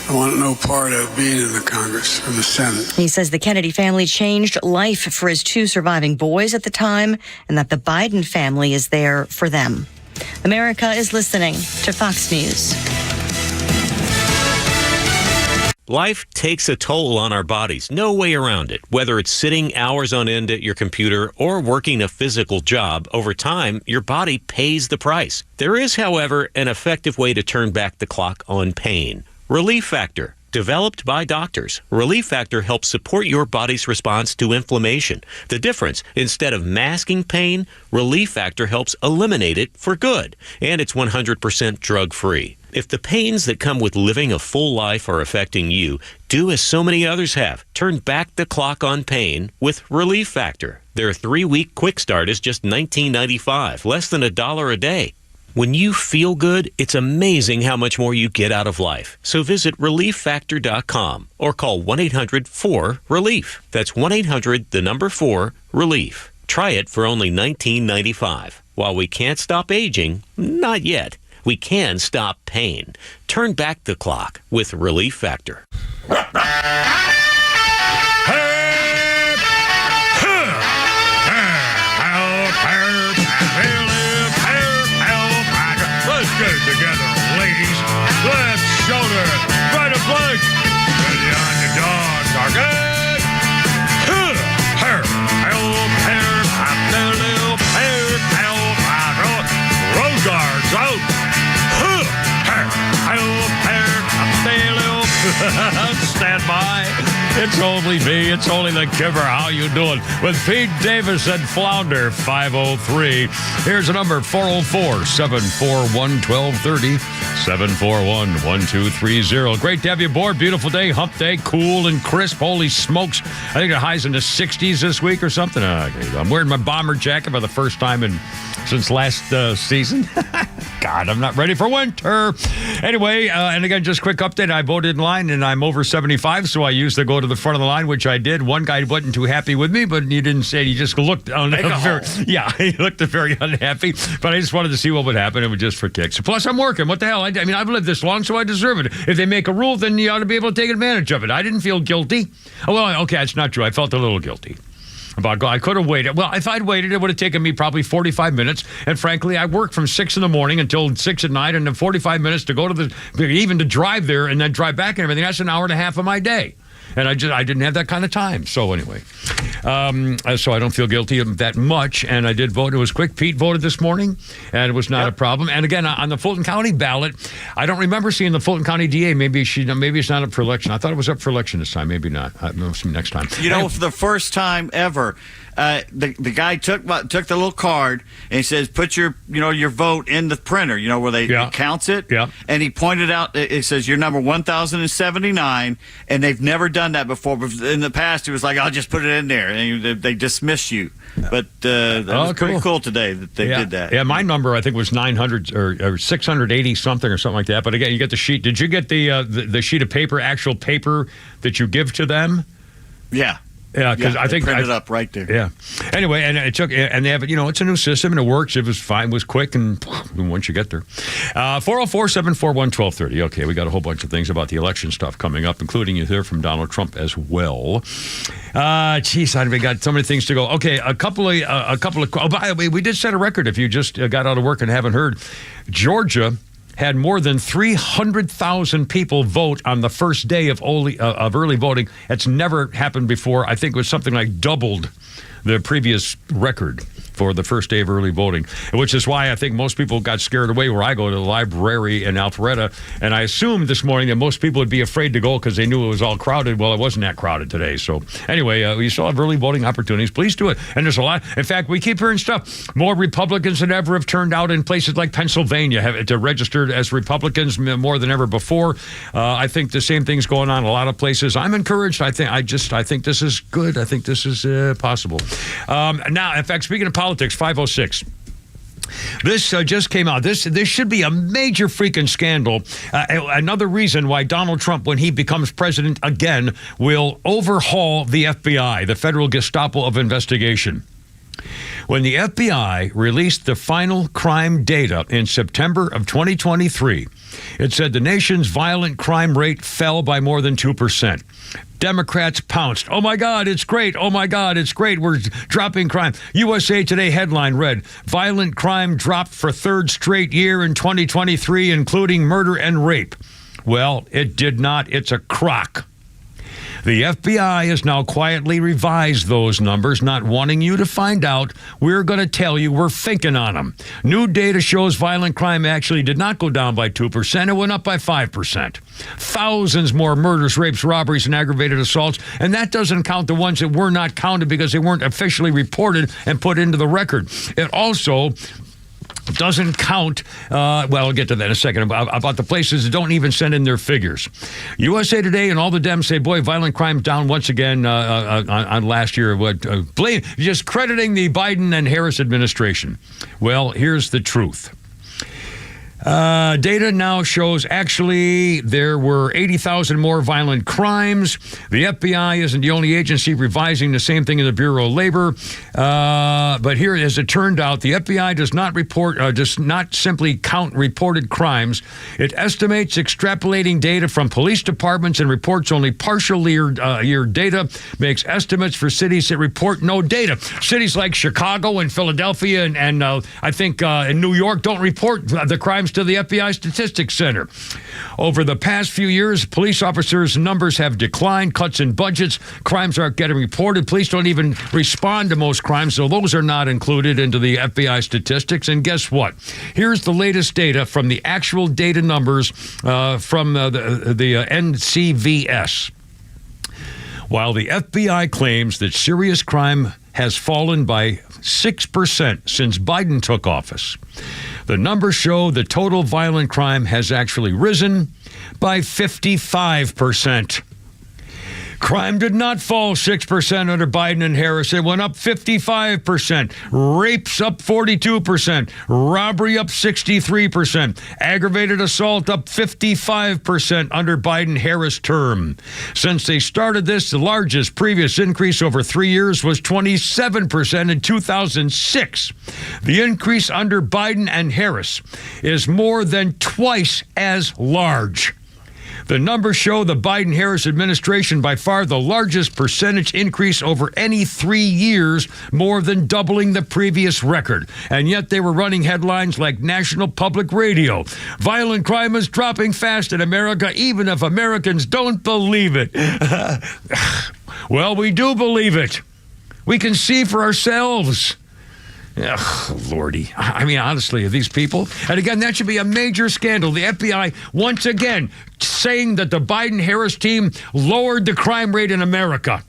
I want no part of being in the Congress or the Senate. He says the Kennedy family changed life for his 2 surviving boys at the time, and that the Biden family is there for them. America is listening to Fox News. Life takes a toll on our bodies. No way around it. Whether it's sitting hours on end at your computer or working a physical job, over time, your body pays the price. There is, however, an effective way to turn back the clock on pain. Relief Factor. Developed by doctors, Relief Factor helps support your body's response to inflammation. The difference, instead of masking pain, Relief Factor helps eliminate it for good. And it's 100% drug-free. If the pains that come with living a full life are affecting you, do as so many others have. Turn back the clock on pain with Relief Factor. Their 3-week quick start is just $19.95, less than $1 a day. When you feel good, it's amazing how much more you get out of life. So visit ReliefFactor.com or call 1-800-4-RELIEF. That's 1-800-4-RELIEF. Try it for only $19.95. While we can't stop aging, not yet, we can stop pain. Turn back the clock with Relief Factor. Together, ladies. Left shoulder, right of leg. And the underdogs are good. Rose guards out. Stand by. It's only me. It's only the giver. How you doing? With Pete Davis and Flounder, 503. Here's a number, 404-741-1230. 741-1230. Great to have you aboard. Beautiful day, hump day, cool and crisp. Holy smokes. I think the high's in the 60s this week or something. I'm wearing my bomber jacket for the first time since last season. God, I'm not ready for winter. Anyway, and again, just quick update. I voted in line, and I'm over 75, so I used to go to the front of the line, which I did. One guy wasn't too happy with me, but he didn't say. He just looked he looked very unhappy. But I just wanted to see what would happen. It was just for kicks. Plus, I'm working. What the hell? I mean, I've lived this long, so I deserve it. If they make a rule, then you ought to be able to take advantage of it. I didn't feel guilty. Oh, well, okay, that's not true. I felt a little guilty. I could have waited. Well, if I'd waited, it would have taken me probably 45 minutes. And frankly, I worked from 6 in the morning until 6 at night, and then 45 minutes to go to even to drive there and then drive back and everything. That's an hour and a half of my day. And I didn't have that kind of time. So anyway, so I don't feel guilty of that much. And I did vote. It was quick. Pete voted this morning, and it was not a problem. And again, on the Fulton County ballot, I don't remember seeing the Fulton County DA. Maybe it's not up for election. I thought it was up for election this time. Maybe not. Next time. You know, for the first time ever, the guy took the little card and he says, "Put your vote in the printer." Where it counts it. Yeah. And he pointed out, it says you're number 1079, and they've never done that before. In the past, it was like, "I'll just put it in there," and they dismiss you. But that was pretty cool today that they did that. Yeah, my number I think was 900 or 680 something or something like that. But again, you get the sheet. Did you get the sheet of paper, actual paper that you give to them? Yeah. Yeah, because I think printed up right there. Yeah. Anyway, and it took, and they have, it's a new system and it works. It was fine, it was quick, and once you get there, 404-741-1230. Okay, we got a whole bunch of things about the election stuff coming up, including you hear from Donald Trump as well. We got so many things to go. Okay, a couple of. Oh, by the way, we did set a record. If you just got out of work and haven't heard, Georgia had more than 300,000 people vote on the first day of early voting. It's never happened before. I think it was something like doubled the previous record for the first day of early voting, which is why I think most people got scared away where I go to the library in Alpharetta. And I assumed this morning that most people would be afraid to go because they knew it was all crowded. Well, it wasn't that crowded today. So anyway, we still have early voting opportunities. Please do it. And there's a lot. In fact, we keep hearing stuff. More Republicans than ever have turned out in places like Pennsylvania have registered as Republicans more than ever before. I think the same thing's going on in a lot of places. I'm encouraged. I think this is good. I think this is possible. Now, in fact, speaking of politics, 506. This just came out. This should be a major freaking scandal. Another reason why Donald Trump, when he becomes president again, will overhaul the FBI, the Federal Gestapo of Investigation. When the FBI released the final crime data in September of 2023, It said the nation's violent crime rate fell by more than 2%. Democrats pounced. Oh, my God, it's great. Oh, my God, it's great. We're dropping crime. USA Today headline read, violent crime dropped for third straight year in 2023, including murder and rape. Well, it did not. It's a crock. The FBI has now quietly revised those numbers, not wanting you to find out. We're going to tell you we're thinking on them. New data shows violent crime actually did not go down by 2%. It went up by 5%. Thousands more murders, rapes, robberies, and aggravated assaults. And that doesn't count the ones that were not counted because they weren't officially reported and put into the record. It also doesn't count, I'll get to that in a second, about the places that don't even send in their figures. USA Today and all the Dems say, boy, violent crime down once again on last year. Blame, just crediting the Biden and Harris administration. Well, here's the truth. Data now shows actually there were 80,000 more violent crimes. The FBI isn't the only agency revising the same thing in the Bureau of Labor. But here, as it turned out, the FBI does not simply count reported crimes. It estimates extrapolating data from police departments and reports only partial year data, makes estimates for cities that report no data. Cities like Chicago and Philadelphia and I think in New York don't report the crimes to the FBI Statistics Center. Over the past few years, police officers' numbers have declined, cuts in budgets, crimes aren't getting reported, police don't even respond to most crimes, so those are not included into the FBI statistics. And guess what? Here's the latest data from the actual data numbers from the NCVS. While the FBI claims that serious crime has fallen by 6% since Biden took office, the numbers show the total violent crime has actually risen by 55%. Crime did not fall 6% under Biden and Harris. It went up 55%. Rapes up 42%. Robbery up 63%. Aggravated assault up 55% under Biden-Harris term. Since they started this, the largest previous increase over 3 years was 27% in 2006. The increase under Biden and Harris is more than twice as large. The numbers show the Biden-Harris administration by far the largest percentage increase over any 3 years, more than doubling the previous record. And yet they were running headlines like National Public Radio. Violent crime is dropping fast in America, even if Americans don't believe it. Well, we do believe it. We can see for ourselves. Ugh, Lordy. I mean, honestly, these people. And again, that should be a major scandal. The FBI, once again, saying that the Biden-Harris team lowered the crime rate in America.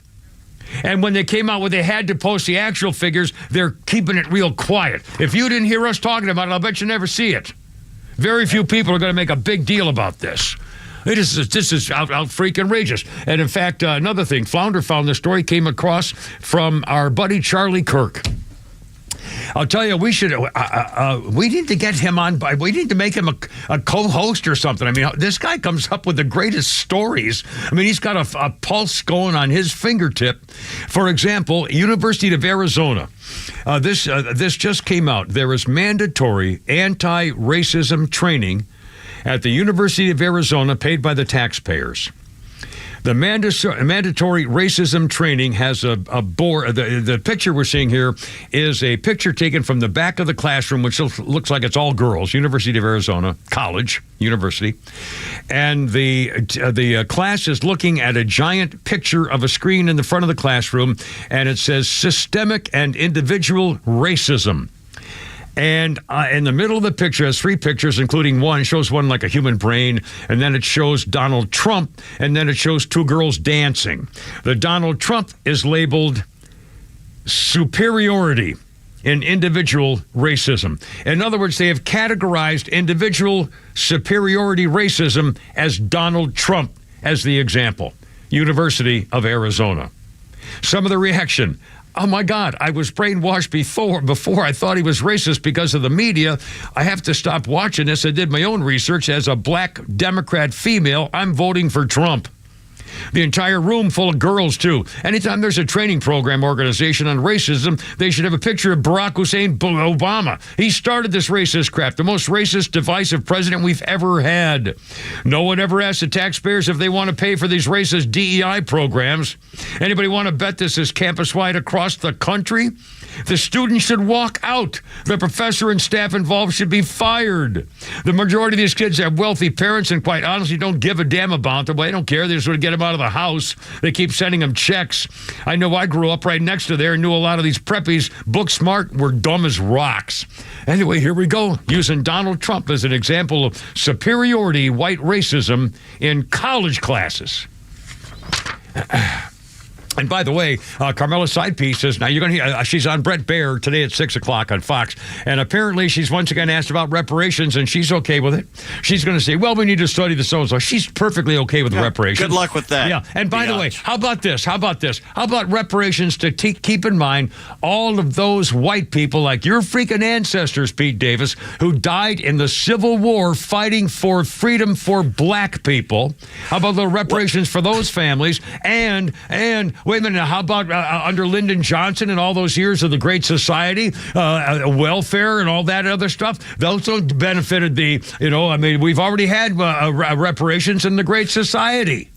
And when they came out with they had to post the actual figures, they're keeping it real quiet. If you didn't hear us talking about it, I'll bet you never see it. Very few people are going to make a big deal about this. This is out freaking outrageous. And in fact, another thing, Flounder found this story, came across from our buddy Charlie Kirk. I'll tell you, we need to get him on. We need to make him a co-host or something. I mean, this guy comes up with the greatest stories. I mean, he's got a pulse going on his fingertip. For example, University of Arizona. This just came out. There is mandatory anti-racism training at the University of Arizona paid by the taxpayers. The mandatory racism training has a board. The picture we're seeing here is a picture taken from the back of the classroom, which looks like it's all girls, University of Arizona, college, university. And the class is looking at a giant picture of a screen in the front of the classroom, and it says systemic and individual racism. And in the middle of the picture has 3 pictures, including one. It shows one like a human brain, and then it shows Donald Trump, and then it shows 2 girls dancing. The Donald Trump is labeled superiority in individual racism. In other words, they have categorized individual superiority racism as Donald Trump as the example. University of Arizona. Some of the reaction. Oh, my God, I was brainwashed before. I thought he was racist because of the media. I have to stop watching this. I did my own research. As a black Democrat female, I'm voting for Trump. The entire room full of girls, too. Anytime there's a training program organization on racism, they should have a picture of Barack Hussein Obama. He started this racist crap, the most racist, divisive president we've ever had. No one ever asked the taxpayers if they want to pay for these racist DEI programs. Anybody want to bet this is campus-wide across the country? The students should walk out. The professor and staff involved should be fired. The majority of these kids have wealthy parents and quite honestly don't give a damn about them. They don't care. They just want to get them out of the house. They keep sending them checks. I know I grew up right next to there and knew a lot of these preppies, book smart, were dumb as rocks. Anyway, here we go. Using Donald Trump as an example of superiority white racism in college classes. And by the way, Carmela's side piece is, now you're going to hear, she's on Brett Baer today at 6 o'clock on Fox. And apparently she's once again asked about reparations, and she's okay with it. She's going to say, well, we need to study the so-and-so. She's perfectly okay with reparations. Good luck with that. Yeah. And by the way, how about this? How about reparations to keep in mind all of those white people like your freaking ancestors, Pete Davis, who died in the Civil War fighting for freedom for black people. How about the reparations for those families? And wait a minute, how about under Lyndon Johnson and all those years of the Great Society, welfare and all that other stuff? Those benefited we've already had reparations in the Great Society.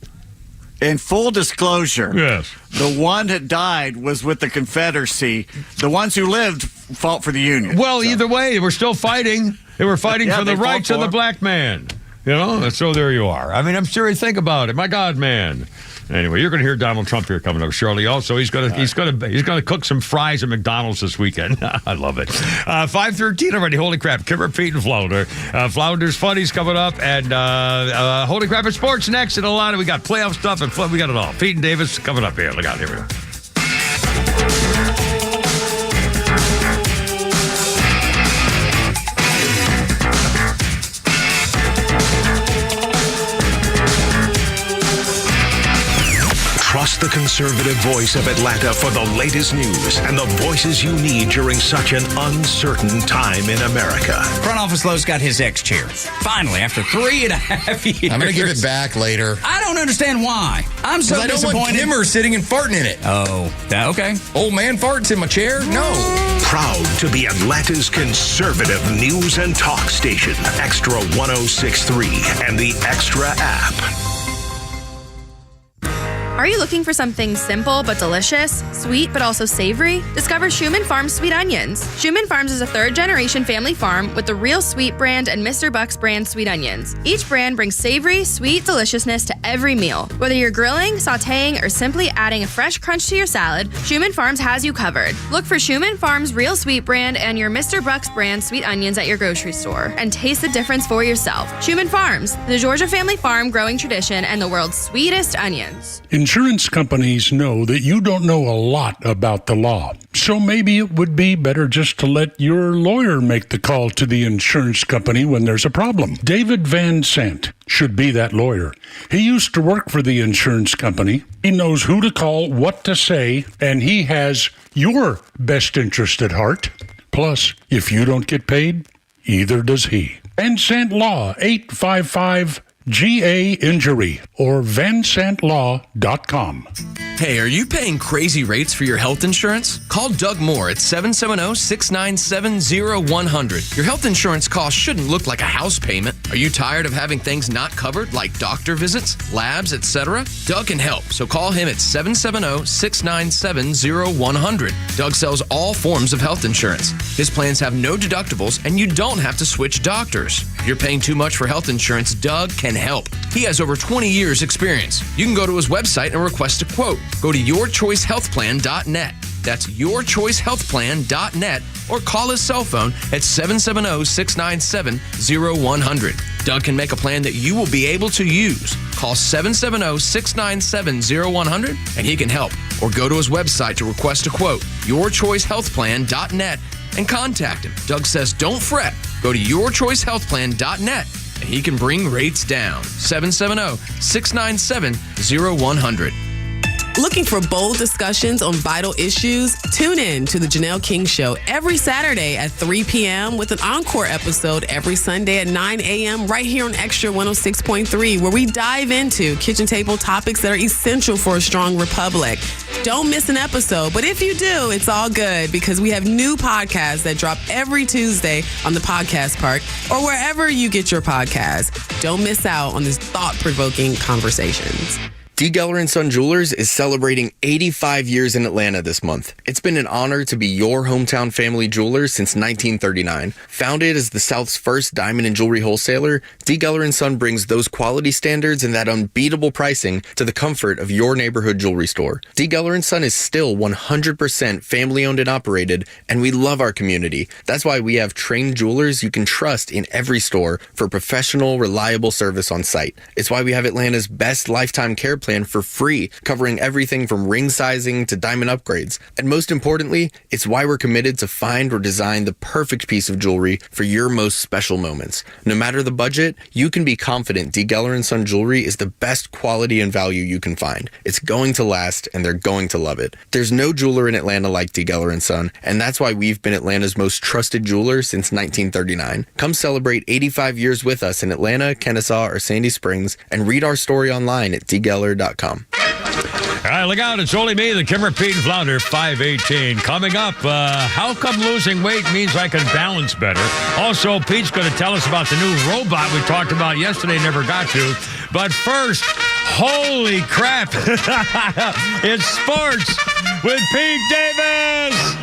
In full disclosure, yes, the one that died was with the Confederacy. The ones who lived fought for the Union. Well, either way, they were still fighting. They were fighting for the rights of the black man. So there you are. I mean, I'm serious. Think about it. My God, man. Anyway, you're going to hear Donald Trump here coming up shortly. Also, he's going to cook some fries at McDonald's this weekend. I love it. 5:13 already. Holy crap! Kimber, Pete, and Flounder. Flounder's funnies coming up, and holy crap! It's sports next, and a lot of we got playoff stuff and fun. We got it all. Pete and Davis coming up here. Look out! Here we go. Trust the conservative voice of Atlanta for the latest news and the voices you need during such an uncertain time in America. Front office Lowe's got his X chair. Finally, after 3.5 years. I'm going to give it back later. I don't understand why. I'm so disappointed. I don't want Kimmer sitting and farting in it. Oh, okay. Old man farts in my chair? No. Proud to be Atlanta's conservative news and talk station. XTRA 106.3 and the XTRA app. Are you looking for something simple but delicious, sweet but also savory? Discover Schumann Farms Sweet Onions. Schumann Farms is a third-generation family farm with the Real Sweet brand and Mr. Buck's brand sweet onions. Each brand brings savory, sweet deliciousness to every meal. Whether you're grilling, sautéing, or simply adding a fresh crunch to your salad, Schumann Farms has you covered. Look for Schumann Farms Real Sweet brand and your Mr. Buck's brand sweet onions at your grocery store and taste the difference for yourself. Schumann Farms, the Georgia family farm growing tradition and the world's sweetest onions. Insurance companies know that you don't know a lot about the law, so maybe it would be better just to let your lawyer make the call to the insurance company when there's a problem. David Van Sant should be that lawyer. He used to work for the insurance company. He knows who to call, what to say, and he has your best interest at heart. Plus, if you don't get paid, either does he. Van Sant Law, 855 GA Injury or vansantlaw.com. Hey, are you paying crazy rates for your health insurance? Call Doug Moore at 770-697-0100. Your health insurance costs shouldn't look like a house payment. Are you tired of having things not covered like doctor visits, labs, etc.? Doug can help, so call him at 770-697-0100. Doug sells all forms of health insurance. His plans have no deductibles and you don't have to switch doctors. If you're paying too much for health insurance, Doug can help. He has over 20 years experience. You can go to his website and request a quote. Go to yourchoicehealthplan.net. That's yourchoicehealthplan.net or call his cell phone at 770-697-0100. Doug can make a plan that you will be able to use. Call 770-697-0100 and he can help. Or go to his website to request a quote, yourchoicehealthplan.net, and contact him. Doug says don't fret. Go to yourchoicehealthplan.net and he can bring rates down. 770-697-0100. Looking for bold discussions on vital issues? Tune in to The Janelle King Show every Saturday at 3 p.m. with an encore episode every Sunday at 9 a.m. right here on XTRA 106.3, where we dive into kitchen table topics that are essential for a strong republic. Don't miss an episode, but if you do, it's all good because we have new podcasts that drop every Tuesday on the Podcast Park or wherever you get your podcasts. Don't miss out on these thought-provoking conversations. D. Geller & Son Jewelers is celebrating 85 years in Atlanta this month. It's been an honor to be your hometown family jeweler since 1939. Founded as the South's first diamond and jewelry wholesaler, D. Geller & Son brings those quality standards and that unbeatable pricing to the comfort of your neighborhood jewelry store. D. Geller & Son is still 100% family-owned and operated, and we love our community. That's why we have trained jewelers you can trust in every store for professional, reliable service on site. It's why we have Atlanta's best lifetime care plan for free, covering everything from ring sizing to diamond upgrades. And most importantly, it's why we're committed to find or design the perfect piece of jewelry for your most special moments. No matter the budget, you can be confident D. Geller & Son Jewelry is the best quality and value you can find. It's going to last, and they're going to love it. There's no jeweler in Atlanta like D. Geller & Son, and that's why we've been Atlanta's most trusted jeweler since 1939. Come celebrate 85 years with us in Atlanta, Kennesaw, or Sandy Springs, and read our story online at dgeller.com. All right, look out. It's only me, the Kimmer Pete Flounder, 518. Coming up, how come losing weight means I can balance better? Also, Pete's going to tell us about the new robot we talked about yesterday, never got to. But first, holy crap. It's sports with Pete Davis.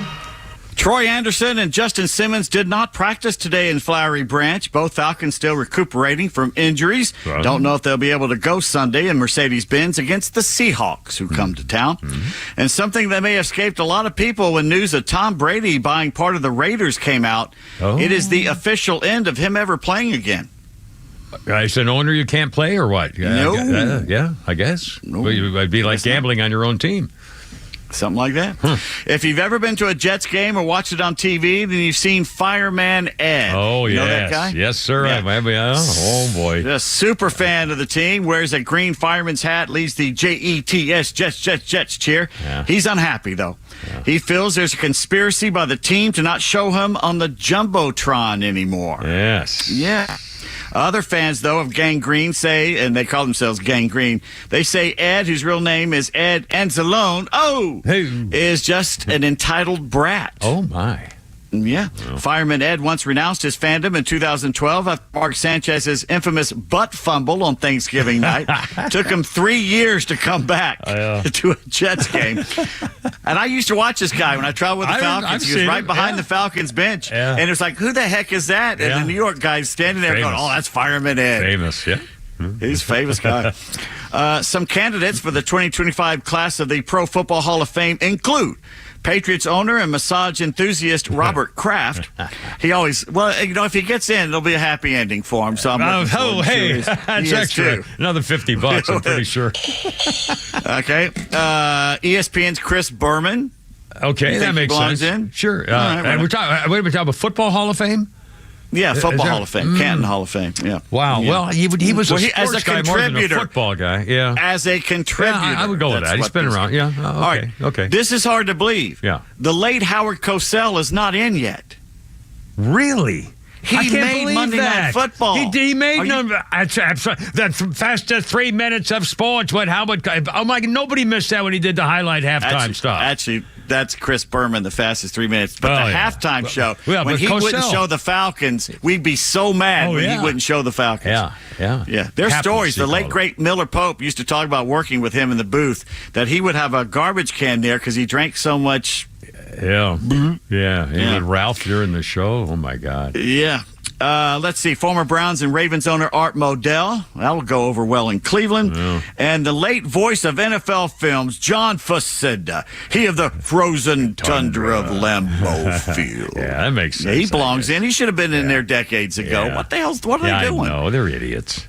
Troy Anderson and Justin Simmons did not practice today in Flowery Branch. Both Falcons still recuperating from injuries. Don't know if they'll be able to go Sunday in Mercedes-Benz against the Seahawks, who come to town. And something that may have escaped a lot of people when news of Tom Brady buying part of the Raiders came out. It is the official end of him ever playing again. As an owner, you can't play or what? No. Yeah, I guess. No. Well, it'd be like gambling on your own team. Something like that. If you've ever been to a Jets game or watched it on TV, then you've seen Fireman Ed. Oh, you yes. know that guy? Yes, sir. Yeah. Oh, boy. A super fan of the team, wears a green fireman's hat, leads the JETS, Jets cheer. Yeah. He's unhappy, though. Yeah. He feels there's a conspiracy by the team to not show him on the Jumbotron anymore. Yes. Yeah. Other fans, though, of Gang Green say, and they call themselves Gang Green, they say Ed, whose real name is Ed Anzalone, is just an entitled brat. Oh, my. Yeah. Oh. Fireman Ed once renounced his fandom in 2012 after Mark Sanchez's infamous butt fumble on Thanksgiving night. Took him 3 years to come back to a Jets game. And I used to watch this guy when I traveled with the Falcons. He was right behind the Falcons bench. Yeah. And it was like, who the heck is that? And the New York guy's standing there going, oh, that's Fireman Ed. Famous, yeah. He's a famous guy. Some candidates for the 2025 class of the Pro Football Hall of Fame include Patriots owner and massage enthusiast Robert Kraft. He always, if he gets in, it'll be a happy ending for him. So I'm that's extra. Another $50, I'm pretty sure. Okay. ESPN's Chris Berman. Okay, that makes sense. In? Sure. We're talking about Football Hall of Fame? Yeah, Football Hall of Fame, Canton Hall of Fame. Yeah. Wow. Yeah. Well, he was a sports as a guy more than a contributor. football guy. Yeah. As a contributor. Yeah, I would go with that. He's been around. Yeah. Oh, okay. All right. Okay. This is hard to believe. Yeah. The late Howard Cosell is not in yet. Really? He made Monday Night Football. He made the fastest 3 minutes of sports. What Howard? Oh my! Nobody missed that when he did the highlight halftime stuff. Actually, that's Chris Berman, the fastest 3 minutes. But the halftime show, when he wouldn't show the Falcons, we'd be so mad when he wouldn't show the Falcons. Yeah. There's stories. The late great Miller Pope used to talk about working with him in the booth, that he would have a garbage can there because he drank so much. Yeah. And Ralph during the show. Oh my God. Yeah. Let's see. Former Browns and Ravens owner Art Modell. That'll go over well in Cleveland. Yeah. And the late voice of NFL films, John Facenda. He of the frozen tundra of Lambeau Field. Yeah, that makes sense. He belongs in. He should have been in there decades ago. Yeah. What are they doing? No, they're idiots.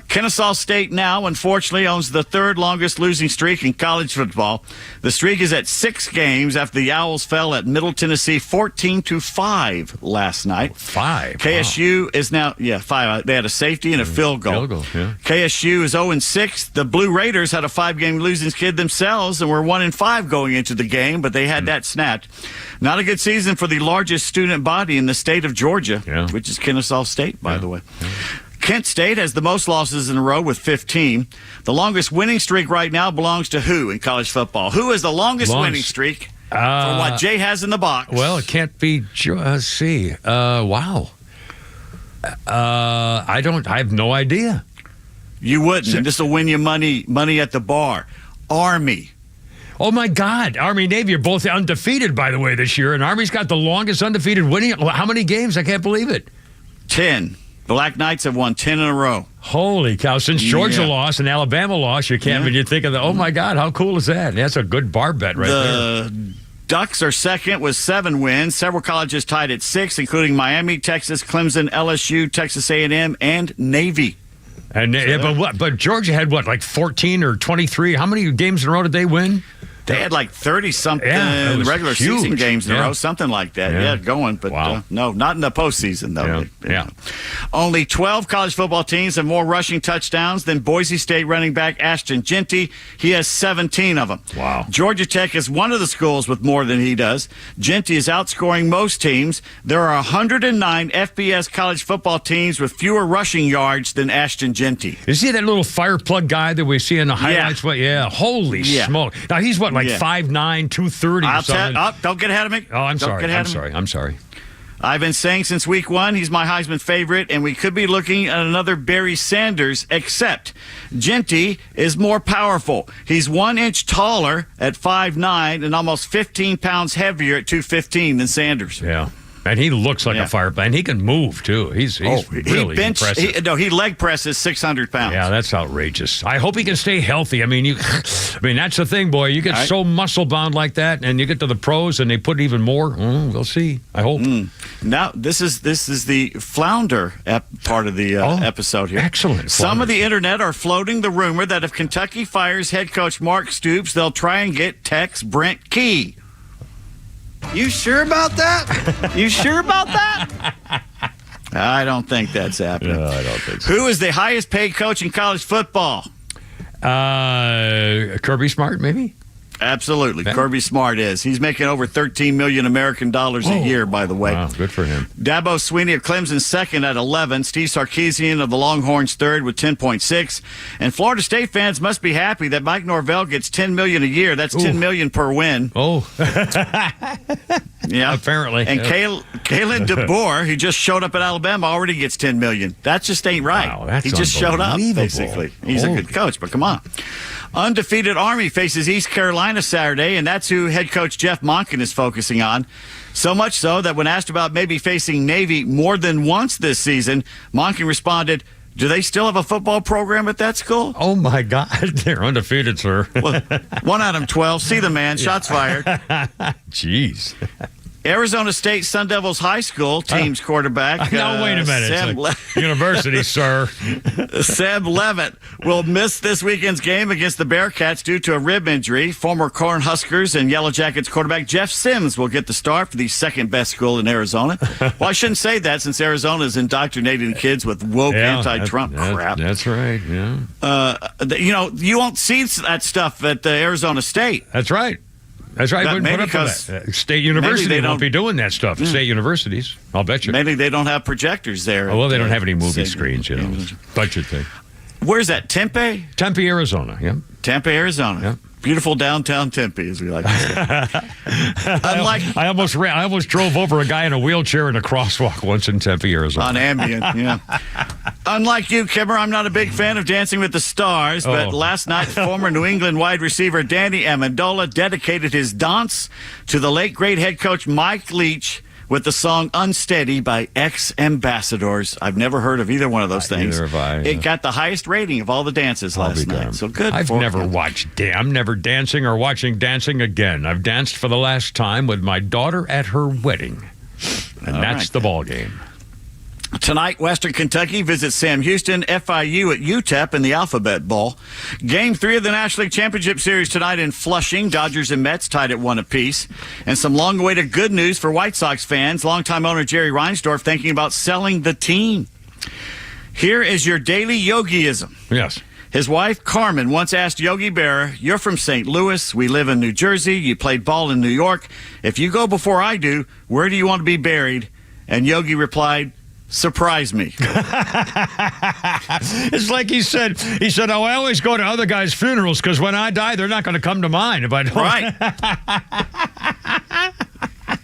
Kennesaw State now, unfortunately, owns the third longest losing streak in college football. The streak is at 6 games after the Owls fell at Middle Tennessee 14-5 last night. 5. KSU is now, 5. They had a safety and a field goal. KSU is 0-6. The Blue Raiders had a 5-game losing skid themselves and were 1-5 going into the game, but they had that snapped. Not a good season for the largest student body in the state of Georgia, which is Kennesaw State, by the way. Kent State has the most losses in a row with 15. The longest winning streak right now belongs to who in college football? Who is the longest winning streak for what Jay has in the box? Well, it can't be. Let's see. Wow. I have no idea. You wouldn't. This will win you money at the bar. Army. Oh, my God. Army, Navy are both undefeated, by the way, this year. And Army's got the longest undefeated winning. How many games? I can't believe it. 10. Black Knights have won 10 in a row. Holy cow. Since Georgia lost and Alabama lost, you can't even think of oh, my God, how cool is that? That's a good bar bet there. The Ducks are second with 7 wins. Several colleges tied at 6, including Miami, Texas, Clemson, LSU, Texas A&M, and Navy. And but Georgia had like 14 or 23. How many games in a row did they win? They had like 30-something regular season games in a row, something like that. Going, but no, not in the postseason, though. Only 12 college football teams have more rushing touchdowns than Boise State running back Ashton Jeanty. He has 17 of them. Wow. Georgia Tech is one of the schools with more than he does. Jeanty is outscoring most teams. There are 109 FBS college football teams with fewer rushing yards than Ashton Jeanty. You see that little fire plug guy that we see in the highlights? Holy smoke. Now, he's what, like 5'9", 230 or something? Don't get ahead of me. Oh, I'm sorry. I've been saying since week 1 he's my Heisman favorite, and we could be looking at another Barry Sanders, except Jeanty is more powerful. He's 1 inch taller at 5'9" and almost 15 pounds heavier at 215 than Sanders. Yeah. And he looks like a fire, and he can move, too. He's really impressive. He leg presses 600 pounds. Yeah, that's outrageous. I hope he can stay healthy. I mean, that's the thing, boy. You get so muscle-bound like that, and you get to the pros, and they put even more. We'll see. I hope. Now, this is the flounder part of the episode here. Excellent. Some of the internet are floating the rumor that if Kentucky fires head coach Mark Stoops, they'll try and get Tech's Brent Key. You sure about that? You sure about that? I don't think that's happening. No, I don't think so. Who is the highest paid coach in college football? Kirby Smart, maybe? Absolutely. Kirby Smart is. He's making over $13 million American dollars a year, by the way. Wow, good for him. Dabo Swinney of Clemson second at 11. Steve Sarkisian of the Longhorns third with 10.6. And Florida State fans must be happy that Mike Norvell gets $10 million a year. That's $10 million per win. Oh. Yeah. Apparently. And Kalen DeBoer, who just showed up at Alabama, already gets $10 million. That just ain't right. Wow, he just showed up, basically. He's a good coach, but come on. Undefeated Army faces East Carolina Saturday, and that's who head coach Jeff Monken is focusing on. So much so that when asked about maybe facing Navy more than once this season, Monken responded, "Do they still have a football program at that school?" Oh, my God. They're undefeated, sir. Well, 1 out of 12. See the man. Shots fired. Jeez. Arizona State Sun Devils High School team's quarterback. No, wait a minute. University, sir. Seb Levitt will miss this weekend's game against the Bearcats due to a rib injury. Former Cornhuskers and Yellow Jackets quarterback Jeff Sims will get the start for the second best school in Arizona. Well, I shouldn't say that since Arizona is indoctrinating kids with woke anti-Trump crap. That's right, you won't see that stuff at Arizona State. That's right. That's right. Maybe put up because that. State University won't be doing that stuff. State universities, I'll bet you. Maybe they don't have projectors there. Oh, well, they don't have any movie screens, budget thing. Where's that? Tempe? Tempe, Arizona. Yeah. Tempe, Arizona. Yeah. Beautiful downtown Tempe, as we like to say. I almost drove over a guy in a wheelchair in a crosswalk once in Tempe, Arizona. On Ambien, yeah. Unlike you, Kimmer, I'm not a big fan of Dancing with the Stars, but last night, former New England wide receiver Danny Amendola dedicated his dance to the late great head coach Mike Leach with the song Unsteady by Ex-Ambassadors. I've never heard of either one of those things. Neither have I. It got the highest rating of all the dances last night. So good. I'm never dancing or watching Dancing Again. I've danced for the last time with my daughter at her wedding. And that's the ball game. Tonight, Western Kentucky visits Sam Houston, FIU at UTEP in the Alphabet Bowl. Game 3 of the National League Championship Series tonight in Flushing. Dodgers and Mets tied at 1 apiece. And some long-awaited good news for White Sox fans. Longtime owner Jerry Reinsdorf thinking about selling the team. Here is your daily yogiism. Yes. His wife, Carmen, once asked Yogi Berra, "You're from St. Louis. We live in New Jersey. You played ball in New York. If you go before I do, where do you want to be buried?" And Yogi replied, "Surprise me." It's like he said, "Oh, I always go to other guys' funerals because when I die, they're not going to come to mine if I don't." Right.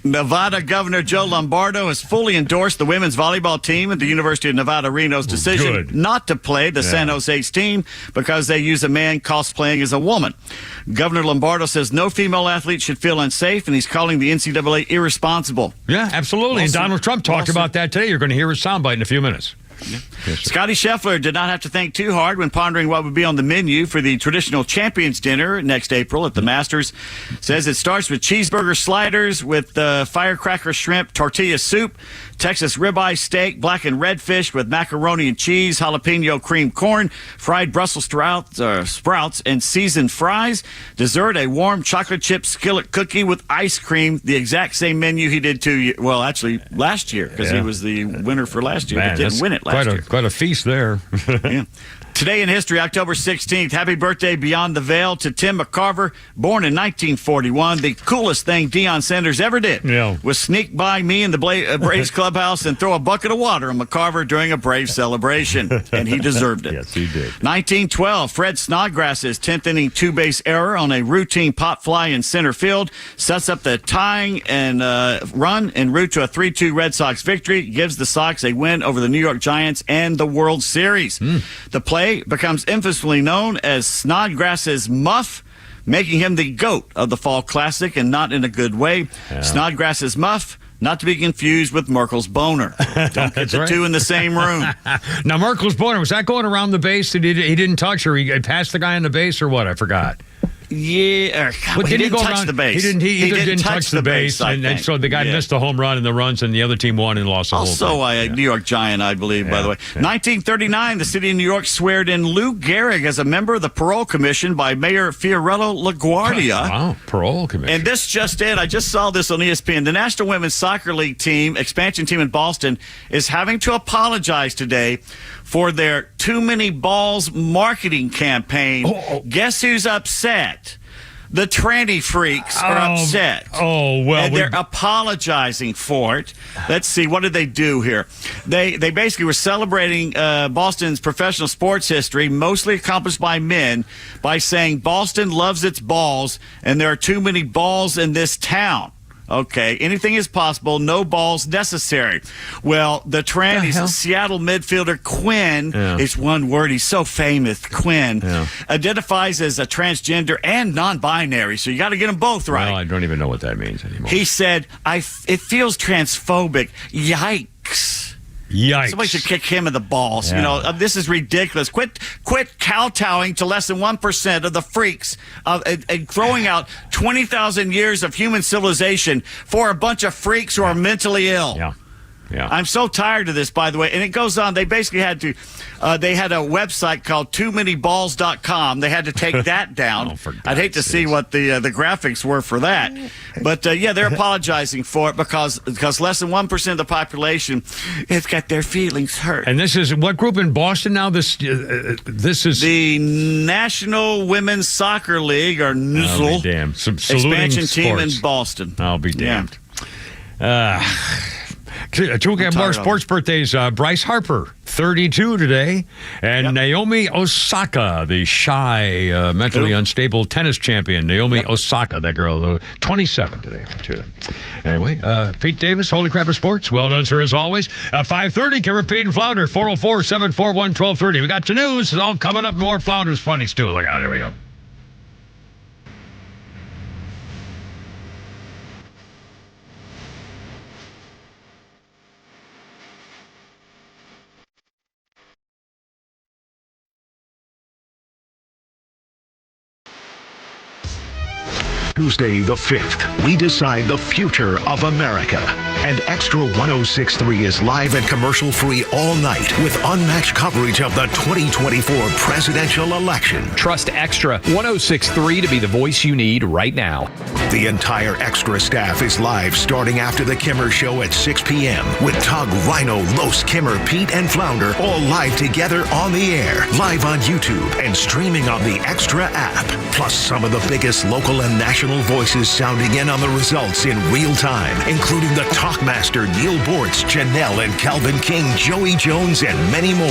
Nevada Governor Joe Lombardo has fully endorsed the women's volleyball team at the University of Nevada, Reno's decision not to play the San Jose's team because they use a man cosplaying as a woman. Governor Lombardo says no female athlete should feel unsafe, and he's calling the NCAA irresponsible. Yeah, absolutely. And Donald Trump talked about that today. You're going to hear his soundbite in a few minutes. Yeah. Yes, Scotty Scheffler did not have to think too hard when pondering what would be on the menu for the traditional Champions Dinner next April at the Masters. Says it starts with cheeseburger sliders with firecracker shrimp, tortilla soup, Texas ribeye steak, blackened redfish with macaroni and cheese, jalapeno cream corn, fried Brussels sprouts, and seasoned fries. Dessert, a warm chocolate chip skillet cookie with ice cream. The exact same menu he did last year, because he was the winner for last year, but didn't win it last year. Quite a feast there. Yeah. Today in history, October 16th, happy birthday beyond the veil to Tim McCarver, born in 1941. The coolest thing Deion Sanders ever did was sneak by me in the Braves clubhouse and throw a bucket of water on McCarver during a Braves celebration, and he deserved it. Yes, he did. 1912, Fred Snodgrass's 10th inning two-base error on a routine pop fly in center field sets up the tying and run en route to a 3-2 Red Sox victory, gives the Sox a win over the New York Giants and the World Series. The play becomes infamously known as Snodgrass's muff, making him the GOAT of the Fall Classic, and not in a good way. Snodgrass's muff, not to be confused with Merkel's boner. Don't get the two in the same room. Now, Merkel's boner, was that going around the base? He didn't touch, or he passed the guy on the base, or what? I forgot. Yeah, he didn't touch the base. He didn't touch the base, and so the guy missed the home run and the runs, and the other team won and lost the whole thing. Also a New York Giant, I believe, by the way. 1939, the city of New York sweared in Lou Gehrig as a member of the Parole Commission by Mayor Fiorello LaGuardia. Wow, Parole Commission. And this just in, I just saw this on ESPN. The National Women's Soccer League team, expansion team in Boston, is having to apologize today for their Too Many Balls marketing campaign. Guess who's upset? The tranny freaks are upset. And they're apologizing for it. Let's see, what did they do here? They basically were celebrating Boston's professional sports history, mostly accomplished by men, by saying Boston loves its balls, and there are too many balls in this town. Okay, anything is possible, no balls necessary. Well, the trannies, Seattle midfielder Quinn, is one word, he's so famous, Quinn, identifies as a transgender and non-binary, so you got to get them both right. Well, I don't even know what that means anymore. He said, it feels transphobic. Yikes. Yikes. Somebody should kick him in the balls. You know, this is ridiculous. Quit kowtowing to less than 1% of the freaks and throwing out 20,000 years of human civilization for a bunch of freaks who are mentally ill. Yeah. I'm so tired of this, by the way. And it goes on. They basically had to, they had a website called TooManyBalls.com. They had to take that down. I'd hate to see what the graphics were for that. But, they're apologizing for it because less than 1% of the population has got their feelings hurt. And this is what group in Boston now? This is the National Women's Soccer League, or NUSL. Damn. Expansion team in Boston. I'll be damned. Two more sports birthdays. Bryce Harper, 32 today, and Naomi Osaka, the shy, mentally unstable tennis champion. Naomi Osaka, that girl, 27 today. Anyway, Pete Davis, Holy Crap of Sports. Well done, sir, as always. 5:30, Kevin Pete and Flounder, 404-741-1230. We got your news. It's all coming up. More Flounder's funnies, too. Look out. Here we go. Tuesday the 5th, we decide the future of America. And Extra 106.3 is live and commercial-free all night with unmatched coverage of the 2024 presidential election. Trust Extra 106.3 to be the voice you need right now. The entire Extra staff is live starting after the Kimmer Show at 6 p.m. with Tug, Rhino, Los, Kimmer, Pete, and Flounder all live together on the air, live on YouTube, and streaming on the Extra app. Plus some of the biggest local and national voices sounding in on the results in real time, including the Talkmaster Neil Bortz, Janelle and Calvin King, Joey Jones, and many more.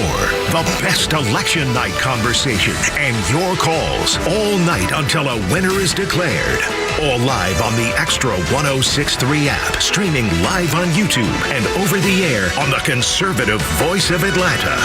The best election night conversation and your calls all night until a winner is declared. All live on the Extra 106.3 app, streaming live on YouTube and over the air on the conservative voice of Atlanta.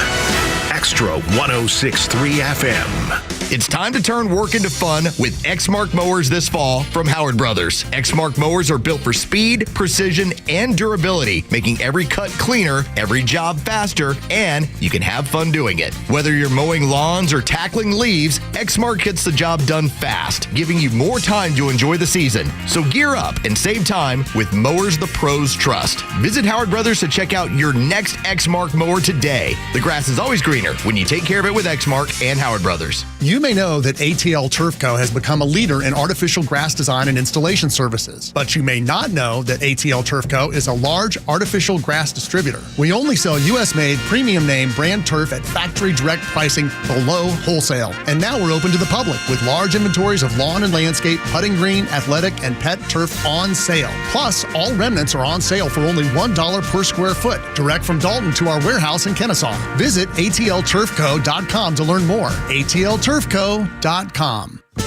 Extra 106.3 FM. It's time to turn work into fun with Exmark mowers this fall from Howard Brothers. Exmark mowers are built for speed, precision, and durability, making every cut cleaner, every job faster, and you can have fun doing it. Whether you're mowing lawns or tackling leaves, Exmark gets the job done fast, giving you more time to enjoy the season. So gear up and save time with mowers the pros trust. Visit Howard Brothers to check out your next Exmark mower today. The grass is always greener when you take care of it with Exmark and Howard Brothers. You may know that ATL Turf Co. has become a leader in artificial grass design and installation services, but you may not know that ATL Turf Co. is a large artificial grass distributor. We only sell U.S.-made, premium name brand turf at factory direct pricing below wholesale. And now we're open to the public with large inventories of lawn and landscape, putting green, athletic, and pet turf on sale. Plus, all remnants are on sale for only $1 per square foot, direct from Dalton to our warehouse in Kennesaw. Visit atlturfco.com to learn more. atlturfco.com.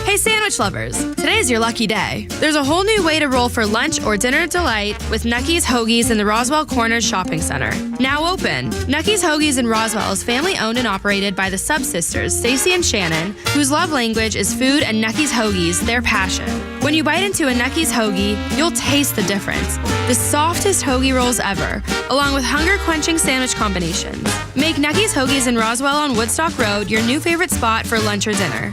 Hey sandwich lovers, today's your lucky day. There's a whole new way to roll for lunch or dinner delight with Nucky's Hoagies in the Roswell Corners Shopping Center. Now open. Nucky's Hoagies in Roswell is family owned and operated by the Sub-Sisters, Stacy and Shannon, whose love language is food and Nucky's Hoagies, their passion. When you bite into a Nucky's Hoagie, you'll taste the difference. The softest hoagie rolls ever, along with hunger-quenching sandwich combinations. Make Nucky's Hoagies in Roswell on Woodstock Road your new favorite spot for lunch or dinner.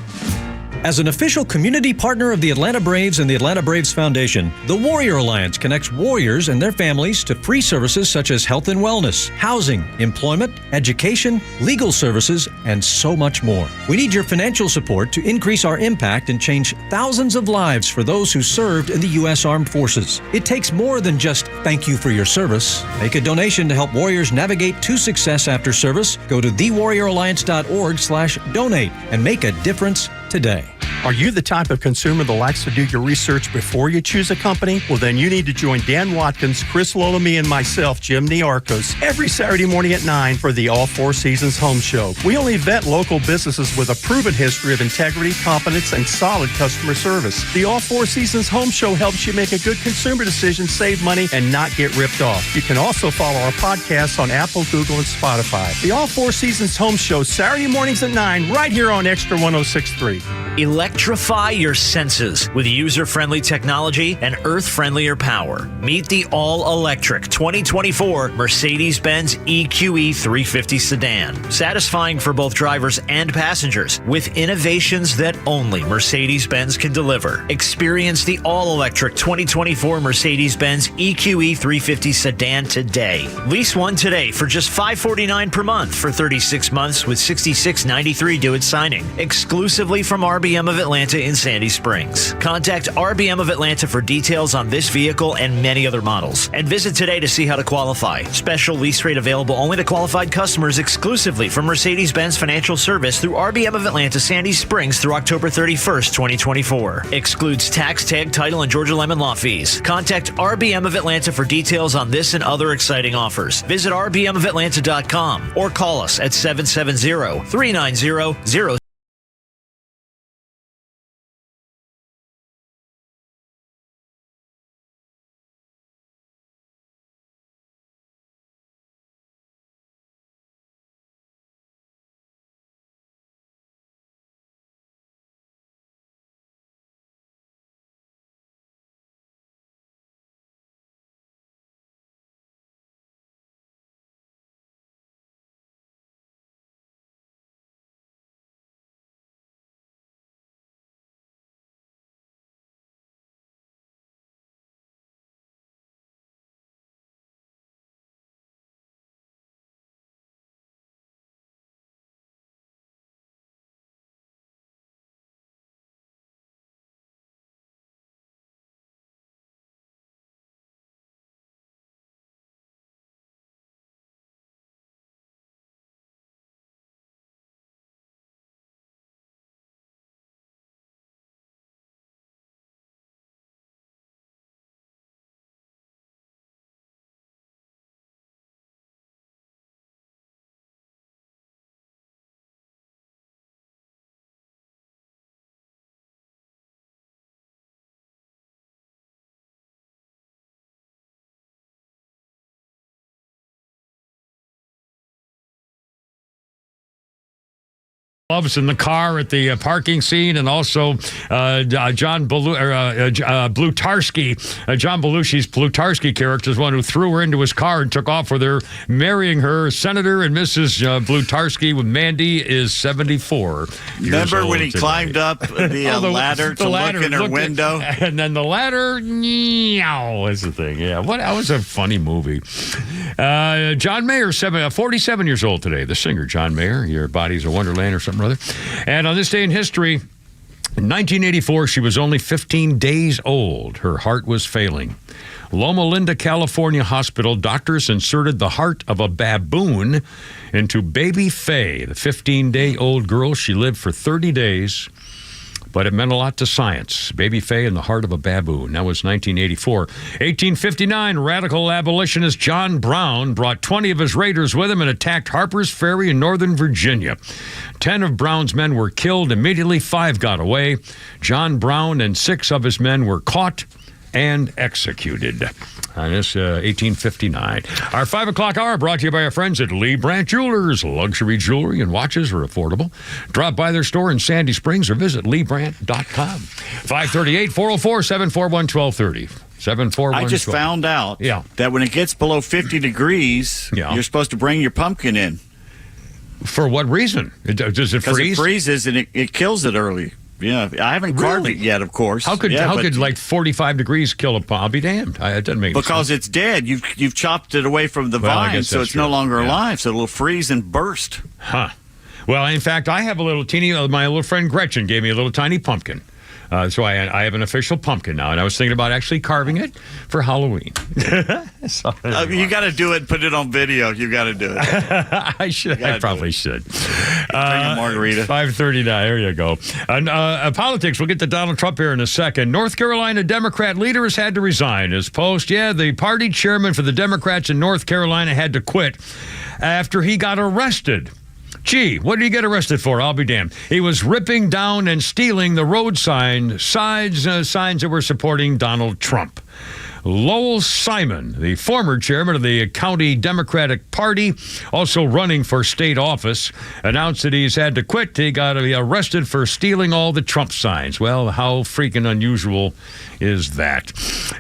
As an official community partner of the Atlanta Braves and the Atlanta Braves Foundation, the Warrior Alliance connects warriors and their families to free services such as health and wellness, housing, employment, education, legal services, and so much more. We need your financial support to increase our impact and change thousands of lives for those who served in the U.S. Armed Forces. It takes more than just thank you for your service. Make a donation to help warriors navigate to success after service. Go to thewarrioralliance.org/donate and make a difference today. Are you the type of consumer that likes to do your research before you choose a company? Well, then you need to join Dan Watkins, Chris Lolamy, and myself, Jim Niarchos, every Saturday morning at 9 for the All Four Seasons Home Show. We only vet local businesses with a proven history of integrity, competence, and solid customer service. The All Four Seasons Home Show helps you make a good consumer decision, save money, and not get ripped off. You can also follow our podcasts on Apple, Google, and Spotify. The All Four Seasons Home Show, Saturday mornings at 9, right here on Extra 106.3. Electrify your senses with user-friendly technology and earth-friendlier power. Meet the all-electric 2024 Mercedes-Benz EQE 350 sedan. Satisfying for both drivers and passengers with innovations that only Mercedes-Benz can deliver. Experience the all-electric 2024 Mercedes-Benz EQE 350 sedan today. Lease one today for just $549 per month for 36 months with $66.93 due at signing. Exclusively from RBM of Atlanta in Sandy Springs. Contact RBM of Atlanta for details on this vehicle and many other models. And visit today to see how to qualify. Special lease rate available only to qualified customers exclusively from Mercedes-Benz Financial Service through RBM of Atlanta, Sandy Springs through October 31st, 2024. Excludes tax, tag, title, and Georgia Lemon law fees. Contact RBM of Atlanta for details on this and other exciting offers. Visit rbmofatlanta.com or call us at 770-390-00 gloves in the car at the parking scene, and also John Blutarski. John Belushi's Blutarski character is one who threw her into his car and took off with her, marrying her. Senator and Mrs. Blutarski with Mandy is 74. Remember when he climbed up the ladder to look in her window? And then the ladder, is the thing. Yeah, that was a funny movie. John Mayer, 47 years old today. The singer John Mayer. Your Body's a Wonderland or something or other. And on this day in history, in 1984, she was only 15 days old. Her heart was failing. Loma Linda, California hospital, doctors inserted the heart of a baboon into baby Faye, the 15-day-old girl. She lived for 30 days. But it meant a lot to science. Baby Faye in the heart of a baboon. That was 1984. 1859, radical abolitionist John Brown brought 20 of his raiders with him and attacked Harper's Ferry in Northern Virginia. 10 of Brown's men were killed. Immediately, 5 got away. John Brown and 6 of his men were caught and executed. On this 1859. Our 5 o'clock hour brought to you by our friends at Lee Brandt Jewelers. Luxury jewelry and watches are affordable. Drop by their store in Sandy Springs or visit LeeBrandt.com. 538-404-741-1230. I just found out that when it gets below 50 degrees, you're supposed to bring your pumpkin in. For what reason? Does it freeze? Because it freezes and it kills it early. Yeah, I haven't carved it yet, of course. How could like 45 degrees kill a palm? I'll be damned. It doesn't make because sense. It's dead. You've chopped it away from the vine, so it's no longer alive. So it'll freeze and burst. Huh. Well, in fact, I have a little teeny. My little friend Gretchen gave me a little tiny pumpkin. So I have an official pumpkin now, and I was thinking about actually carving it for Halloween. You got to do it. Put it on video. You got to do it. I should. I probably should. Bring a margarita. 5:39. There you go. Politics. We'll get to Donald Trump here in a second. North Carolina Democrat leader has had to resign his post. Yeah, the party chairman for the Democrats in North Carolina had to quit after he got arrested. Gee, what did he get arrested for? I'll be damned. He was ripping down and stealing the road signs that were supporting Donald Trump. Lowell Simon, the former chairman of the county Democratic Party, also running for state office, announced that he's had to quit. He got arrested for stealing all the Trump signs. Well, how freaking unusual is that?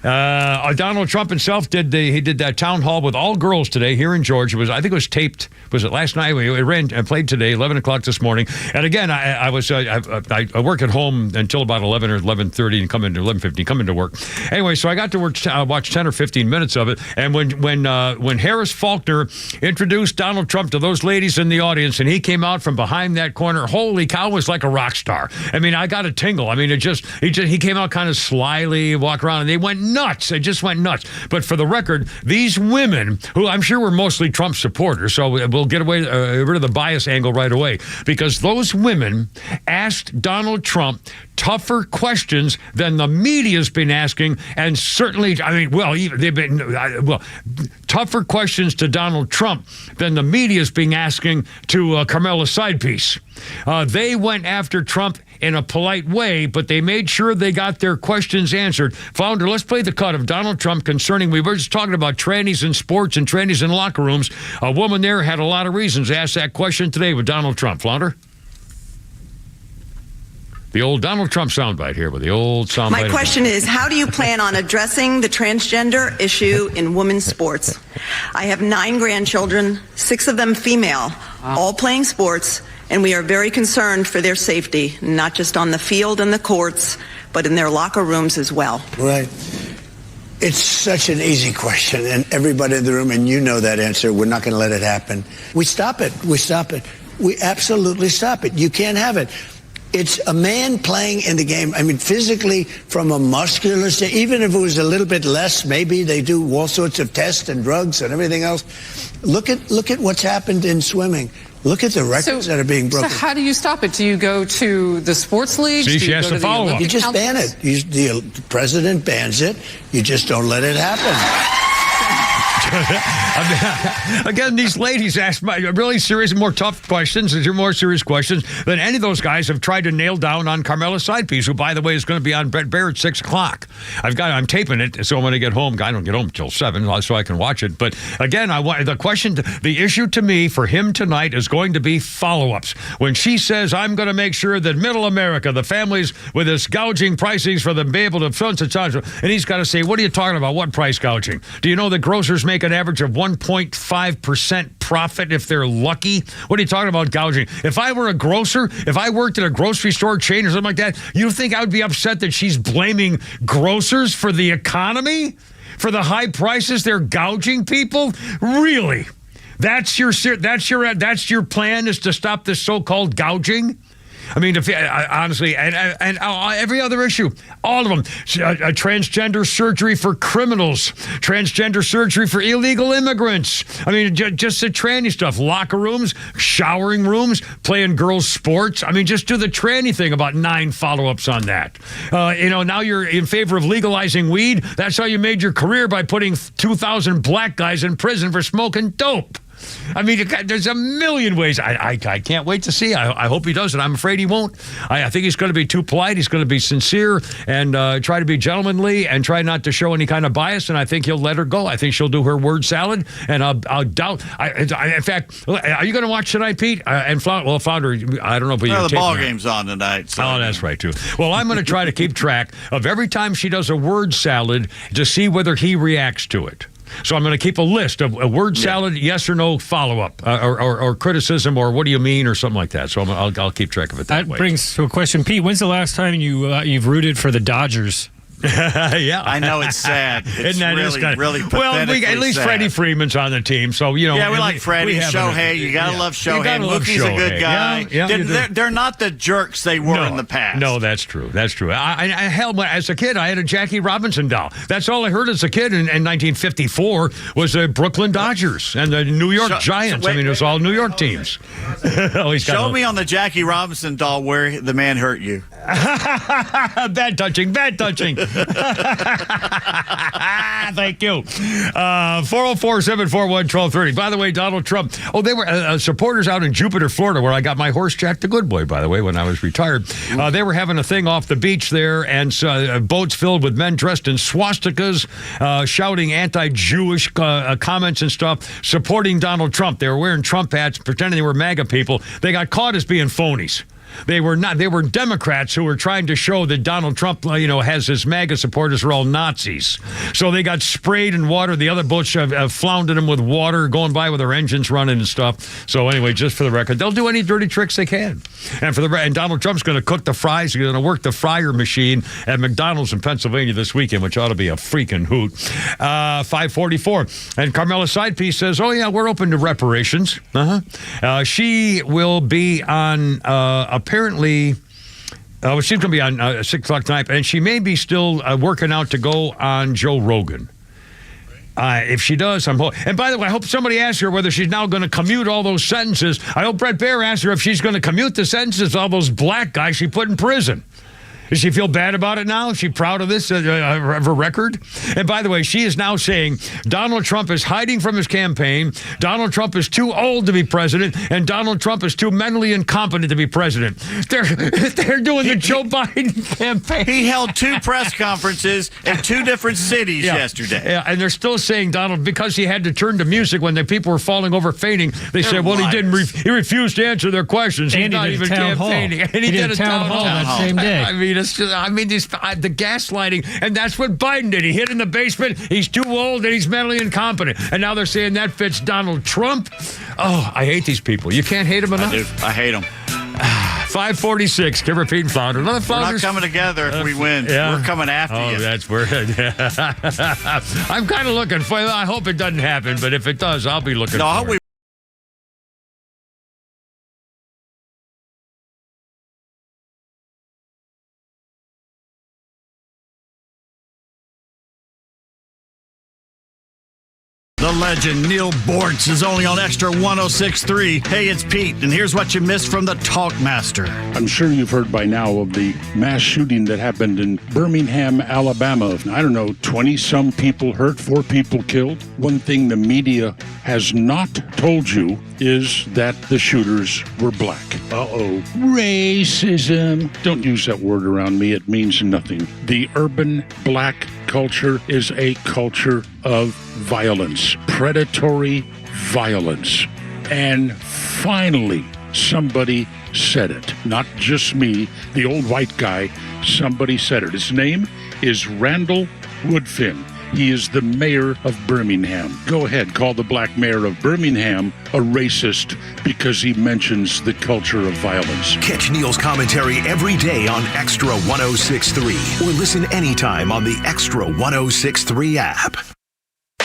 Donald Trump himself did that town hall with all girls today here in Georgia. I think it was taped. Was it last night? It ran and played today, 11 o'clock this morning. And again, I work at home until about 11 or 11:30 and come into 11:50, come into work. Anyway, so I got to work. Watch 10 or 15 minutes of it, and when Harris Faulkner introduced Donald Trump to those ladies in the audience, and he came out from behind that corner, holy cow, it was like a rock star. I mean, I got a tingle. I mean, he came out kind of slyly, walked around, and they went nuts. They just went nuts. But for the record, these women, who I'm sure were mostly Trump supporters, so we'll get rid of the bias angle right away, because those women asked Donald Trump tougher questions than the media's been asking, and certainly, they've been tougher questions to Donald Trump than the media's been asking to Carmela Sidepiece. They went after Trump in a polite way, but they made sure they got their questions answered. Flounder, let's play the cut of Donald Trump concerning, we were just talking about trannies in sports and trannies in locker rooms. A woman there had a lot of reasons to ask that question today with Donald Trump. Flounder? The old Donald Trump soundbite here with the old soundbite. My question is, how do you plan on addressing the transgender issue in women's sports? I have 9 grandchildren, 6 of them female, all playing sports, and we are very concerned for their safety, not just on the field and the courts, but in their locker rooms as well. Right. It's such an easy question, and everybody in the room, and you know that answer, we're not going to let it happen. We stop it. We stop it. We absolutely stop it. You can't have it. It's a man playing in the game. I mean, physically, from a muscular state, even if it was a little bit less, maybe they do all sorts of tests and drugs and everything else. Look at what's happened in swimming. Look at the records that are being broken. So how do you stop it? Do you go to the sports leagues? See, she has to follow up. You just ban it. The president bans it. You just don't let it happen. Again, these ladies ask really serious, more tough questions, more serious questions than any of those guys have tried to nail down on Carmela Sidepiece, who, by the way, is going to be on Brett Bear at 6 o'clock. I'm taping it, so when I get home, I don't get home until 7, so I can watch it. But again, the issue to me for him tonight is going to be follow-ups. When she says, I'm going to make sure that middle America, the families with this gouging pricings for them to be able to, and he's got to say, what are you talking about? What price gouging? Do you know that grocers make an average of 1.5% profit if they're lucky? What are you talking about gouging? If I were a grocer, if I worked at a grocery store chain or something like that, you think I would be upset that she's blaming grocers for the economy? For the high prices they're gouging people? Really? That's your plan, is to stop this so-called gouging? I mean, honestly, and every other issue, all of them. Transgender surgery for criminals, transgender surgery for illegal immigrants. I mean, just the tranny stuff. Locker rooms, showering rooms, playing girls' sports. I mean, just do the tranny thing. About 9 follow-ups on that. Now you're in favor of legalizing weed. That's how you made your career, by putting 2,000 black guys in prison for smoking dope. I mean, there's a million ways. I can't wait to see. I hope he does it. I'm afraid he won't. I think he's going to be too polite. He's going to be sincere and try to be gentlemanly and try not to show any kind of bias. And I think he'll let her go. I think she'll do her word salad. And I'll doubt. In fact, are you going to watch tonight, Pete? And Flounder, I don't know. But the ball game's on tonight. So. Oh, that's right, too. Well, I'm going to try to keep track of every time she does a word salad to see whether he reacts to it. So I'm going to keep a list of a word salad, yes or no follow-up, or criticism, or what do you mean, or something like that. So I'll keep track of it that way. That brings to a question. Pete, when's the last time you've rooted for the Dodgers? Yeah, I know it's sad. It's really pathetic. Well, at least sad. Freddie Freeman's on the team, so Yeah, we like Freddie. Shohei, you gotta love Shohei. Mookie's a good guy. They're not the jerks they were in the past. No, that's true. That's true. Hell, as a kid, I had a Jackie Robinson doll. That's all I heard as a kid in 1954 was the Brooklyn Dodgers and the New York Giants. It was all New York teams. Show me on the Jackie Robinson doll where the man hurt you. Bad touching. Thank you. 404-741-1230. By the way, Donald Trump. Oh, they were supporters out in Jupiter, Florida, where I got my horse, Jack the Good Boy, by the way, when I was retired. They were having a thing off the beach there, and boats filled with men dressed in swastikas, shouting anti-Jewish comments and stuff, supporting Donald Trump. They were wearing Trump hats, pretending they were MAGA people. They got caught as being phonies. They were not. They were Democrats who were trying to show that Donald Trump, has his MAGA supporters are all Nazis. So they got sprayed in water. The other boats floundered them with water, going by with their engines running and stuff. So anyway, just for the record, they'll do any dirty tricks they can. And Donald Trump's going to cook the fries. He's going to work the fryer machine at McDonald's in Pennsylvania this weekend, which ought to be a freaking hoot. 544. And Carmela Sidepiece says, "Oh yeah, we're open to reparations." She will be on. Apparently, she's going to be on 6 o'clock tonight, and she may be still working out to go on Joe Rogan. If she does, and by the way, I hope somebody asks her whether she's now going to commute all those sentences. I hope Brett Baer asks her if she's going to commute the sentences of all those black guys she put in prison. Does she feel bad about it now? Is she proud of this, of her record? And by the way, she is now saying Donald Trump is hiding from his campaign, Donald Trump is too old to be president, and Donald Trump is too mentally incompetent to be president. They're doing the Joe Biden campaign. He held 2 press conferences in 2 different cities yesterday. Yeah, and they're still saying Donald, because he had to turn to music when the people were falling over fainting, they said, well, he refused to answer their questions. He's not even campaigning. And he did a town hall that same day. I mean, the gaslighting, and that's what Biden did. He hid in the basement. He's too old and he's mentally incompetent. And now they're saying that fits Donald Trump. Oh, I hate these people. You can't hate them enough. I do. I hate them. 546. Give repeat and Flounder. Another Flounder. We're not coming together if we win. Yeah. We're coming after you. Oh, that's weird. I'm kind of looking for. I hope it doesn't happen, but if it does, I'll be looking for it. The legend Neil Bortz is only on Extra 106.3. Hey, it's Pete, and here's what you missed from the Talkmaster. I'm sure you've heard by now of the mass shooting that happened in Birmingham, Alabama. I don't know, 20-some people hurt, 4 people killed. One thing the media has not told you is that the shooters were black. Uh-oh. Racism. Don't use that word around me. It means nothing. The urban black culture is a culture of violence, predatory violence. And finally, somebody said it. Not just me, the old white guy. Somebody said it. His name is Randall Woodfin. He is the mayor of Birmingham. Go ahead, call the black mayor of Birmingham a racist because he mentions the culture of violence. Catch Neil's commentary every day on Extra 106.3 or listen anytime on the Extra 106.3 app.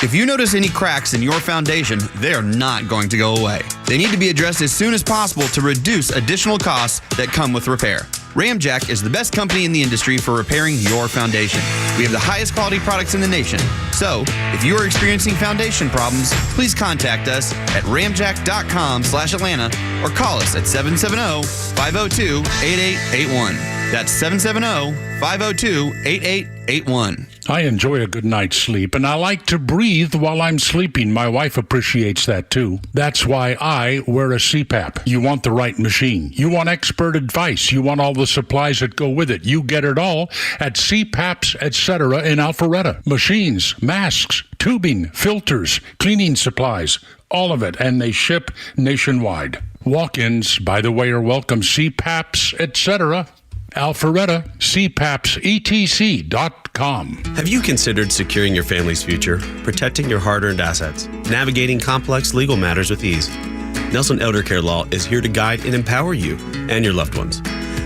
If you notice any cracks in your foundation, they are not going to go away. They need to be addressed as soon as possible to reduce additional costs that come with repair. Ramjack is the best company in the industry for repairing your foundation. We have the highest quality products in the nation. So, if you are experiencing foundation problems, please contact us at ramjack.com/Atlanta or call us at 770-502-8881. That's 770-502-8881. I enjoy a good night's sleep, and I like to breathe while I'm sleeping. My wife appreciates that, too. That's why I wear a CPAP. You want the right machine. You want expert advice. You want all the supplies that go with it. You get it all at CPAPs, etc. in Alpharetta. Machines, masks, tubing, filters, cleaning supplies, all of it, and they ship nationwide. Walk-ins, by the way, are welcome. CPAPs, etc. Alpharetta, CPAPsETC.com. Have you considered securing your family's future, protecting your hard-earned assets, navigating complex legal matters with ease? Nelson Elder Care Law is here to guide and empower you and your loved ones.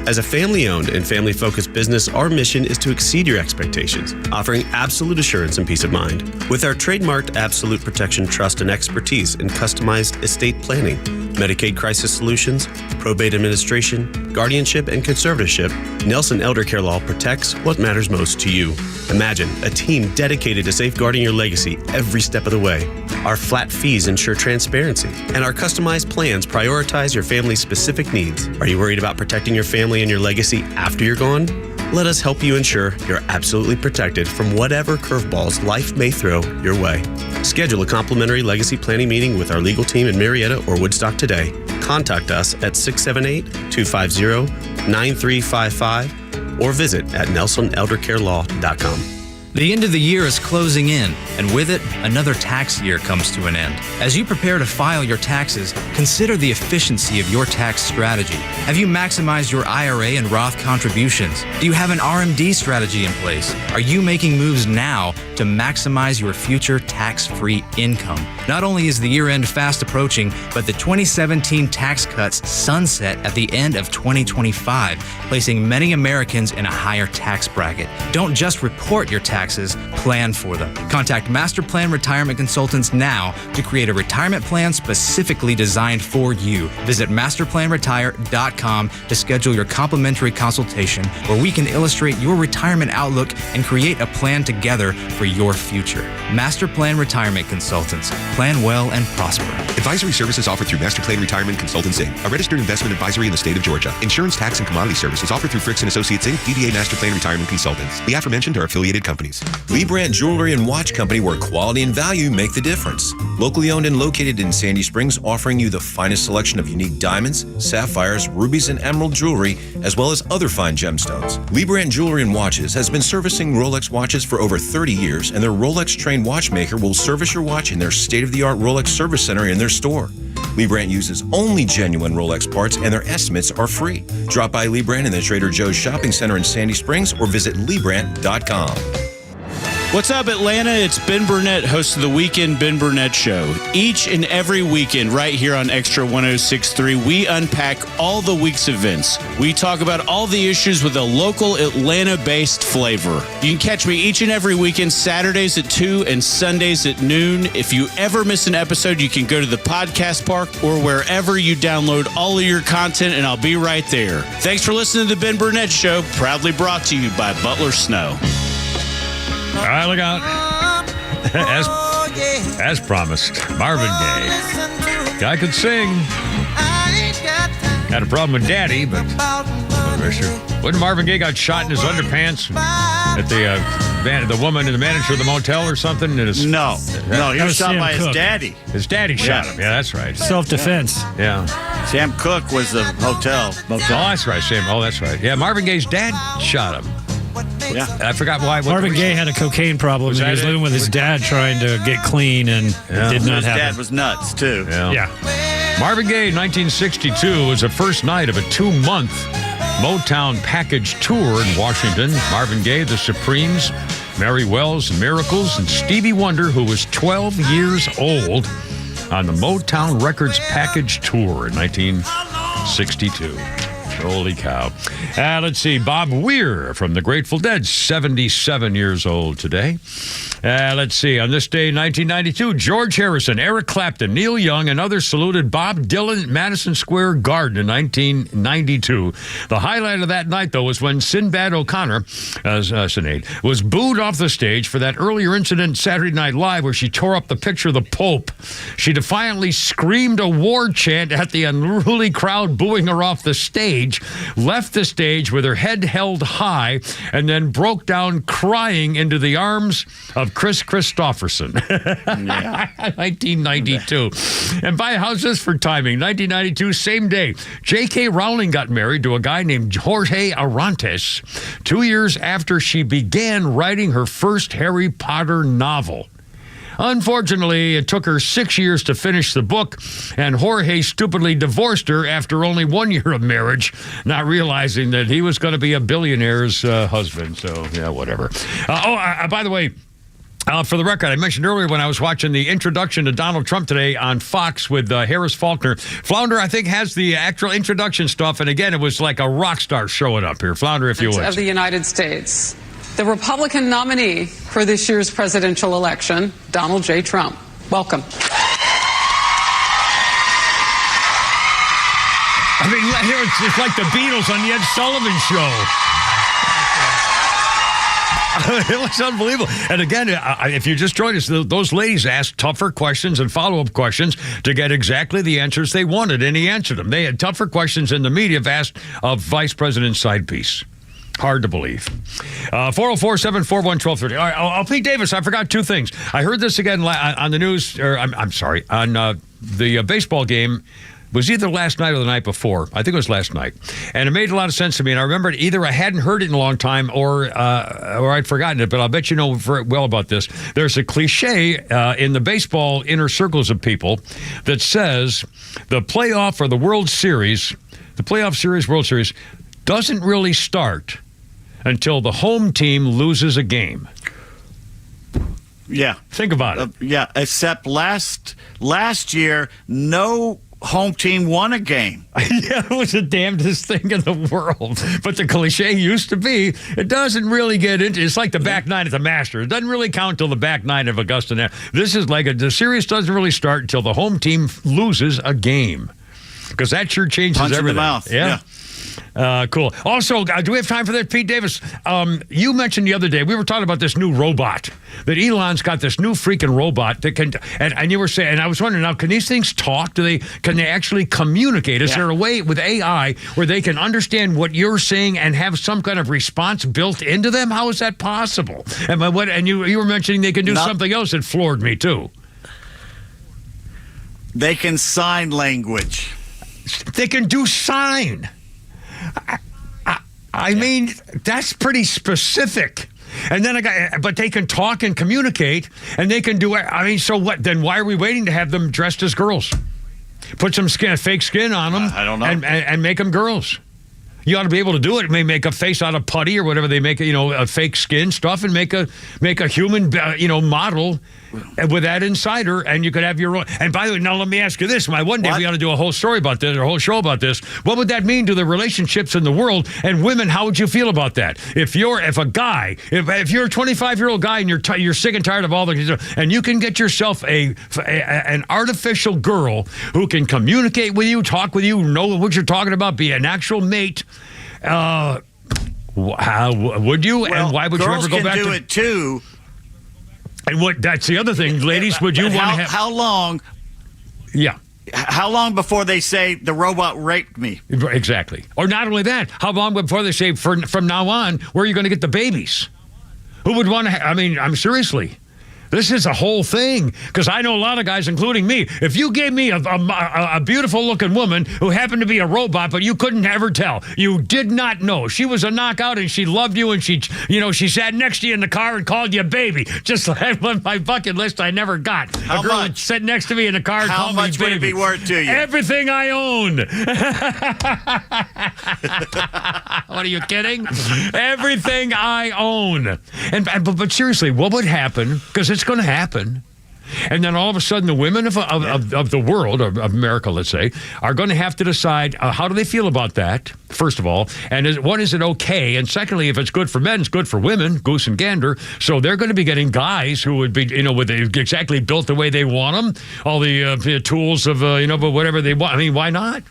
As a family-owned and family-focused business, our mission is to exceed your expectations, offering absolute assurance and peace of mind. With our trademarked Absolute Protection Trust and expertise in customized estate planning, Medicaid crisis solutions, probate administration, guardianship, and conservatorship, Nelson Elder Care Law protects what matters most to you. Imagine a team dedicated to safeguarding your legacy every step of the way. Our flat fees ensure transparency, and our customized plans prioritize your family's specific needs. Are you worried about protecting your family and your legacy after you're gone? Let us help you ensure you're absolutely protected from whatever curveballs life may throw your way. Schedule a complimentary legacy planning meeting with our legal team in Marietta or Woodstock today. Contact us at 678-250-9355 or visit at nelsoneldercarelaw.com. The end of the year is closing in, and with it, another tax year comes to an end. As you prepare to file your taxes, consider the efficiency of your tax strategy. Have you maximized your IRA and Roth contributions? Do you have an RMD strategy in place? Are you making moves now to maximize your future tax-free income? Not only is the year-end fast approaching, but the 2017 tax cuts sunset at the end of 2025, placing many Americans in a higher tax bracket. Don't just report your taxes, plan for them. Contact Master Plan Retirement Consultants now to create a retirement plan specifically designed for you. Visit masterplanretire.com to schedule your complimentary consultation where we can illustrate your retirement outlook and create a plan together for your future. Master Plan Retirement Consultants. Plan well and prosper. Advisory services offered through Master Plan Retirement Consultants, Inc., a registered investment advisory in the state of Georgia. Insurance, tax, and commodity services offered through Fricks & Associates, Inc., DBA Master Plan Retirement Consultants. The aforementioned are affiliated companies. Lee Brandt Jewelry and Watch Company, where quality and value make the difference. Locally owned and located in Sandy Springs, offering you the finest selection of unique diamonds, sapphires, rubies, and emerald jewelry, as well as other fine gemstones. Lee Brandt Jewelry and Watches has been servicing Rolex watches for over 30 years, and their Rolex-trained watchmaker will service your watch in their state-of-the-art Rolex service center in their store. Lee Brandt uses only genuine Rolex parts, and their estimates are free. Drop by Lee Brandt in the Trader Joe's Shopping Center in Sandy Springs or visit LeeBrandt.com. What's up, Atlanta? It's Ben Burnett, host of the Weekend Ben Burnett Show. Each and every weekend, right here on Extra 106.3, we unpack all the week's events. We talk about all the issues with a local Atlanta-based flavor. You can catch me each and every weekend, Saturdays at 2 and Sundays at noon. If you ever miss an episode, you can go to the podcast park or wherever you download all of your content, and I'll be right there. Thanks for listening to the Ben Burnett Show, proudly brought to you by Butler Snow. All right, look out. as promised, Marvin Gaye. Guy could sing. Had a problem with Daddy, but when Marvin Gaye got shot in his underpants at the woman and the manager of the motel or something? No, he was shot by his daddy. His daddy shot him. Yeah, that's right. Self-defense. Yeah. Sam Cooke was the motel. Oh, that's right, Sam. Oh, that's right. Yeah, Marvin Gaye's dad shot him. Yeah. I forgot why. Marvin Gaye had a cocaine problem. He was living with his dad trying to get clean, and it did not happen. His dad was nuts, too. Yeah. Marvin Gaye, 1962, was the first night of a 2-month Motown package tour in Washington. Marvin Gaye, the Supremes, Mary Wells, Miracles, and Stevie Wonder, who was 12 years old, on the Motown Records package tour in 1962. Holy cow. Let's see. Bob Weir from the Grateful Dead, 77 years old today. Let's see. On this day, 1992, George Harrison, Eric Clapton, Neil Young, and others saluted Bob Dylan at Madison Square Garden in 1992. The highlight of that night, though, was when Sinbad O'Connor, Sinead, was booed off the stage for that earlier incident Saturday Night Live where she tore up the picture of the Pope. She defiantly screamed a war chant at the unruly crowd booing her off the stage, left the stage with her head held high, and then broke down crying into the arms of Chris Christopherson. 1992. And how's this for timing? 1992, same day, J.K. Rowling got married to a guy named Jorge Arantes 2 years after she began writing her first Harry Potter novel. Unfortunately, it took her 6 years to finish the book, and Jorge stupidly divorced her after only 1 year of marriage, not realizing that he was going to be a billionaire's husband. So, yeah, whatever. By the way, for the record, I mentioned earlier when I was watching the introduction to Donald Trump today on Fox with Harris Faulkner. Flounder, I think, has the actual introduction stuff, and again, it was like a rock star showing up here. Flounder, if you would. Of the United States. The Republican nominee for this year's presidential election, Donald J. Trump. Welcome. I mean, here it's like the Beatles on the Ed Sullivan Show. It was unbelievable. And again, if you just joined us, those ladies asked tougher questions and follow-up questions to get exactly the answers they wanted, and he answered them. They had tougher questions than the media have asked of Vice President's side piece. Hard to believe. 404-741-1230. All right, Pete Davis, I forgot two things. I heard this again on the news, or I'm sorry, on the baseball game. It was either last night or the night before. I think it was last night. And it made a lot of sense to me. And I remembered either I hadn't heard it in a long time or I'd forgotten it, but I'll bet you know very well about this. There's a cliche in the baseball inner circles of people that says the playoff or the World Series, World Series, doesn't really start until the home team loses a game. Yeah. Think about it. Yeah, except last year, no home team won a game. Yeah, it was the damnedest thing in the world. But the cliche used to be, it doesn't really get into, it's like the back nine at the Masters. It doesn't really count till the back nine of Augusta. This is like the series doesn't really start until the home team loses a game. Because that sure changes Punch everything. In the mouth. Yeah. Cool. Also, do we have time for that, Pete Davis? You mentioned the other day, we were talking about this new robot, that Elon's got this new freaking robot that can, and you were saying, and I was wondering, now, can these things talk? Can they actually communicate? Is there a way with AI where they can understand what you're saying and have some kind of response built into them? How is that possible? And you were mentioning they can do something else that floored me, too. They can sign language. They can do sign. I mean, that's pretty specific. And then but they can talk and communicate, and they can do it. I mean, so what? Then why are we waiting to have them dressed as girls? Put some fake skin on them. I don't know. And make them girls. You ought to be able to do it. May make a face out of putty or whatever they make, a fake skin stuff, and make a human, model with that inside her, and you could have your own. And by the way, now let me ask you this: one day we ought to do a whole story about this, or a whole show about this. What would that mean to the relationships in the world? And women, how would you feel about that? If you're a 25-year-old guy and you're sick and tired of all the, and you can get yourself an artificial girl who can communicate with you, talk with you, know what you're talking about, be an actual mate. How would you? Well, and why would you ever go back to it too? And that's the other thing, ladies. Would you want to have... How long... Yeah. How long before they say the robot raped me? Exactly. Or not only that, how long before they say from now on, where are you going to get the babies? Who would want to... I'm seriously... This is a whole thing, because I know a lot of guys, including me. If you gave me a beautiful-looking woman who happened to be a robot, but you couldn't ever tell, you did not know. She was a knockout, and she loved you, and she sat next to you in the car and called you a baby. Just like on my bucket list I never got. How a girl much? Would sit next to me in the car and call me baby. How much would it be worth to you? Everything I own. What, are you kidding? Everything I own. But seriously, what would happen? Because it's going to happen. And then all of a sudden, the women of the world, of America, let's say, are going to have to decide how do they feel about that, first of all, and is it okay? And secondly, if it's good for men, it's good for women, goose and gander. So they're going to be getting guys who would be, with exactly built the way they want them, all the tools of, but whatever they want. I mean, why not?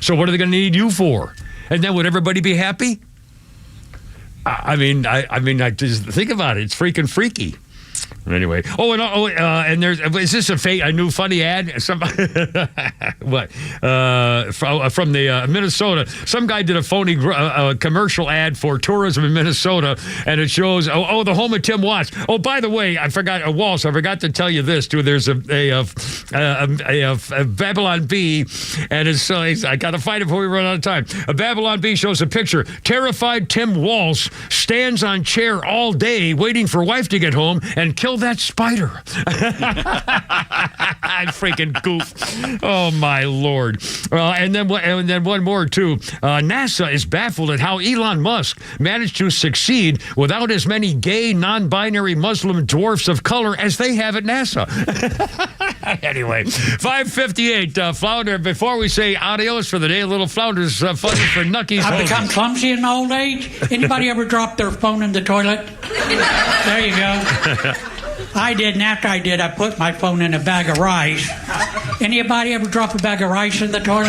So what are they going to need you for? And then would everybody be happy? I just think about it. It's freaking freaky. Anyway, and is this a new funny ad? What? From the Minnesota. Some guy did a phony commercial ad for tourism in Minnesota, and it shows the home of Tim Watts. Oh, by the way, I forgot to tell you this too. There's a Babylon Bee, and it's I got to find it before we run out of time. A Babylon Bee shows a picture. Terrified Tim Walsh stands on chair all day waiting for wife to get home and kill that spider. I freaking goof. Oh my Lord. And then one more too. NASA is baffled at how Elon Musk managed to succeed without as many gay, non-binary Muslim dwarfs of color as they have at NASA. Anyway, 5:58. Flounder, before we say adios for the day, a little Flounder's funny for Nuckies. I've become clumsy in my old age. Anybody ever drop their phone in the toilet? There you go. I did, and after I did, I put my phone in a bag of rice. Anybody ever drop a bag of rice in the toilet?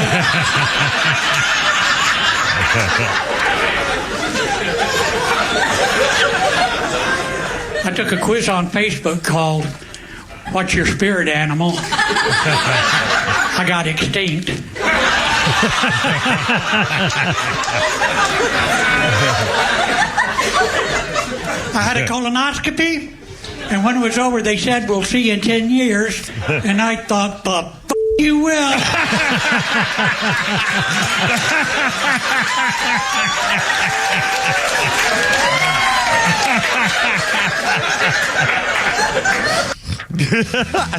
I took a quiz on Facebook called "What's Your Spirit Animal?" I got extinct. I had a colonoscopy, and when it was over, they said, "We'll see you in 10 years." And I thought, you will.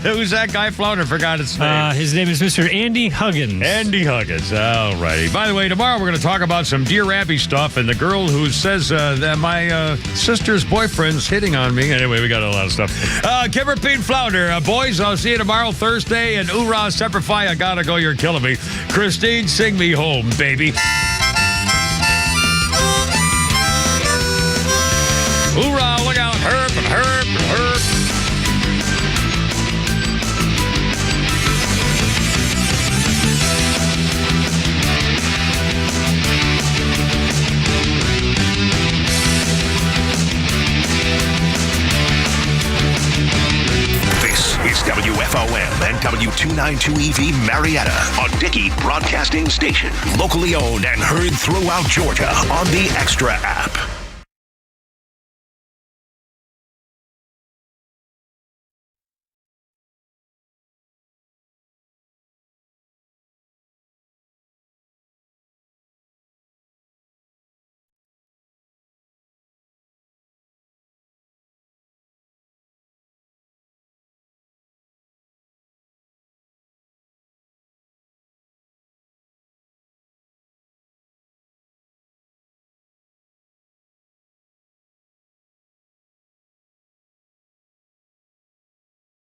Who's that guy? Flounder forgot his name. His name is Mr. Andy Huggins. Andy Huggins. All righty. By the way, tomorrow we're going to talk about some Dear Abby stuff and the girl who says that my sister's boyfriend's hitting on me. Anyway, we got a lot of stuff. Kimber Pete Flounder. Boys, I'll see you tomorrow, Thursday. And oorah, Semper Fi, I gotta go. You're killing me. Christine, sing me home, baby. Hoorah, look out. Herb and herb and herb. It's WFOM and W292EV Marietta, a Dickey Broadcasting Station. Locally owned and heard throughout Georgia on the XTRA app.